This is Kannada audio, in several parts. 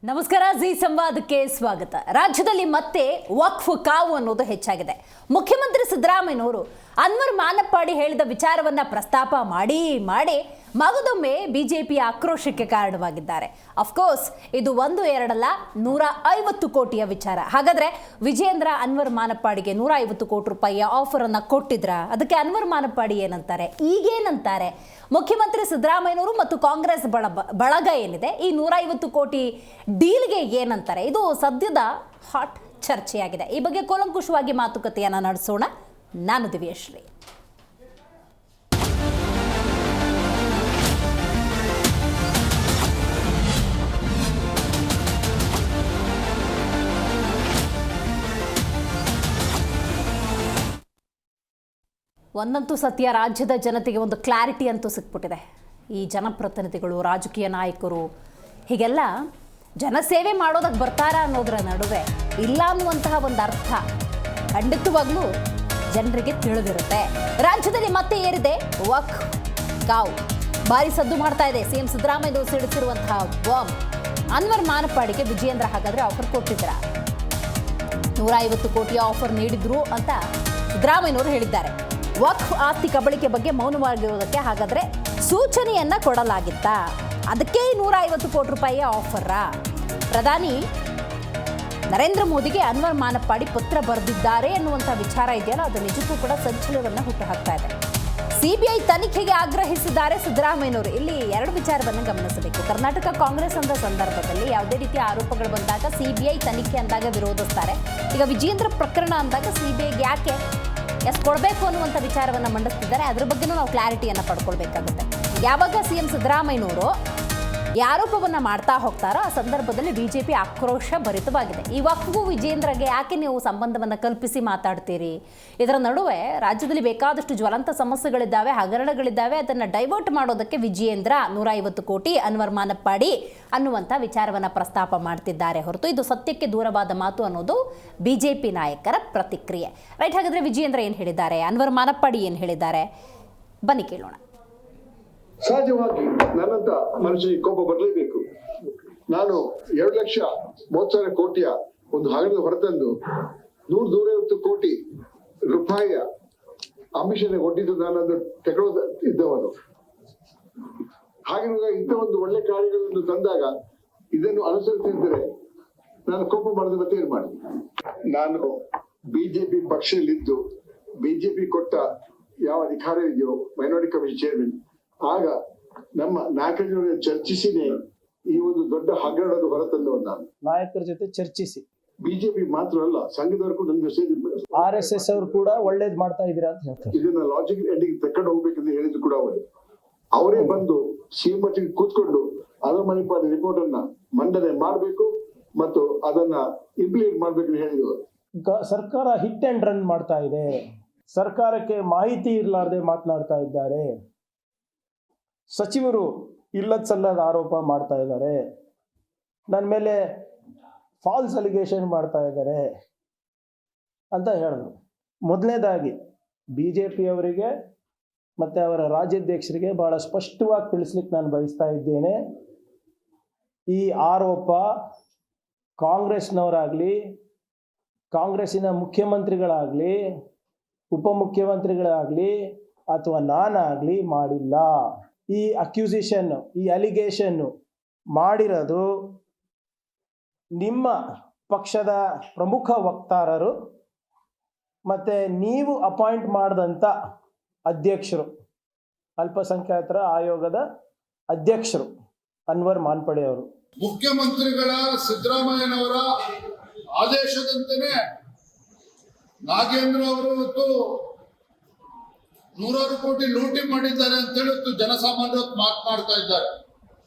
ನಮಸ್ಕಾರ, ಜಿ ಸಂವಾದಕ್ಕೆ ಸ್ವಾಗತ. ರಾಜ್ಯದಲ್ಲಿ ಮತ್ತೆ ವಕ್ಫ್ ಕಾವು ಅನ್ನೋದು ಹೆಚ್ಚಾಗಿದೆ. ಮುಖ್ಯಮಂತ್ರಿ ಸಿದ್ದರಾಮಯ್ಯನವರು ಅನ್ವರ್ ಮಾನಪ್ಪಾಡಿ ಹೇಳಿದ ವಿಚಾರವನ್ನ ಪ್ರಸ್ತಾಪ ಮಾಡಿ ಮಗದೊಮ್ಮೆ ಬಿಜೆಪಿಯ ಆಕ್ರೋಶಕ್ಕೆ ಕಾರಣವಾಗಿದ್ದಾರೆ. ಅಫ್ಕೋರ್ಸ್ ಇದು 1-2 ಅಲ್ಲ, 150 ಕೋಟಿಯ ವಿಚಾರ. ಹಾಗಾದ್ರೆ ವಿಜೇಂದ್ರ ಅನ್ವರ್ ಮಾನಪ್ಪಾಡಿಗೆ 150 ಕೋಟಿ ರೂಪಾಯಿಯ ಆಫರ್ ಅನ್ನ ಕೊಟ್ಟಿದ್ರ? ಅದಕ್ಕೆ ಅನ್ವರ್ ಮಾನಪ್ಪಾಡಿ ಏನಂತಾರೆ, ಈಗೇನಂತಾರೆ? ಮುಖ್ಯಮಂತ್ರಿ ಸಿದ್ದರಾಮಯ್ಯನವರು ಮತ್ತು ಕಾಂಗ್ರೆಸ್ ಬಳಗ ಏನಿದೆ, ಈ 150 ಕೋಟಿ ಡೀಲ್ಗೆ ಏನಂತಾರೆ? ಇದು ಸದ್ಯದ ಹಾಟ್ ಚರ್ಚೆಯಾಗಿದೆ. ಈ ಬಗ್ಗೆ ಕೂಲಂಕುಷವಾಗಿ ಮಾತುಕತೆಯನ್ನ ನಡೆಸೋಣ. ನಾನು ದಿವ್ಯಶ್ರೀ. ಒಂದಂತೂ ಸತ್ಯ, ರಾಜ್ಯದ ಜನತೆಗೆ ಒಂದು ಕ್ಲಾರಿಟಿ ಅಂತೂ ಸಿಕ್ಬಿಟ್ಟಿದೆ. ಈ ಜನಪ್ರತಿನಿಧಿಗಳು, ರಾಜಕೀಯ ನಾಯಕರು ಹೀಗೆಲ್ಲ ಜನಸೇವೆ ಮಾಡೋದಕ್ಕೆ ಬರ್ತಾರಾ ಅನ್ನೋದರ ನಡುವೆ ಇಲ್ಲ ಅನ್ನುವಂತಹ ಒಂದು ಅರ್ಥ ಖಂಡಿತವಾಗ್ಲೂ ಜನರಿಗೆ ತಿಳಿದಿರುತ್ತೆ. ರಾಜ್ಯದಲ್ಲಿ ಮತ್ತೆ ಏರಿದೆ ವಕ್ಫ್ ಕಾವು. ಭಾರಿ ಸದ್ದು ಮಾಡ್ತಾ ಇದೆ. ಸಿಎಂ ಸಿದ್ದರಾಮಯ್ಯ ಸಿಡಿಸಿರುವಂತಹ ಬಾಂಬ್. ಅನ್ವರ್ ಮಾನಪ್ಪಾಡಿಗೆ ವಿಜಯೇಂದ್ರ ಹಾಗಾದ್ರೆ ಆಫರ್ ಕೊಟ್ಟಿದ್ರ? 150 ಕೋಟಿಯ ಆಫರ್ ನೀಡಿದ್ರು ಅಂತ ಸಿದ್ದರಾಮಯ್ಯನವರು ಹೇಳಿದ್ದಾರೆ. ವಕ್ಫ್ ಆಸ್ತಿ ಕಬಳಿಕೆ ಬಗ್ಗೆ ಮೌನವಾಗಿರುವುದಕ್ಕೆ ಹಾಗಾದ್ರೆ ಸೂಚನೆಯನ್ನ ಕೊಡಲಾಗಿತ್ತ? ಅದಕ್ಕೆ 150 ಕೋಟಿ ರೂಪಾಯಿಯ ಆಫರ್ರಾ? ಪ್ರಧಾನಿ ನರೇಂದ್ರ ಮೋದಿಗೆ ಅನ್ವರ್ ಮಾನಪ್ಪಾಡಿ ಪತ್ರ ಬರೆದಿದ್ದಾರೆ ಎನ್ನುವಂಥ ವಿಚಾರ ಇದೆಯಲ್ಲ, ಅದು ನಿಜಕ್ಕೂ ಕೂಡ ಸಂಚಲನವನ್ನು ಹುಟ್ಟುಹಾಕ್ತಾ ಇದೆ. ಸಿಬಿಐ ತನಿಖೆಗೆ ಆಗ್ರಹಿಸಿದ್ದಾರೆ ಸಿದ್ದರಾಮಯ್ಯನವರು. ಇಲ್ಲಿ 2 ವಿಚಾರವನ್ನು ಗಮನಿಸಬೇಕು. ಕರ್ನಾಟಕ ಕಾಂಗ್ರೆಸ್ ಅಂದ ಸಂದರ್ಭದಲ್ಲಿ ಯಾವುದೇ ರೀತಿಯ ಆರೋಪಗಳು ಬಂದಾಗ ಸಿಬಿಐ ತನಿಖೆ ಅಂದಾಗ ವಿರೋಧಿಸ್ತಾರೆ. ಈಗ ವಿಜೇಂದ್ರ ಪ್ರಕರಣ ಅಂದಾಗ ಸಿಬಿಐಗೆ ಯಾಕೆ ಕೊಡಬೇಕು ಅನ್ನುವಂಥ ವಿಚಾರವನ್ನು ಮಂಡಿಸ್ತಿದ್ದಾರೆ. ಅದ್ರ ಬಗ್ಗೆನೂ ನಾವು ಕ್ಲಾರಿಟಿಯನ್ನು ಪಡ್ಕೊಳ್ಬೇಕಾಗುತ್ತೆ. ಯಾವಾಗ ಸಿಎಂ ಸಿದ್ದರಾಮಯ್ಯನವರು ಈ ಆರೋಪವನ್ನು ಮಾಡ್ತಾ ಹೋಗ್ತಾರೋ ಆ ಸಂದರ್ಭದಲ್ಲಿ ಬಿಜೆಪಿ ಆಕ್ರೋಶ ಭರಿತವಾಗಿದೆ. ಈ ವಕ್ಫ್ಗೂ ವಿಜೇಂದ್ರಗೆ ಯಾಕೆ ನೀವು ಸಂಬಂಧವನ್ನು ಕಲ್ಪಿಸಿ ಮಾತಾಡ್ತೀರಿ? ಇದರ ನಡುವೆ ರಾಜ್ಯದಲ್ಲಿ ಬೇಕಾದಷ್ಟು ಜ್ವಲಂತ ಸಮಸ್ಯೆಗಳಿದ್ದಾವೆ, ಹಗರಣಗಳಿದ್ದಾವೆ. ಅದನ್ನು ಡೈವರ್ಟ್ ಮಾಡೋದಕ್ಕೆ ವಿಜೇಂದ್ರ 150 ಕೋಟಿ ಅನ್ವರ್ ಮಾನಪ್ಪಾಡಿ ಅನ್ನುವಂಥ ವಿಚಾರವನ್ನು ಪ್ರಸ್ತಾಪ ಮಾಡ್ತಿದ್ದಾರೆ ಹೊರತು ಇದು ಸತ್ಯಕ್ಕೆ ದೂರವಾದ ಮಾತು ಅನ್ನೋದು ಬಿಜೆಪಿ ನಾಯಕರ ಪ್ರತಿಕ್ರಿಯೆ. ರೈಟ್, ಹಾಗಾದ್ರೆ ವಿಜೇಂದ್ರ ಏನು ಹೇಳಿದ್ದಾರೆ, ಅನ್ವರ್ ಮಾನಪ್ಪಾಡಿ ಏನು ಹೇಳಿದ್ದಾರೆ, ಬನ್ನಿ ಕೇಳೋಣ. ಸಹಜವಾಗಿ ನನ್ನಂತ ಮನುಷ್ಯನಿಗೆ ಕೋಪ ಬರಲೇಬೇಕು. ನಾನು 2,30,000 ಕೋಟಿಯ ಒಂದು ಹಗರಣ ಹೊರತಂದು 150 ಕೋಟಿ ರೂಪಾಯಿಯ ಅಂಬಿಷನ್ ಒಡ್ಡಿದ್ದು ನಾನನ್ನು ತಗೊಳ್ಳೋದ ಇದ್ದವನು. ಹಾಗಿರುವಾಗ ಇಂಥ ಒಂದು ಒಳ್ಳೆ ಕಾರ್ಯಗಳನ್ನು ತಂದಾಗ ಇದನ್ನು ಅನುಸರಿಸಿದ್ರೆ ನಾನು ಕೋಪ ಮಾಡಿದ ಮತ್ತೆ ಏನು ಮಾಡಿ? ನಾನು ಬಿಜೆಪಿ ಪಕ್ಷದಲ್ಲಿದ್ದು ಬಿಜೆಪಿ ಕೊಟ್ಟ ಯಾವ ಅಧಿಕಾರ ಇದೆಯೋ ಮೈನಾರಿಟಿ ಕಮಿಷನ್ ಚೇರ್ಮನ್, ಆಗ ನಮ್ಮ ನಾಯಕರ ಚರ್ಚಿಸಿನೇ ಈ ಒಂದು ದೊಡ್ಡ ಹಗರಣದ ಹೊರತಂದವ. ನಾನು ನಾಯಕರ ಜೊತೆ ಚರ್ಚಿಸಿ, ಬಿಜೆಪಿ ಮಾತ್ರ ಅಲ್ಲ ಸಂಘದವರು ಕೂಡ ನನ್ನ ಸೇರಿ RSS ಅವರು ಕೂಡ ಒಳ್ಳೇದ್ ಮಾಡ್ತಾ ಇದೀರಾ ಅಂತ ಹೇಳ್ತಾರೆ. ಇದನ್ನ ಲಾಜಿಕ್ ಎಂಡಿಗೆ ತಕೊಂಡು ಹೋಗ್ಬೇಕಂತ ಹೇಳಿದ್ರು ಕೂಡ ಅವರೇ ಬಂದು ಸಿಎಂ ಮಟ್ಟಿಗೆ ಕೂತ್ಕೊಂಡು ಅನ್ವರ್ ಮಾನಪ್ಪಾಡಿ ರಿಪೋರ್ಟ್ ಅನ್ನ ಮಂಡನೆ ಮಾಡಬೇಕು ಮತ್ತು ಅದನ್ನ ಇಂಪ್ಲಿಮೆಂಟ್ ಮಾಡ್ಬೇಕಂತ ಹೇಳಿದ್ರು. ಸರ್ಕಾರ ಹಿಟ್ ಅಂಡ್ ರನ್ ಮಾಡ್ತಾ ಇದೆ, ಸರ್ಕಾರಕ್ಕೆ ಮಾಹಿತಿ ಇರಲಾರ್ದೆ ಮಾತನಾಡ್ತಾ ಇದ್ದಾರೆ, ಸಚಿವರು ಇಲ್ಲದ ಸಲ್ಲದ ಆರೋಪ ಮಾಡ್ತಾ ಇದ್ದಾರೆ, ನನ್ನ ಮೇಲೆ ಫಾಲ್ಸ್ ಅಲಿಗೇಷನ್ ಮಾಡ್ತಾ ಇದ್ದಾರೆ ಅಂತ ಹೇಳಿದ್ರು. ಮೊದಲನೇದಾಗಿ ಬಿಜೆಪಿ ಅವರಿಗೆ ಮತ್ತೆ ಅವರ ರಾಜ್ಯಾಧ್ಯಕ್ಷರಿಗೆ ಬಹಳ ಸ್ಪಷ್ಟವಾಗಿ ತಿಳಿಸ್ಲಿಕ್ಕೆ ನಾನು ಬಯಸ್ತಾ ಇದ್ದೇನೆ. ಈ ಆರೋಪ ಕಾಂಗ್ರೆಸ್ನವರಾಗ್ಲಿ, ಕಾಂಗ್ರೆಸ್ಸಿನ ಮುಖ್ಯಮಂತ್ರಿಗಳಾಗ್ಲಿ, ಉಪಮುಖ್ಯಮಂತ್ರಿಗಳಾಗ್ಲಿ ಅಥವಾ ನಾನಾಗ್ಲಿ ಮಾಡಿಲ್ಲ. ಈ ಅಕ್ಯೂಸಿಷನ್, ಈ ಅಲಿಗೇಷನ್ ಮಾಡಿರೋದು ನಿಮ್ಮ ಪಕ್ಷದ ಪ್ರಮುಖ ವಕ್ತಾರರು ಮತ್ತೆ ನೀವು ಅಪಾಯಿಂಟ್ ಮಾಡಿದಂಥ ಅಧ್ಯಕ್ಷರು, ಅಲ್ಪಸಂಖ್ಯಾತರ ಆಯೋಗದ ಅಧ್ಯಕ್ಷರು ಅನ್ವರ್ ಮಾನಪ್ಪಾಡಿ ಅವರು. ಮುಖ್ಯಮಂತ್ರಿಗಳ ಸಿದ್ದರಾಮಯ್ಯನವರ ಆದೇಶದಂತೆಯೇ ನಾಗೇಂದ್ರ ಅವರು ಇವತ್ತು 100 ಕೋಟಿ ಲೂಟಿ ಮಾಡಿದ್ದಾರೆ ಅಂತ ಹೇಳಿ ಜನಸಾಮಾನ್ಯರು ಮಾತನಾಡ್ತಾ ಇದ್ದಾರೆ.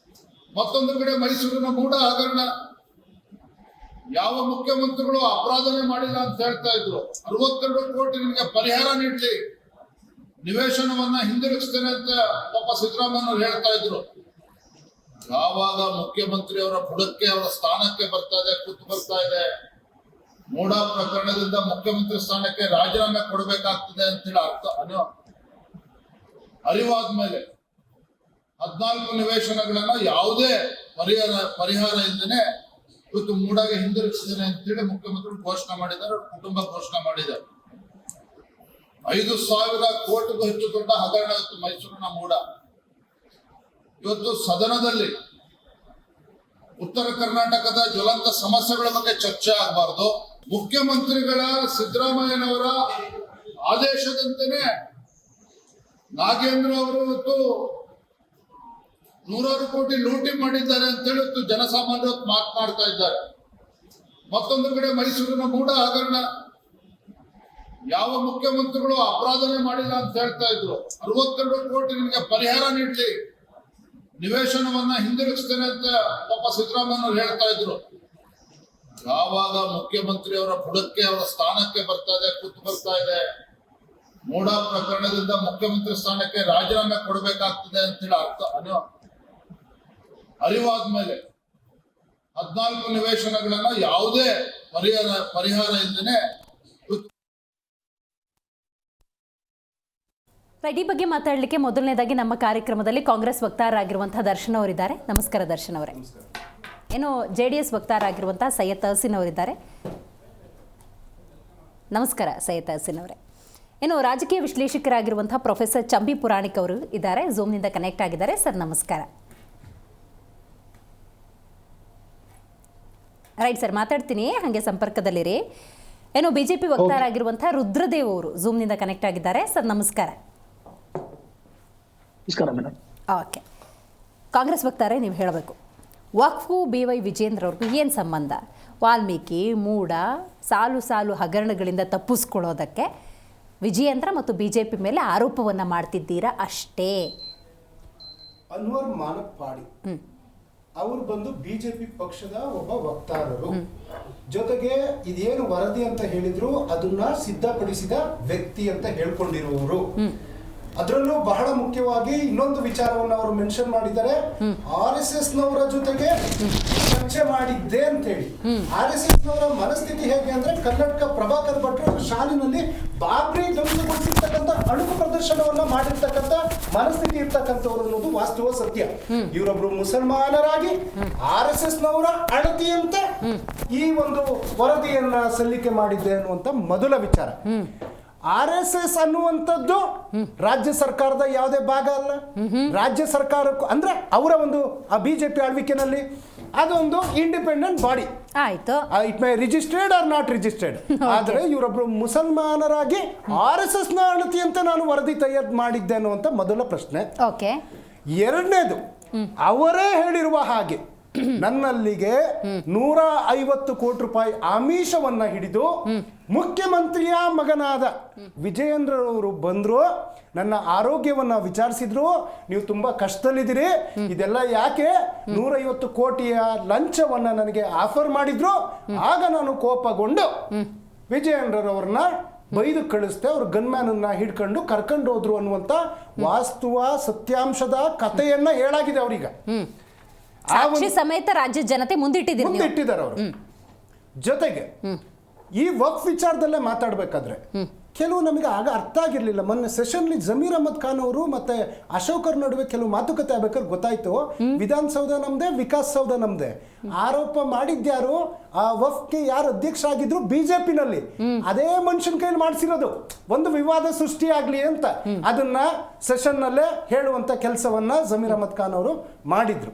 ಮತ್ತೊಂದು ಕಡೆ ಮೈಸೂರಿನ ಮೂಡ ಹಗರಣ, ಯಾವ ಮುಖ್ಯಮಂತ್ರಿಗಳು ಅಪರಾಧನೆ ಮಾಡಿಲ್ಲ ಅಂತ ಹೇಳ್ತಾ ಇದ್ರು. 62 ಕೋಟಿ ನಿಮಗೆ ಪರಿಹಾರ ನೀಡಲಿ, ನಿವೇಶನವನ್ನ ಹಿಂದಿರುಗಿಸ್ತೇನೆ ಅಂತ ಪಾಪ ಸಿದ್ದರಾಮಯ್ಯನವರು ಹೇಳ್ತಾ ಇದ್ರು. ಯಾವಾಗ ಮುಖ್ಯಮಂತ್ರಿ ಅವರ ಬುಡಕ್ಕೆ, ಅವರ ಸ್ಥಾನಕ್ಕೆ ಬರ್ತಾ ಇದೆ ಮೂಡ ಪ್ರಕರಣದಿಂದ ಮುಖ್ಯಮಂತ್ರಿ ಸ್ಥಾನಕ್ಕೆ ರಾಜೀನಾಮೆ ಕೊಡಬೇಕಾಗ್ತದೆ ಅಂತೇಳಿ ಅರಿವಾದ ಮೇಲೆ 14 ನಿವೇಶನಗಳನ್ನ ಯಾವುದೇ ಪರಿಹಾರ ಇಲ್ಲದೆ ಇವತ್ತು ಮೂಡಾಗೆ ಹಿಂದಿರುಗಿಸ್ತೇನೆ ಅಂತೇಳಿ ಮುಖ್ಯಮಂತ್ರಿ ಘೋಷಣೆ ಮಾಡಿದ್ದಾರೆ, ಕುಟುಂಬ ಘೋಷಣೆ ಮಾಡಿದ್ದಾರೆ. 5,000 ಕೋಟಿಗೂ ಹೆಚ್ಚು ದೊಡ್ಡ ಹಗರಣ ಇವತ್ತು ಮೈಸೂರಿನ ಮೂಡ. ಇವತ್ತು ಸದನದಲ್ಲಿ ಉತ್ತರ ಕರ್ನಾಟಕದ ಜ್ವಲಂತ ಸಮಸ್ಯೆಗಳ ಬಗ್ಗೆ ಚರ್ಚೆ ಆಗಬಾರ್ದು. ಮುಖ್ಯಮಂತ್ರಿಗಳ ಸಿದ್ದರಾಮಯ್ಯನವರ ಆದೇಶದಂತೆಯೇ ನಾಗೇಂದ್ರ ಅವರು ಇವತ್ತು 100 ಕೋಟಿ ಲೂಟಿ ಮಾಡಿದ್ದಾರೆ ಅಂತೇಳಿ ಇವತ್ತು ಜನಸಾಮಾನ್ಯರು ಮಾತನಾಡ್ತಾ ಇದ್ದಾರೆ. ಮತ್ತೊಂದು ಕಡೆ ಮೈಸೂರಿನ ಮೂಡ ಹಗರಣ ಯಾವ ಮುಖ್ಯಮಂತ್ರಿಗಳು ಅಪರಾಧನೆ ಮಾಡಿಲ್ಲ ಅಂತ ಹೇಳ್ತಾ ಇದ್ರು. 62 ಕೋಟಿ ನಿಮಗೆ ಪರಿಹಾರ ನೀಡಲಿ, ನಿವೇಶನವನ್ನ ಹಿಂದಿರುಗಿಸ್ತೇನೆ ಅಂತ ಪಾಪ ಸಿದ್ದರಾಮಯ್ಯನವರು ಹೇಳ್ತಾ ಇದ್ರು. ಯಾವಾಗ ಮುಖ್ಯಮಂತ್ರಿ ಅವರ ಬುಡಕ್ಕೆ ಅವರ ಸ್ಥಾನಕ್ಕೆ ಬರ್ತಾ ಇದೆ ಮೂಡ ಪ್ರಕರಣದಿಂದ ಮುಖ್ಯಮಂತ್ರಿ ಸ್ಥಾನಕ್ಕೆ ರಾಜೀನಾಮೆ ಕೊಡಬೇಕಾಗ್ತದೆ ಅಂತೇಳಿ ಅರಿವಾದ ಮೇಲೆ 14 ನಿವೇಶನಗಳನ್ನ ಯಾವುದೇ ಪರಿಹಾರ ಇಲ್ಲದೆ ರೈಟ್, ಈ ಬಗ್ಗೆ ಮಾತಾಡಲಿಕ್ಕೆ ಮೊದಲನೇದಾಗಿ ನಮ್ಮ ಕಾರ್ಯಕ್ರಮದಲ್ಲಿ ಕಾಂಗ್ರೆಸ್ ವಕ್ತಾರರಾಗಿರುವಂತಹ ದರ್ಶನ್ ಅವರಿದ್ದಾರೆ. ನಮಸ್ಕಾರ ದರ್ಶನ್ ಅವರೇ. ಏನು JDS ವಕ್ತಾರರಾಗಿರುವಂತಹ ಸೈಯದ್ ತಹಸೀನ್ ಅವರಿದ್ದಾರೆ. ನಮಸ್ಕಾರ ಸೈಯದ್ ತಹಸೀನ್ ಅವರೇ. ಏನು ರಾಜಕೀಯ ವಿಶ್ಲೇಷಕರಾಗಿರುವಂತಹ ಪ್ರೊಫೆಸರ್ ಚಂಬಿ ಪುರಾಣಿಕ್ ಅವರು ಇದ್ದಾರೆ, ಝೂಮ್ನಿಂದ ಕನೆಕ್ಟ್ ಆಗಿದ್ದಾರೆ. ಸರ್ ನಮಸ್ಕಾರ. ರೈಟ್ ಸರ್, ಮಾತಾಡ್ತೀನಿ, ಹಾಗೆ ಸಂಪರ್ಕದಲ್ಲಿರಿ. ಏನು BJP ವಕ್ತಾರರಾಗಿರುವಂತಹ ರುದ್ರದೇವ್ ಅವರು ಝೂಮ್ನಿಂದ ಕನೆಕ್ಟ್ ಆಗಿದ್ದಾರೆ. ಸರ್ ನಮಸ್ಕಾರ. ಓಕೆ, ಕಾಂಗ್ರೆಸ್ ವಕ್ತಾರೆ, ನೀವು ಹೇಳಬೇಕು, ವಕ್ಫು BY ವಿಜೇಂದ್ರ ಅವ್ರಿಗೂ ಏನು ಸಂಬಂಧ? ವಾಲ್ಮೀಕಿ ಮೂಡ ಸಾಲು ಸಾಲು ಹಗರಣಗಳಿಂದ ತಪ್ಪಿಸ್ಕೊಳ್ಳೋದಕ್ಕೆ ವಿಜಯೇಂದ್ರ ಮತ್ತು BJP ಮೇಲೆ ಆರೋಪವನ್ನು ಮಾಡ್ತಿದ್ದೀರಾ ಅಷ್ಟೇ? ಅನ್ವರ್ ಮಾನಪ್ಪಾಡಿ ಅವರು ಬಂದು BJP ಪಕ್ಷದ ಒಬ್ಬ ವಕ್ತಾರರು, ಜೊತೆಗೆ ಇದೇನು ವರದಿ ಅಂತ ಹೇಳಿದ್ರು ಅದನ್ನ ಸಿದ್ಧಪಡಿಸಿದ ವ್ಯಕ್ತಿ ಅಂತ ಹೇಳ್ಕೊಂಡಿರುವವರು. ಅದರಲ್ಲೂ ಬಹಳ ಮುಖ್ಯವಾಗಿ ಇನ್ನೊಂದು ವಿಚಾರವನ್ನು ಅವರು ಮೆನ್ಷನ್ ಮಾಡಿದ್ದಾರೆ, RSS ನವರ ಜೊತೆಗೆ ಚರ್ಚೆ ಮಾಡಿದ್ದೆ ಅಂತ ಹೇಳಿ. RSS ನವರ ಮನಸ್ಥಿತಿ ಹೇಗೆ ಅಂದ್ರೆ, ಕರ್ನಾಟಕ ಪ್ರಭಾಕರ್ ಭಟ್ರು ಶಾಲಿನಲ್ಲಿ ಬಾಬ್ರಿ ಧ್ವಂಸಗೊಳಿಸಿರ್ತಕ್ಕಂಥ ಅಣುಕು ಪ್ರದರ್ಶನವನ್ನ ಮಾಡಿರ್ತಕ್ಕಂಥ ಮನಸ್ಥಿತಿ ಇರ್ತಕ್ಕಂಥವ್ರು ಅನ್ನೋದು ವಾಸ್ತವ ಸತ್ಯ. ಇವರೊಬ್ರು ಮುಸಲ್ಮಾನರಾಗಿ RSS ನವರ ಅಳತೆಯಂತೆ ಈ ಒಂದು ವರದಿಯನ್ನ ಸಲ್ಲಿಕೆ ಮಾಡಿದ್ದೆ ಅನ್ನುವಂತ ಮೊದಲ ವಿಚಾರ. RSS ಅನ್ನುವಂಥದ್ದು ರಾಜ್ಯ ಸರ್ಕಾರದ ಯಾವುದೇ ಭಾಗ ಅಲ್ಲ. ರಾಜ್ಯ ಸರ್ಕಾರಕ್ಕೂ ಅಂದ್ರೆ ಅವರ ಒಂದು BJP ಆಳ್ವಿಕೆನಲ್ಲಿ ಅದೊಂದು ಇಂಡಿಪೆಂಡೆಂಟ್ ಬಾಡಿ. ಆಯ್ತು, it may registered or not registered. ಆದ್ರೆ ಇವರೊಬ್ರು ಮುಸಲ್ಮಾನರಾಗಿ RSS ನ ಅಳತೆಯಂತೆ ನಾನು ವರದಿ ತಯಾರು ಮಾಡಿದ್ದೆ ಅನ್ನುವಂತ ಮೊದಲ ಪ್ರಶ್ನೆ. ಓಕೆ. ಎರಡನೇದು, ಅವರೇ ಹೇಳಿರುವ ಹಾಗೆ ನನ್ನಲ್ಲಿಗೆ 150 ಕೋಟಿ ರೂಪಾಯಿ ಆಮಿಷವನ್ನ ಹಿಡಿದು ಮುಖ್ಯಮಂತ್ರಿಯ ಮಗನಾದ ವಿಜಯೇಂದ್ರರವರು ಬಂದ್ರು, ನನ್ನ ಆರೋಗ್ಯವನ್ನ ವಿಚಾರಿಸಿದ್ರು, ನೀವು ತುಂಬಾ ಕಷ್ಟದಲ್ಲಿದ್ದೀರಿ, ಇದೆಲ್ಲ ಯಾಕೆ 150 ಕೋಟಿಯ ಲಂಚವನ್ನ ನನಗೆ ಆಫರ್ ಮಾಡಿದ್ರು. ಆಗ ನಾನು ಕೋಪಗೊಂಡು ವಿಜಯೇಂದ್ರರವ್ರನ್ನ ಬೈದು ಕಳಿಸ್ತೆ, ಅವ್ರ ಗನ್ಮ್ಯಾನ್ ಅನ್ನ ಹಿಡ್ಕೊಂಡು ಕರ್ಕೊಂಡು ಹೋದ್ರು ಅನ್ನುವಂತ ವಾಸ್ತವ ಸತ್ಯಾಂಶದ ಕಥೆಯನ್ನ ಹೇಳಾಗಿದೆ ಅವ್ರೀಗ. ಸಾಕ್ಷಿ ಸಮೇತ ರಾಜ್ಯ ಜನತೆ ಮುಂದಿಟ್ಟಿದ್ದಾರೆ ಅವರು. ಜೊತೆಗೆ ಈ ವಕ್ಫ್ ವಿಚಾರದಲ್ಲೇ ಮಾತಾಡ್ಬೇಕಾದ್ರೆ ಕೆಲವು ನಮಗೆ ಆಗ ಅರ್ಥ ಆಗಿರ್ಲಿಲ್ಲ. ಮೊನ್ನೆ ಸೆಷನ್ಲಿ ಜಮೀರ್ ಅಹಮದ್ ಖಾನ್ ಅವರು ಮತ್ತೆ ಅಶೋಕರ್ ನಡುವೆ ಕೆಲವು ಮಾತುಕತೆ ಆಗ್ಬೇಕಾದ್ರೆ ಗೊತ್ತಾಯ್ತು, ವಿಧಾನಸೌಧ ನಮ್ದೆ, ವಿಕಾಸ್ ಸೌಧ ನಮ್ದೆ. ಆರೋಪ ಮಾಡಿದ್ಯಾರು? ಆ ವಕ್ಫ್ಗೆ ಯಾರು ಅಧ್ಯಕ್ಷ ಆಗಿದ್ರು BJP-ನಲ್ಲಿ, ಅದೇ ಮನುಷ್ಯನ ಕೈಲಿ ಮಾಡಿಸಿರೋದು, ಒಂದು ವಿವಾದ ಸೃಷ್ಟಿ ಆಗ್ಲಿ ಅಂತ ಅದನ್ನ ಸೆಷನ್ ನಲ್ಲೇ ಹೇಳುವಂತ ಕೆಲಸವನ್ನ ಜಮೀರ್ ಅಹಮದ್ ಖಾನ್ ಅವರು ಮಾಡಿದ್ರು.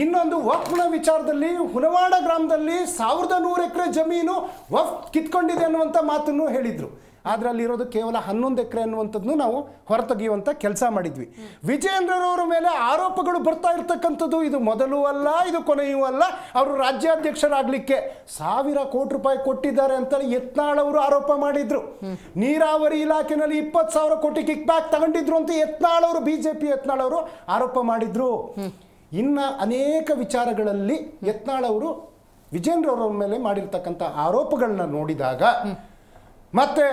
ಇನ್ನೊಂದು ವಕ್ಫ್ನ ವಿಚಾರದಲ್ಲಿ ಹುನವಾಡ ಗ್ರಾಮದಲ್ಲಿ 1100 ಎಕರೆ ಜಮೀನು ವಕ್ಫ್ ಕಿತ್ಕೊಂಡಿದೆ ಅನ್ನುವಂತ ಮಾತನ್ನು ಹೇಳಿದ್ರು. ಆದ್ರೆ ಅಲ್ಲಿರೋದು ಕೇವಲ 11 ಎಕರೆ ಅನ್ನುವಂಥದ್ದು ನಾವು ಹೊರತೆಗೆಯುವಂತ ಕೆಲಸ ಮಾಡಿದ್ವಿ. ವಿಜಯೇಂದ್ರರವರ ಮೇಲೆ ಆರೋಪಗಳು ಬರ್ತಾ ಇರ್ತಕ್ಕಂಥದ್ದು ಇದು ಮೊದಲು ಅಲ್ಲ, ಇದು ಕೊನೆಯೂ ಅಲ್ಲ. ಅವರು ರಾಜ್ಯಾಧ್ಯಕ್ಷರಾಗ್ಲಿಕ್ಕೆ 1000 ಕೋಟಿ ರೂಪಾಯಿ ಕೊಟ್ಟಿದ್ದಾರೆ ಅಂತ ಯತ್ನಾಳ್ ಅವರು ಆರೋಪ ಮಾಡಿದ್ರು. ನೀರಾವರಿ ಇಲಾಖೆನಲ್ಲಿ 20,000 ಕೋಟಿ ಕಿಕ್ ಬ್ಯಾಕ್ ತಗೊಂಡಿದ್ರು ಅಂತ ಯತ್ನಾಳ್ ಅವರು, BJP ಯತ್ನಾಳ್ ಅವರು ಆರೋಪ ಮಾಡಿದ್ರು. ಇನ್ನ ಅನೇಕ ವಿಚಾರಗಳಲ್ಲಿ ಯತ್ನಾಳ್ ಅವರು ವಿಜಯೇಂದ್ರರವರ ಮೇಲೆ ಮಾಡಿರ್ತಕ್ಕಂಥ ಆರೋಪಗಳನ್ನ ನೋಡಿದಾಗ, ಮತ್ತೆ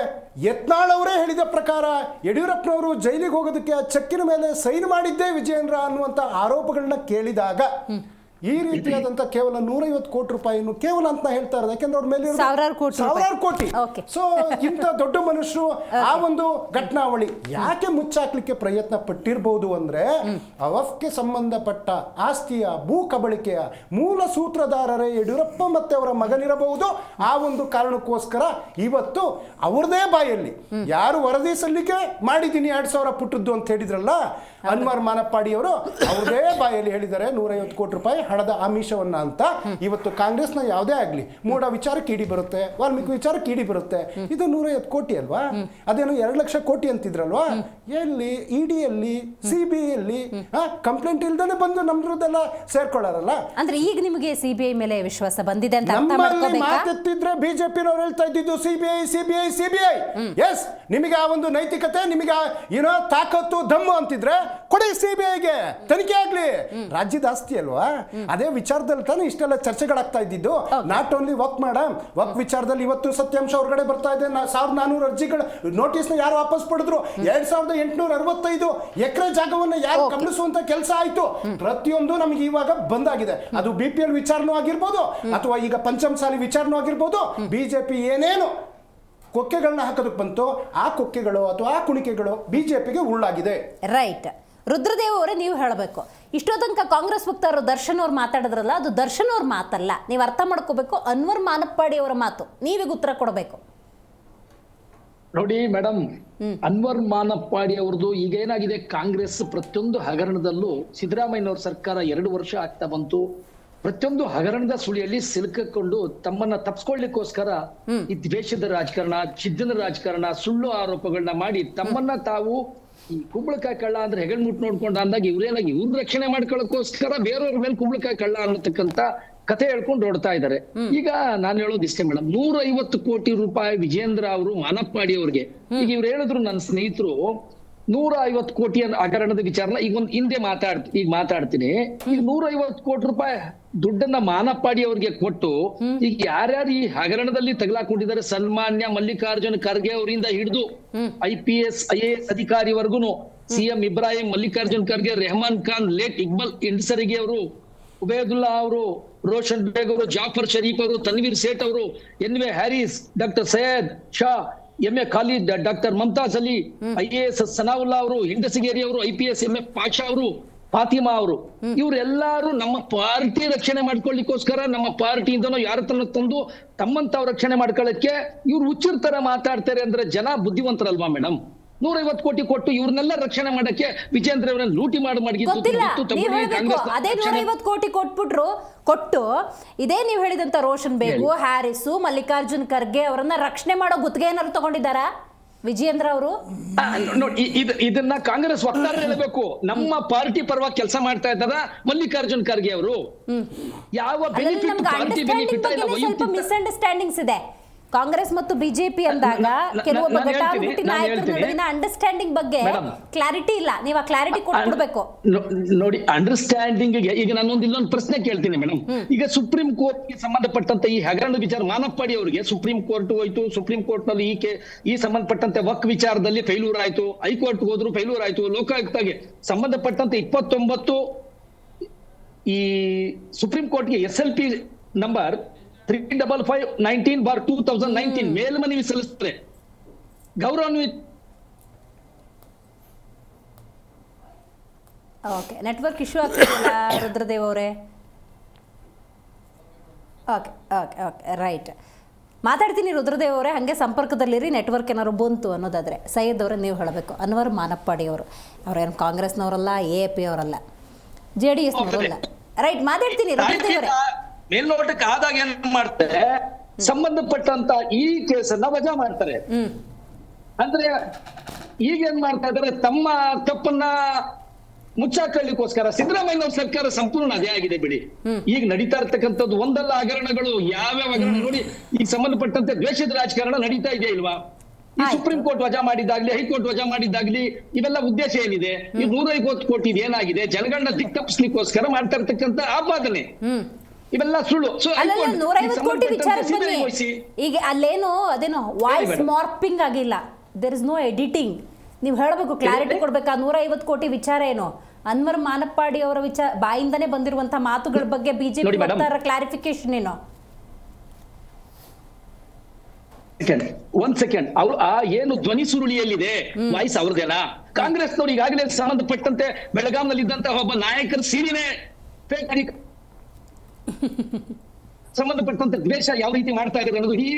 ಯತ್ನಾಳ್ ಅವರೇ ಹೇಳಿದ ಪ್ರಕಾರ ಯಡಿಯೂರಪ್ಪನವರು ಜೈಲಿಗೆ ಹೋಗೋದಕ್ಕೆ ಆ ಚೆಕ್ಕಿನ ಮೇಲೆ ಸೈನ್ ಮಾಡಿದ್ದೇ ವಿಜಯೇಂದ್ರ ಅನ್ನುವಂಥ ಆರೋಪಗಳನ್ನ ಕೇಳಿದಾಗ ಈ ರೀತಿಯಾದಂಥ ಕೇವಲ 150 ಕೋಟಿ ರೂಪಾಯಿಯನ್ನು ಕೇವಲ ಅಂತ ನಾ ಹೇಳ್ತಾ ಇರೋದು, ಯಾಕೆಂದ್ರೆ ಅವ್ರ ಮೇಲೆ ಇರೋದು ಸಾವಿರಾರು ಕೋಟಿ. ಕೋಟಿ. ಸೊ ಇಂಥ ದೊಡ್ಡ ಮನುಷ್ಯರು ಆ ಒಂದು ಘಟನಾವಳಿ ಯಾಕೆ ಮುಚ್ಚಾಕ್ಲಿಕ್ಕೆ ಪ್ರಯತ್ನ ಪಟ್ಟಿರ್ಬೋದು ಅಂದ್ರೆ ಅವಕ್ಕೆ ಸಂಬಂಧಪಟ್ಟ ಆಸ್ತಿಯ ಭೂ ಕಬಳಿಕೆಯ ಮೂಲ ಸೂತ್ರಧಾರರೇ ಯಡಿಯೂರಪ್ಪ ಮತ್ತೆ ಅವರ ಮಗನಿರಬಹುದು. ಆ ಒಂದು ಕಾರಣಕ್ಕೋಸ್ಕರ ಇವತ್ತು ಅವ್ರದೇ ಬಾಯಲ್ಲಿ ಯಾರು ವರದಿ ಸಲ್ಲಿಕೆ ಮಾಡಿದ್ದೀನಿ 2000 ಪುಟ್ಟದ್ದು ಅಂತ ಹೇಳಿದ್ರಲ್ಲ ಅನ್ವರ್ ಮಾನಪ್ಪಾಡಿ ಅವರು, ಅವ್ರದೇ ಬಾಯಲ್ಲಿ ಹೇಳಿದ್ದಾರೆ 150 ಕೋಟಿ ರೂಪಾಯಿ ಹಣದ ಆಮಿಷವನ್ನ ಅಂತ. ಇವತ್ತು ಕಾಂಗ್ರೆಸ್ನ ಯಾವುದೇ ಆಗ್ಲಿ ಮೂಡ ವಿಚಾರಕ್ಕೆ ಇಡಿ ಬರುತ್ತೆ, ವಾಲ್ಮೀಕಿ ವಿಚಾರಕ್ಕೆ ಇಡಿ ಬರುತ್ತೆ. ಇದು 150 ಕೋಟಿ ಅಲ್ವಾ? ಅದೇನು 2 ಲಕ್ಷ ಕೋಟಿ ಅಂತಿದ್ರಲ್ವಾ? ಎಲ್ಲಿ ಇಡಿಯಲ್ಲಿ ಸಿಬಿಐಯಲ್ಲಿ ಕಂಪ್ಲೇಂಟ್ ಇಲ್ದೇ ಬಂದು ನಮ್ದ್ರದ್ದೆಲ್ಲ ಸೇರ್ಕೊಳ್ಳಾರಲ್ಲ. ಅಂದ್ರೆ ಈಗ ನಿಮಗೆ ಸಿಬಿಐ ಮೇಲೆ ವಿಶ್ವಾಸ ಬಂದಿದೆ ಅಂತ ಅರ್ಥ ನಮ್ಮಲ್ಲಿ ಮಾಡ್ಕೋಬೇಕಾ? ಮಾತೆತ್ತಿದ್ರೆ ಬಿಜೆಪಿನವ್ರು ಹೇಳ್ತಾ ಇದ್ದಿದ್ದು ಸಿಬಿಐ. ಎಸ್, ನಿಮಗೆ ಆ ಒಂದು ನೈತಿಕತೆ, ನಿಮಗೆ ಏನೋ ತಾಕತ್ತು ದಮ್ಮು ಅಂತಿದ್ರೆ ಕೊಡಿ ಸಿಬಿಐಗೆ ತನಿಖೆ ಆಗ್ಲಿ. ರಾಜ್ಯದ ಆಸ್ತಿ ಅಲ್ವಾ? ಅದೇ ವಿಚಾರದಲ್ಲಿ ತಾನೇ ಇಷ್ಟೆಲ್ಲ ಚರ್ಚೆಗಳಾಗ್ತಾ ಇದ್ದಿದ್ದು. ನಾಟ್ ಓನ್ಲಿ ವಕ್ ಮೇಡಮ್, ವಕ್ ವಿಚಾರದಲ್ಲಿ ಇವತ್ತು ಸತ್ಯಾಂಶ ಹೊರಗಡೆ ಬರ್ತಾ ಇದೆ. 1400 ಅರ್ಜಿಗಳು ನೋಟಿಸ್ನ ಯಾರು ವಾಪಸ್ ಪಡೆದ್ರು? 2865 ಎಕರೆ ಜಾಗವನ್ನು ಯಾರು ಕಬಳಿಸುವಂತ ಕೆಲಸ ಆಯ್ತು. ಪ್ರತಿಯೊಂದು ನಮಗೆ ಇವಾಗ ಬಂದಾಗಿದೆ. ಅದು BPL ವಿಚಾರನೂ ಆಗಿರ್ಬೋದು ಅಥವಾ ಈಗ ಪಂಚಮಸಾಲಿ ವಿಚಾರನೂ ಆಗಿರ್ಬೋದು. ಬಿಜೆಪಿ ಏನೇನು ಕೊಕ್ಕೆಗಳನ್ನ ಹಾಕೋದಕ್ಕೆ ಬಂತು, ಆ ಕೊಕ್ಕೆಗಳು ಅಥವಾ ಆ ಕುಣಿಕೆಗಳು ಬಿಜೆಪಿಗೆ ಉಳ್ಳಾಗಿದೆ. ರೈಟ್. ರುದ್ರದೇವ್ ಅವರೇ, ನೀವು ಹೇಳಬೇಕು. ಇಷ್ಟೋ ತನಕ ಕಾಂಗ್ರೆಸ್ ವಕ್ತಾರರು ದರ್ಶನ್ ಅವ್ರು ಮಾತಾಡಿದ್ರಲ್ಲ, ಅದು ದರ್ಶನ್ ಅವ್ರ ಮಾತಲ್ಲ. ನೀವು ಅರ್ಥ ಮಾಡ್ಕೋಬೇಕು, ಅನ್ವರ್ ಮಾನಪ್ಪಾಡಿ ಅವರ ಮಾತು. ನೀವೀಗ ಉತ್ತರ ಕೊಡಬೇಕು. ನೋಡಿ ಮೇಡಮ್, ಅನ್ವರ್ ಮಾನಪ್ಪಾಡಿ ಅವ್ರದ್ದು ಈಗ ಏನಾಗಿದೆ, ಕಾಂಗ್ರೆಸ್ ಪ್ರತಿಯೊಂದು ಹಗರಣದಲ್ಲೂ ಸಿದ್ದರಾಮಯ್ಯನವ್ರ ಸರ್ಕಾರ 2 ವರ್ಷ ಆಗ್ತಾ ಬಂತು. ಪ್ರತಿಯೊಂದು ಹಗರಣದ ಸುಳಿಯಲ್ಲಿ ಸಿಲುಕಿಕೊಂಡು ತಮ್ಮನ್ನ ತಪ್ಪಿಸ್ಕೊಳ್ಳಿಕ್ಕೋಸ್ಕರ ಈ ದ್ವೇಷದ ರಾಜಕಾರಣ, ಚಿದ್ದನ ರಾಜಕಾರಣ, ಸುಳ್ಳು ಆರೋಪಗಳನ್ನ ಮಾಡಿ ತಮ್ಮನ್ನ ತಾವು ಈ ಕುಂಬಳಕಾಯಿ ಕಳ್ಳ ಅಂದ್ರೆ ಹೆಗಲ್ ಮುಟ್ಟು ನೋಡ್ಕೊಂಡು ಅಂದಾಗ ಇವ್ರೇನಾಗಿ ಇವ್ರ ರಕ್ಷಣೆ ಮಾಡ್ಕೊಳ್ಳೋಕೋಸ್ಕರ ಬೇರೆಯವ್ರ ಮೇಲೆ ಕುಂಬಳಕಾಯಿ ಕಳ್ಳ ಅನ್ನತಕ್ಕಂತ ಕಥೆ ಹೇಳ್ಕೊಂಡು ಓಡ್ತಾ ಇದ್ದಾರೆ. ಈಗ ನಾನು ಹೇಳೋದು ಇಷ್ಟೇ ಮೇಡಮ್, 150 ಕೋಟಿ ರೂಪಾಯಿ ವಿಜೇಂದ್ರ ಅವರು ಮಾನಪ್ಪಾಡಿ ಅವ್ರಿಗೆ, ಈಗ ಇವ್ರು ಹೇಳಿದ್ರು ನನ್ನ ಸ್ನೇಹಿತರು 150 ಕೋಟಿ ಹಗರಣದ ವಿಚಾರನ ಈಗ ಒಂದು ಹಿಂದೆ ಮಾತಾಡ್ತೀನಿ. ಈಗ 150 ಕೋಟಿ ರೂಪಾಯಿ ದುಡ್ಡನ್ನ ಮಾನಪ್ಪಾಡಿ ಅವ್ರಿಗೆ ಕೊಟ್ಟು ಈಗ ಯಾರ್ಯಾರು ಈ ಹಗರಣದಲ್ಲಿ ತಗಲಾಕೊಂಡಿದ್ದಾರೆ, ಸನ್ಮಾನ್ಯ ಮಲ್ಲಿಕಾರ್ಜುನ್ ಖರ್ಗೆ ಅವರಿಂದ ಹಿಡಿದು IPS IAS ಅಧಿಕಾರಿವರೆಗೂ, CM ಇಬ್ರಾಹಿಂ, ಮಲ್ಲಿಕಾರ್ಜುನ್ ಖರ್ಗೆ, ರೆಹಮಾನ್ ಖಾನ್, ಲೇಟ್ ಇಕ್ಬಲ್ ಇಂಡ್ಸರಿಗೆ ಅವರು, ಉಬೇದುಲ್ಲಾ ಅವರು, ರೋಷನ್ ಬೇಗ್ ಅವರು, ಜಾಫರ್ ಶರೀಫ್ ಅವರು, ತನ್ವೀರ್ ಸೇಠ್ ಅವರು, NV Haris, doctor Syed Shah, MA Khalid, doctor Mumtaz Ali, IAS Sanaulla ಅವರು, ಹಿಂಡಸಿಗೇರಿ ಅವರು, IPS MF ಪಾಷಾ ಅವರು, ಫಾತಿಮಾ ಅವರು, ಇವರೆಲ್ಲಾರು ನಮ್ಮ ಪಾರ್ಟಿ ರಕ್ಷಣೆ ಮಾಡ್ಕೊಳ್ಳಿಕ್ಕೋಸ್ಕರ ನಮ್ಮ ಪಾರ್ಟಿಯಿಂದನೋ ಯಾರ ತನ್ನ ತಂದು ತಮ್ಮಂತಾವ್ ರಕ್ಷಣೆ ಮಾಡ್ಕೊಳ್ಳಕ್ಕೆ ಇವ್ರು ಹುಚ್ಚರ ತರ ಮಾತಾಡ್ತಾರೆ ಅಂದ್ರೆ ಜನ ಬುದ್ಧಿವಂತರಲ್ವಾ ಮೇಡಮ್? 150 ಕೋಟಿ ಕೊಟ್ಟು ಇವ್ರನ್ನೆಲ್ಲ ರಕ್ಷಣೆ ಮಾಡಕ್ಕೆ ವಿಜೇಂದ್ರ ಅವರನ್ನ ಲೂಟಿ ಗೊತ್ತಿಲ್ಲ. ನೀವು ಹೇಳ್ಬೇಕು, ಅದೇ 150 ಕೋಟಿ ಕೊಟ್ಟು ಇದೇ ನೀವು ಹೇಳಿದಂತ ರೋಷನ್ ಬೇಗು, ಹ್ಯಾರಿಸು, ಮಲ್ಲಿಕಾರ್ಜುನ್ ಖರ್ಗೆ ಅವರನ್ನ ರಕ್ಷಣೆ ಮಾಡೋ ಗುತ್ತಿಗೆ ಏನಾದ್ರು ತಗೊಂಡಿದ್ದಾರಾ ವಿಜೇಂದ್ರ ಅವರು? ಇದನ್ನ ಕಾಂಗ್ರೆಸ್ ವಕ್ತಾರರು ಹೇಳಬೇಕು. ನಮ್ಮ ಪಾರ್ಟಿ ಪರವಾಗಿ ಕೆಲಸ ಮಾಡ್ತಾ ಇದ್ದಾರ ಮಲ್ಲಿಕಾರ್ಜುನ್ ಖರ್ಗೆ ಅವರು. ಯಾವ ಬೆನಿಫಿಟ್ ಪಾರ್ಟಿ ಬೆನಿಫಿಟ್ ಇಲ್ಲ, ಸ್ವಲ್ಪ ಮಿಸ್ಅಂಡರ್ಸ್ಟ್ಯಾಂಡಿಂಗ್ಸ್ ಇದೆ. ಕಾಂಗ್ರೆಸ್ ಮತ್ತು ಬಿಜೆಪಿ ಅಂದಾಗ ಕೆಲವೊಬ್ಬ ಘಟಾನುಘಟಿ ನಾಯಕರ ನಡುವಿನ ಅಂಡರ್ಸ್ಟ್ಯಾಂಡಿಂಗ್ ಬಗ್ಗೆ ಕ್ಲಾರಿಟಿ ಇಲ್ಲ. ನೀವು ಆ ಕ್ಲಾರಿಟಿ ಕೊಡ್ಬಿಡ್ಬೇಕು. ನೋಡಿ, ಅಂಡರ್ಸ್ಟ್ಯಾಂಡಿಂಗ್ ಈಗ ನಾನೊಂದು ಇಲ್ಲೊಂದು ಪ್ರಶ್ನೆ ಕೇಳ್ತೀನಿ ಮೇಡಮ್. ಈಗ ಸುಪ್ರೀಂ ಕೋರ್ಟ್ ಗೆ ಸಂಬಂಧಪಟ್ಟಂತೆ ಈ ಹಗರಣದ ವಿಚಾರ ಮಾನಪ್ಪಾಡಿ ಅವರಿಗೆ ಸುಪ್ರೀಂ ಕೋರ್ಟ್ ಹೋಯ್ತು. ಸುಪ್ರೀಂ ಕೋರ್ಟ್ ನಲ್ಲಿ ಈ ಸಂಬಂಧಪಟ್ಟಂತೆ ವಕ್ ವಿಚಾರದಲ್ಲಿ ಫೈಲೂರ್ ಆಯ್ತು, ಹೈಕೋರ್ಟ್ ಹೋದ್ರು ಫೈಲೂರ್ ಆಯ್ತು, ಲೋಕಾಯುಕ್ತಗೆ ಸಂಬಂಧಪಟ್ಟಂತೆ 29 ಈ ಸುಪ್ರೀಂ ಕೋರ್ಟ್ಗೆ SLP ನಂಬರ್ 35519/2019 ಮೇಲ್ಮನವಿ ಸಲ್ಲಿಸಿದ್ರೆ ಗೌರವಾನ್ವಿತ. ಓಕೆ, ನೆಟ್ವರ್ಕ್ ಇಶ್ಯೂ ಆಗ್ತಿಲ್ಲ ರುದ್ರದೇವ್ ಅವರೇ. Okay okay okay right. ಮಾತಾಡ್ತೀನಿ ರುದ್ರದೇವ್ ಅವರೇ, ಹಾಗೆ ಸಂಪರ್ಕದಲ್ಲಿರಿ. ನೆಟ್ವರ್ಕ್ ಏನಾದ್ರು ಬಂತು ಅನ್ನೋದಾದರೆ ಸೈಯದ್ ಅವರೇ ನೀವು ಹೇಳಬೇಕು. ಅನ್ವರ್ ಮಾನಪ್ಪಾಡಿ ಅವರು ಅವ್ರೇನು ಕಾಂಗ್ರೆಸ್ನವರಲ್ಲ, AAP ಅವರಲ್ಲ, JDSನವರಲ್ಲ. ರೈಟ್, ಮಾತಾಡ್ತೀನಿ ರುದ್ರದೇವ್ ಅವರೇ. ಮೇಲ್ನೋಟಕ್ಕೆ ಆದಾಗ ಏನ್ ಮಾಡ್ತಾರೆ, ಸಂಬಂಧಪಟ್ಟಂತ ಈ ಕೇಸನ್ನ ವಜಾ ಮಾಡ್ತಾರೆ. ಅಂದ್ರೆ ಈಗ ಏನ್ ಮಾಡ್ತಾ ಇದಾರೆ, ತಮ್ಮ ತಪ್ಪನ್ನ ಮುಚ್ಚಾಕೊಳ್ಳಿಕ್ಕೋಸ್ಕರ ಸಿದ್ದರಾಮಯ್ಯ ಸರ್ಕಾರ ಸಂಪೂರ್ಣ ಅದೇ ಆಗಿದೆ ಬಿಡಿ. ಈಗ ನಡೀತಾ ಇರ್ತಕ್ಕಂಥದ್ದು ಒಂದಲ್ಲ ಹಗರಣಗಳು, ಯಾವ್ಯಾವ ಹಗರಣ ನೋಡಿ. ಈಗ ಸಂಬಂಧಪಟ್ಟಂತೆ ದ್ವೇಷದ ರಾಜಕಾರಣ ನಡೀತಾ ಇದೆಯಾ ಇಲ್ವಾ? ಈ ಸುಪ್ರೀಂ ಕೋರ್ಟ್ ವಜಾ ಮಾಡಿದ್ದಾಗ್ಲಿ, ಹೈಕೋರ್ಟ್ ವಜಾ ಮಾಡಿದ್ದಾಗ್ಲಿ, ಇವೆಲ್ಲ ಉದ್ದೇಶ ಏನಿದೆ? ಈ 150 ಕೋಟಿ ಏನಾಗಿದೆ, ಜನಗಳನ್ನ ದಿಕ್ತಪ್ಪಿಸ್ಲಿಕ್ಕೋಸ್ಕರ ಮಾಡ್ತಾ ಇರ್ತಕ್ಕಂಥ ಆಪಾದನೆ, ಇವೆಲ್ಲ ಸುಳ್ಳು. 150 ಕೋಟಿ ವಿಚಾರಕ್ಕೆ ಬನ್ನಿ. ಈಗ ಅಲ್ಲೇನು ಅದೇನೋ ವಾಯ್ಸ್ ಮಾರ್ಪಿಂಗ್ ಆಗಿಲ್ಲ, ದೇರ್ ಇಸ್ ನೋ ಎಡಿಟಿಂಗ್. ನೀವು ಹೇಳಬೇಕು, ಕ್ಲಾರಿಟಿ ಕೊಡ್ಬೇಕಾ. 150 ಕೋಟಿ ವಿಚಾರ ಏನು ಅನ್ವರ್ ಮಾನಪ್ಪಾಡಿ ಅವರ ಬಾಯಿಂದನೇ ಬಂದಿರುವಂತ ಮಾತುಗಳ ಬಗ್ಗೆ ಬಿಜೆಪಿ ನೋಡಿ madam. ವಕ್ತಾರರ ಕ್ಲಾರಿಫಿಕೇಶನ್ ಏನು? ಒಂದ್ ಸೆಕೆಂಡ್ ಅವ್ರು ಆ ಏನು ಧ್ವನಿ ಸುರುಳಿಯಲ್ಲಿದೆ ವಾಯ್ಸ್ ಅವ್ರದೇನಾ? ಕಾಂಗ್ರೆಸ್ನವ್ರು ಈಗಾಗಲೇ ಸಂಬಂಧಪಟ್ಟಂತೆ ಬೆಳಗಾಂನಲ್ಲಿ ಇದ್ದಂತಹ ಒಬ್ಬ ನಾಯಕರ ಸಿಡಿನೇ ಫೇಕ್ ಆಗಿ ಸಂಬಂಧಪಟ್ಟಂತೆ ದ್ವೇಷ ಯಾವ ರೀತಿ ಮಾಡ್ತಾ ಇದ್ದಾರೆ ಅನ್ನೋದು ಈ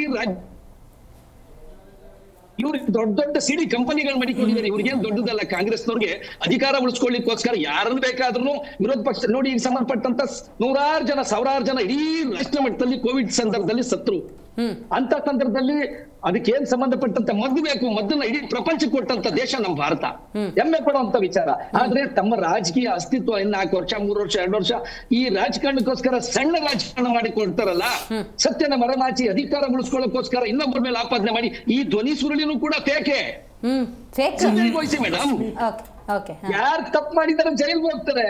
ಇವ್ರಿಗೆ ದೊಡ್ಡ ದೊಡ್ಡ ಸಿಡಿ ಕಂಪನಿಗಳು ಮಾಡಿಕೊಂಡಿದ್ದಾರೆ. ಇವ್ರಿಗೇನ್ ದೊಡ್ಡದಲ್ಲ. ಕಾಂಗ್ರೆಸ್ನವ್ರಿಗೆ ಅಧಿಕಾರ ಉಳಿಸ್ಕೊಳ್ಳಿಕ್ಕೋಸ್ಕರ ಯಾರನ್ನು ಬೇಕಾದ್ರೂ ವಿರೋಧ ಪಕ್ಷ ನೋಡಿ, ಈಗ ಸಂಬಂಧಪಟ್ಟಂತ ನೂರಾರು ಜನ, ಸಾವಿರಾರು ಜನ ಇಡೀ ರಾಷ್ಟ್ರ ಮಟ್ಟದಲ್ಲಿ ಕೋವಿಡ್ ಸಂದರ್ಭದಲ್ಲಿ ಸತ್ರು. ಅಂತ ಸಂದರ್ಭದಲ್ಲಿ ಅದಕ್ಕೇನ್ ಸಂಬಂಧಪಟ್ಟಂತ ಮದ್ದು ಬೇಕು, ಮದ್ದನ್ನ ಇಡೀ ಪ್ರಪಂಚಕ್ಕೆ ಕೊಟ್ಟಂತ ದೇಶ ನಮ್ಮ ಭಾರತ, ಹೆಮ್ಮೆ ಪಡುವಂತ ವಿಚಾರ. ಆದ್ರೆ ತಮ್ಮ ರಾಜಕೀಯ ಅಸ್ತಿತ್ವ 4 ವರ್ಷ, 3 ವರ್ಷ, 2 ವರ್ಷ ಈ ರಾಜಕಾರಣಕ್ಕೋಸ್ಕರ ಸಣ್ಣ ರಾಜಕಾರಣ ಮಾಡಿಕೊಡ್ತಾರಲ್ಲ, ಸತ್ಯನ ಮರೆಮಾಚಿ ಅಧಿಕಾರ ಉಳಿಸ್ಕೊಳ್ಳೋಕೋಸ್ಕರ ಇನ್ನೊಬ್ಬರ ಮೇಲೆ ಆಪಾದನೆ ಮಾಡಿ ಈ ಧ್ವನಿ ಸುರುಳಿನೂ ಕೂಡ ಫೇಕೆ. ಫೇಕ್. Madam, okay. ಯಾರು ತಪ್ಪು ಮಾಡಿದಾರೆ ಜೈಲ್ಗೆ ಹೋಗ್ತಾರೆ.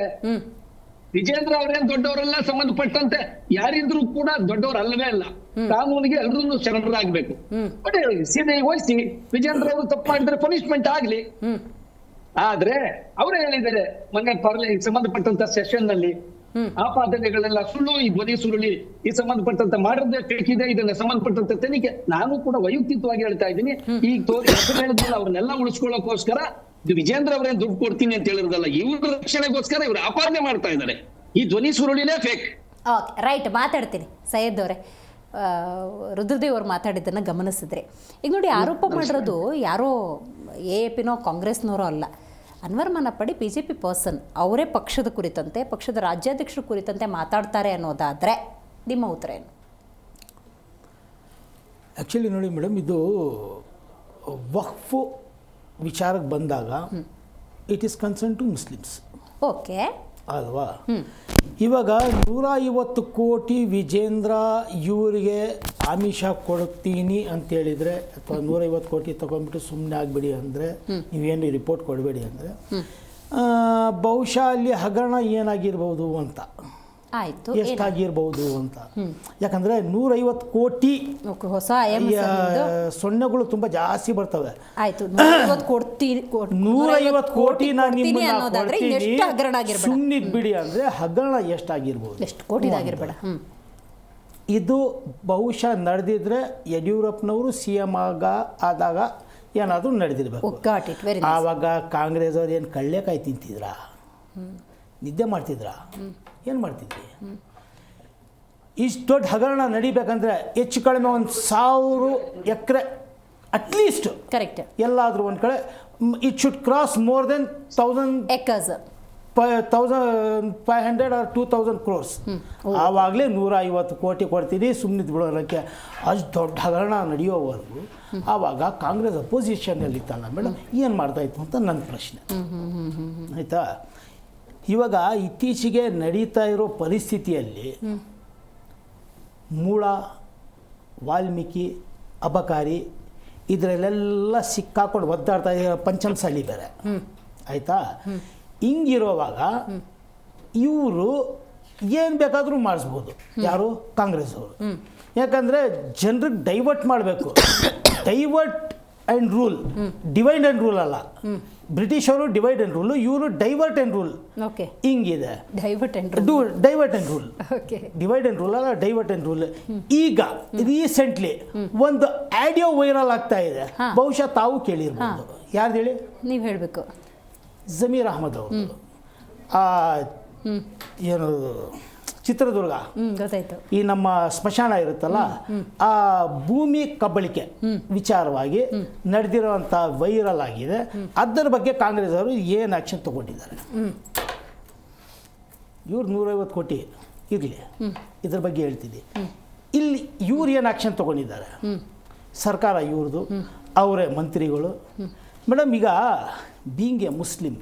ವಿಜೇಂದ್ರ ಅವರೇನ್ ದೊಡ್ಡವರೆಲ್ಲ, ಸಂಬಂಧಪಟ್ಟಂತೆ ಯಾರಿದ್ರು ಕೂಡ ದೊಡ್ಡವರು ಅಲ್ಲವೇ ಅಲ್ಲ. ಕಾನೂನಿಗೆ ಎಲ್ಲರೂ ಶರಣರಾಗ್ಬೇಕು. ಬಟ್ ಸಿಬಿಐ ವಹಿಸಿ ವಿಜೇಂದ್ರ ಅವರು ತಪ್ಪು ಮಾಡಿದ್ರೆ ಪನಿಷ್ಮೆಂಟ್ ಆಗ್ಲಿ. ಆದ್ರೆ ಅವರೇ ಹೇಳಿದ್ದಾರೆ ಮೊನ್ನೆ ಸಂಬಂಧಪಟ್ಟಂತ ಸೆಷನ್ ನಲ್ಲಿ ಆಪಾದನೆಗಳೆಲ್ಲ ಸುಳ್ಳು, ಈ ಧ್ವನಿ ಸುರುಳಿ ಈ ಸಂಬಂಧಪಟ್ಟಂತ ಮಾಡೋದೇ ಬೇಕಿದೆ, ಇದನ್ನ ಸಂಬಂಧಪಟ್ಟಂತ ತನಿಖೆ. ನಾನು ಕೂಡ ವೈಯಕ್ತಿಕವಾಗಿ ಹೇಳ್ತಾ ಇದ್ದೀನಿ, ಈ ಹೇಳಿದ್ಮೇಲೆ ಅವ್ರನ್ನೆಲ್ಲ ಉಳಿಸ್ಕೊಳ್ಳೋಕೋಸ್ಕರ ಇದು ವಿಜೇಂದ್ರ ಅವರೇನ್ ದುಡ್ಡು ಕೊಡ್ತೀನಿ ಅಂತ ಹೇಳಿರೋದಲ್ಲ, ಇವ್ರ ರಕ್ಷಣೆಗೋಸ್ಕರ ಇವ್ರು ಆಪಾದನೆ ಮಾಡ್ತಾ ಇದ್ದಾರೆ. ಈ ಧ್ವನಿ ಸುರುಳಿನೇ ಫೇಕ್. ಓಕೆ, ರೈಟ್, ಮಾತಾಡ್ತೀನಿ. ಸೈಯದ್ ಅವರೇ, ರುದ್ರದೇವ್ ಅವ್ರು ಮಾತಾಡಿದ್ದನ್ನು ಗಮನಿಸಿದ್ರೆ, ಈಗ ನೋಡಿ ಆರೋಪ ಮಾಡಿರೋದು ಯಾರೋ AAPನೋ ಕಾಂಗ್ರೆಸ್ನವರೋ ಅಲ್ಲ, ಅನ್ವರ್ ಮಾನಪ್ಪಾಡಿ BJP ಪರ್ಸನ್. ಅವರೇ ಪಕ್ಷದ ಕುರಿತಂತೆ, ಪಕ್ಷದ ರಾಜ್ಯಾಧ್ಯಕ್ಷರ ಕುರಿತಂತೆ ಮಾತಾಡ್ತಾರೆ ಅನ್ನೋದಾದರೆ ನಿಮ್ಮ ಉತ್ತರ ಏನು? ಆ್ಯಕ್ಚುಲಿ ನೋಡಿ ಮೇಡಮ್, ಇದು ವಕ್ಫ್ ವಿಚಾರಕ್ಕೆ ಬಂದಾಗ it is concern to Muslims. Okay ಅಲ್ವಾ? ಇವಾಗ 150 ಕೋಟಿ ವಿಜೇಂದ್ರ ಇವರಿಗೆ ಆಮಿಷ ಕೊಡ್ತೀನಿ ಅಂತೇಳಿದರೆ, ಅಥವಾ 150 ಕೋಟಿ ತೊಗೊಂಡ್ಬಿಟ್ಟು ಸುಮ್ಮನೆ ಆಗಿಬಿಡಿ ಅಂದರೆ, ನೀವೇನು ರಿಪೋರ್ಟ್ ಕೊಡಬೇಡಿ ಅಂದರೆ, ಬಹುಶಃ ಅಲ್ಲಿ ಹಗರಣ ಏನಾಗಿರ್ಬೋದು ಅಂತ, ಆಯಿತು, ಎಷ್ಟಾಗಿರ್ಬೋದು ಅಂತ. ಯಾಕಂದರೆ 150 ಕೋಟಿ ಹೊಸ ಸೊನ್ನೆಗಳು ತುಂಬ ಜಾಸ್ತಿ ಬರ್ತವೆ. ಆಯಿತು, 150 ಕೋಟಿ ನಾನು ನಿಮ್ಮನ್ನ ಸುಮ್ಮನಿದ್ ಬಿಡಿ ಅಂದರೆ ಹಗರಣ ಎಷ್ಟಾಗಿರ್ಬೋದು, ಎಷ್ಟು ಕೋಟಿದಾಗಿರ್ಬೇಡ. ಇದು ಬಹುಶಃ ನಡೆದಿದ್ರೆ ಯಡಿಯೂರಪ್ಪನವರು CM ಆದಾಗ ಏನಾದರೂ ನಡೆದಿರ್ಬೇಕು. ಆವಾಗ ಕಾಂಗ್ರೆಸ್ ಅವ್ರು ಏನು ಕಳ್ಳೆಕಾಯಿ ತಿಂತಿದ್ರಾ, ನಿದ್ದೆ ಮಾಡ್ತಿದ್ರಾ, ಏನು ಮಾಡ್ತಿದ್ರಿ? ಇಷ್ಟು ದೊಡ್ಡ ಹಗರಣ ನಡಿಬೇಕಂದ್ರೆ ಹೆಚ್ಚು ಕಡಿಮೆ 1000 ಎಕರೆ ಅಟ್ಲೀಸ್ಟ್ ಕರೆಕ್ಟ್ ಎಲ್ಲಾದರೂ ಒಂದು ಕಡೆ it should cross more than 1000 acres, 1500 or 2000 crores. ಆವಾಗಲೇ 150 ಕೋಟಿ ಕೊಡ್ತೀನಿ ಸುಮ್ಮನಿದ್ದು ಬಿಡೋದಕ್ಕೆ. ಅಷ್ಟು ದೊಡ್ಡ ಹಗರಣ ನಡೆಯೋವರೆಗೂ ಆವಾಗ ಕಾಂಗ್ರೆಸ್ ಅಪೋಸಿಷನಲ್ಲಿ ಇತ್ತಲ್ಲ ಮೇಡಮ್, ಏನು ಮಾಡ್ತಾಯಿತ್ತು ಅಂತ ನನ್ನ ಪ್ರಶ್ನೆ. ಆಯಿತಾ? ಇವಾಗ ಇತ್ತೀಚೆಗೆ ನಡೀತಾ ಇರೋ ಪರಿಸ್ಥಿತಿಯಲ್ಲಿ ಮೂಳ, ವಾಲ್ಮೀಕಿ, ಅಬಕಾರಿ ಇದರಲ್ಲೆಲ್ಲ ಸಿಕ್ಕಾಕೊಂಡು ಒದ್ದಾಡ್ತಾ ಇರೋ ಪಂಚಮಸಾಲಿ ಬೇರೆ. ಆಯಿತಾ? ಹಿಂಗಿರೋವಾಗ ಇವರು ಏನು ಬೇಕಾದರೂ ಮಾಡಿಸ್ಬೋದು. ಯಾರು? ಕಾಂಗ್ರೆಸ್ ಅವರು. ಯಾಕಂದರೆ ಜನರಿಗೆ ಡೈವರ್ಟ್ ಮಾಡಬೇಕು. Divert and rule, divide and rule ಅಲ್ಲ. ಬ್ರಿಟಿಷರು ಡಿವೈಡ್ ಆ್ಯಂಡ್ ರೂಲು, ಇವರು ಡೈವರ್ಟ್ ಆ್ಯಂಡ್ ರೂಲ್. ಓಕೆ, ಹಿಂಗಿದೆ divert and rule. Divide and rule ಅಲ್ಲ, ಡೈವರ್ಟ್ ಆ್ಯಂಡ್ ರೂಲ್. ಈಗ ರೀಸೆಂಟ್ಲಿ ಒಂದು ಆಡಿಯೋ ವೈರಲ್ ಆಗ್ತಾ ಇದೆ, ಬಹುಶಃ ತಾವು ಕೇಳಿರ್ಬೋದು. ಯಾರ್ದು ಹೇಳಿ? ನೀವು ಹೇಳಬೇಕು. ಜಮೀರ್ ಅಹಮದ್ ಅವರು, ಏನು ಚಿತ್ರದುರ್ಗ, ಗೊತ್ತಾಯ್ತು. ಈ ನಮ್ಮ ಸ್ಮಶಾನ ಇರುತ್ತಲ್ಲ, ಆ ಭೂಮಿ ಕಬಳಿಕೆ ವಿಚಾರವಾಗಿ ನಡೆದಿರುವಂಥ ವೈರಲ್ ಆಗಿದೆ. ಅದರ ಬಗ್ಗೆ ಕಾಂಗ್ರೆಸ್ ಅವರು ಏನು ಆ್ಯಕ್ಷನ್ ತಗೊಂಡಿದ್ದಾರೆ? ಇವ್ರು 150 ಕೋಟಿ ಇರಲಿ, ಇದ್ರ ಬಗ್ಗೆ ಹೇಳ್ತೀನಿ. ಇಲ್ಲಿ ಇವ್ರು ಏನು ಆ್ಯಕ್ಷನ್ ತಗೊಂಡಿದ್ದಾರೆ? ಸರ್ಕಾರ ಇವ್ರದ್ದು, ಅವರೇ ಮಂತ್ರಿಗಳು. ಮೇಡಮ್, ಈಗ ಬೀಂಗ್ ಎ ಮುಸ್ಲಿಂ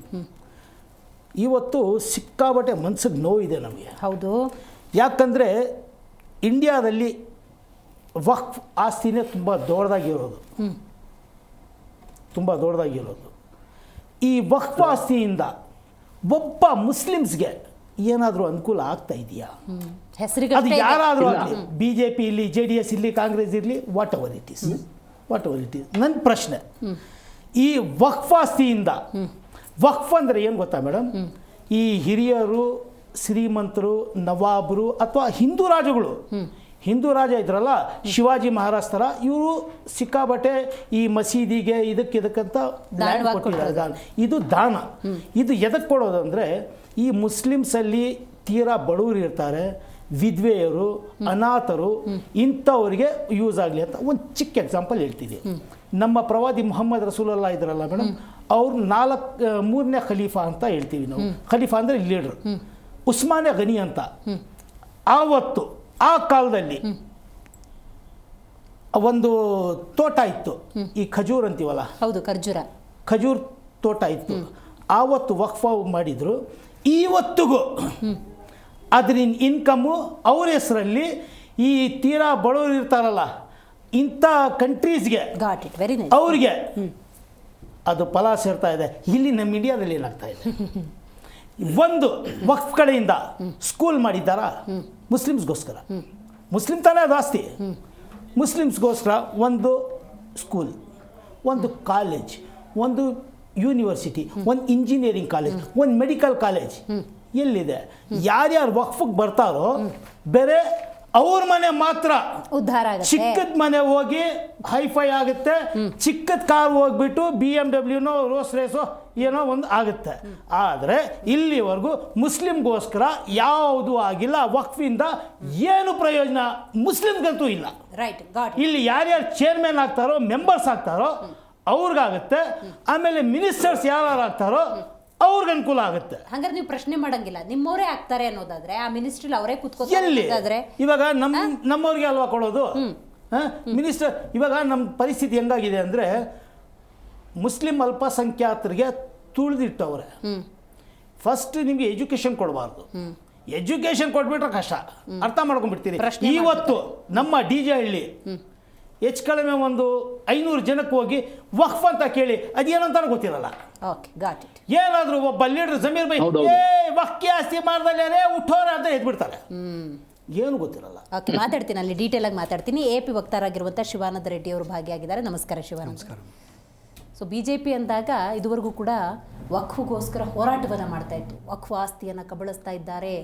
ಇವತ್ತು ಸಿಕ್ಕಾಬಟ್ಟೆ ಮನ್ಸಿಗೆ ನೋವಿದೆ ನಮಗೆ. ಹೌದು. ಯಾಕಂದರೆ ಇಂಡಿಯಾದಲ್ಲಿ ವಕ್ಫ್ ಆಸ್ತಿನೇ ತುಂಬ ದೊಡ್ಡದಾಗಿರೋದು. ಈ ವಕ್ಫ್ ಆಸ್ತಿಯಿಂದ ಒಬ್ಬ ಮುಸ್ಲಿಮ್ಸ್ಗೆ ಏನಾದರೂ ಅನುಕೂಲ ಆಗ್ತಾ ಇದೆಯಾ? ಅದು ಯಾರಾದರೂ ಆಗಲಿ, BJP ಇರಲಿ, JDS ಇರಲಿ, ಕಾಂಗ್ರೆಸ್ ಇರಲಿ, ವಾಟ್ ಎವರ್ ಇಟ್ ಈಸ್. ನನ್ನ ಪ್ರಶ್ನೆ, ಈ ವಕ್ಫ್ ಆಸ್ತಿಯಿಂದ, ವಕ್ಫ್ ಅಂದರೆ ಏನು ಗೊತ್ತಾ ಮೇಡಮ್? ಈ ಹಿರಿಯರು, ಶ್ರೀಮಂತರು, ನವಾಬರು ಅಥವಾ ಹಿಂದೂ ರಾಜಗಳು, ಹಿಂದೂ ರಾಜ ಇದ್ರಲ್ಲ ಶಿವಾಜಿ ಮಹಾರಾಜ್ ಥರ, ಇವರು ಸಿಕ್ಕಾಬಟ್ಟೆ ಈ ಮಸೀದಿಗೆ ಇದಕ್ಕಂತ ಲ್ಯಾಂಡ್ ಕೊಟ್ಟಿದ್ದಾರೆ. ದಾನ, ಇದು ದಾನ. ಇದು ಎದಕ್ಕೆ ಕೊಡೋದಂದರೆ ಈ ಮುಸ್ಲಿಮ್ಸಲ್ಲಿ ತೀರಾ ಬಡವರು ಇರ್ತಾರೆ, ವಿಧವೆಯರು, ಅನಾಥರು, ಇಂಥವರಿಗೆ ಯೂಸ್ ಆಗಲಿ ಅಂತ ಒಂದು ಚಿಕ್ಕ ಎಕ್ಸಾಂಪಲ್ ಹೇಳ್ತೀನಿ. ನಮ್ಮ ಪ್ರವಾದಿ ಮುಹಮ್ಮದ್ ರಸೂಲುಲ್ಲಾಹ್ ಇದ್ರಲ್ಲ ಮೇಡಮ್, ಅವ್ರು 3ನೇ ಖಲೀಫಾ ಅಂತ ಹೇಳ್ತೀವಿ ನಾವು. ಖಲೀಫಾ ಅಂದರೆ ಲೀಡರ್. ಉಸ್ಮಾನೆ ಗನಿ ಅಂತ. ಆವತ್ತು ಆ ಕಾಲದಲ್ಲಿ ಒಂದು ತೋಟ ಇತ್ತು, ಈ ಖಜೂರ್ ಅಂತೀವಲ್ಲ, ಹೌದು, ಖಜೂರ್ ತೋಟ ಇತ್ತು. ಆವತ್ತು ವಕ್ಫ್ ಮಾಡಿದ್ರು. ಇವತ್ತಿಗೂ ಅದರಿನ ಇನ್ಕಮ್ಮು ಅವ್ರ ಹೆಸರಲ್ಲಿ ಈ ತೀರಾ ಬಡವರು ಇರ್ತಾರಲ್ಲ ಇಂಥ ಕಂಟ್ರೀಸ್ಗೆ, ಅವ್ರಿಗೆ ಅದು ಫಲ ಸೇರ್ತಾ ಇದೆ. ಇಲ್ಲಿ ನಮ್ಮ ಇಂಡಿಯಾದಲ್ಲಿ ಏನಾಗ್ತಾ ಇದೆ, ಒಂದು ವಕ್ಫ್ ಕಡೆಯಿಂದ ಸ್ಕೂಲ್ ಮಾಡಿದ್ದಾರಾ ಮುಸ್ಲಿಮ್ಸ್ಗೋಸ್ಕರ, ಮುಸ್ಲಿಂ ತಾನೇ ಅದು ಆಸ್ತಿ, ಮುಸ್ಲಿಮ್ಸ್ಗೋಸ್ಕರ ಒಂದು ಸ್ಕೂಲ್, ಒಂದು ಕಾಲೇಜ್, ಒಂದು ಯೂನಿವರ್ಸಿಟಿ, ಒಂದು ಇಂಜಿನಿಯರಿಂಗ್ ಕಾಲೇಜ್, ಒಂದು ಮೆಡಿಕಲ್ ಕಾಲೇಜ್ ಎಲ್ಲಿದೆ? ಯಾರ್ಯಾರು ವಕ್ಫಿಗೆ ಬರ್ತಾರೋ ಬೇರೆ ಅವ್ರ ಮನೆ ಮಾತ್ರ ಉದ್ಧಾರ ಆಗುತ್ತೆ. ಚಿಕ್ಕದ ಮನೆ ಹೋಗಿ ಹೈಫೈ ಆಗುತ್ತೆ, ಚಿಕ್ಕದ ಕಾರ್ ಹೋಗ್ಬಿಟ್ಟು BMW ರೋಸ್ ರೇಸೋ ಏನೋ ಒಂದು ಆಗುತ್ತೆ. ಆದರೆ ಇಲ್ಲಿವರೆಗೂ ಮುಸ್ಲಿಮ್ಗೋಸ್ಕರ ಯಾವುದೂ ಆಗಿಲ್ಲ. ವಕ್ಫಿಂದ ಏನು ಪ್ರಯೋಜನ ಮುಸ್ಲಿಮ್ಗಂತೂ ಇಲ್ಲ. ಇಲ್ಲಿ ಯಾರ್ಯಾರು ಚೇರ್ಮನ್ ಆಗ್ತಾರೋ, ಮೆಂಬರ್ಸ್ ಆಗ್ತಾರೋ ಅವ್ರಿಗಾಗುತ್ತೆ. ಆಮೇಲೆ ಮಿನಿಸ್ಟರ್ಸ್ ಯಾರು ಆಗ್ತಾರೋ ಅವ್ರಿಗೆ ಅನುಕೂಲ ಆಗುತ್ತೆ. ಹಂಗಾರೆ ನೀವು ಪ್ರಶ್ನೆ ಮಾಡಂಗಿಲ್ಲ, ನಿಮ್ಮವರೇ ಆಗ್ತಾರೆ ಅನ್ನೋದಾದ್ರೆ ಆ ಮಿನಿಸ್ಟ್ರಿ ಅವರೇ ಕೂತ್ಕೋತಾರೆ. ಇವಾಗ ನಮ್ಮವ್ರಿಗೆ ಅಲ್ವಾ ಕೊಡೋದು ಮಿನಿಸ್ಟರ್. ಇವಾಗ ನಮ್ಮ ಪರಿಸ್ಥಿತಿ ಹೆಂಗಾಗಿದೆ ಅಂದರೆ ಮುಸ್ಲಿಂ ಅಲ್ಪಸಂಖ್ಯಾತರಿಗೆ ತುಳಿದಿಟ್ಟವ್ರೆ. ಫಸ್ಟ್ ನಿಮಗೆ ಎಜುಕೇಶನ್ ಕೊಡಬಾರ್ದು. ಎಜುಕೇಶನ್ ಕೊಟ್ಬಿಟ್ರೆ ಕಷ್ಟ, ಅರ್ಥ ಮಾಡ್ಕೊಂಡ್ಬಿಡ್ತೀರಿ. ಇವತ್ತು ನಮ್ಮ DJ ಹಳ್ಳಿ ಹೆಚ್ಚು ಕಡಿಮೆ ಒಂದು 500 ಜನಕ್ಕೆ ಹೋಗಿ ವಕ್ಫ್ ಅಂತ ಕೇಳಿ ಅದೇನಂತ ಗೊತ್ತಿರಲ್ಲ. ಏನಾದರೂ ಒಬ್ಬ ಲೀಡರ್ ಜಮೀರ್ ಬೈ ವಕ್ಫಿ ಆಸ್ತಿ ಮಾಡ್ದಲ್ಲೇ ಉಠೋರ ಅಂತ ಎದ್ಬಿಡ್ತಾರೆ, ಏನು ಗೊತ್ತಿರಲ್ಲ. ಓಕೆ, ಮಾತಾಡ್ತೀನಿ, ಅಲ್ಲಿ ಡೀಟೇಲ್ ಆಗಿ ಮಾತಾಡ್ತೀನಿ. AP ವಕ್ತಾರಾಗಿರುವಂಥ ಶಿವಾನಂದ ರೆಡ್ಡಿ ಅವರು ಭಾಗಿಯಾಗಿದ್ದಾರೆ. ನಮಸ್ಕಾರ ಶಿವಾನಂದ. ನಮಸ್ಕಾರ. ಸೊ BJP ಅಂದಾಗ ಇದುವರೆಗೂ ಕೂಡ ವಕ್ಫ್ಗೋಸ್ಕರ ಹೋರಾಟವನ್ನು ಮಾಡ್ತಾ ಇತ್ತು. ವಕ್ಫ್ ಆಸ್ತಿಯನ್ನು ಕಬಳಿಸ್ತಾ ಇದ್ದಾರೆ.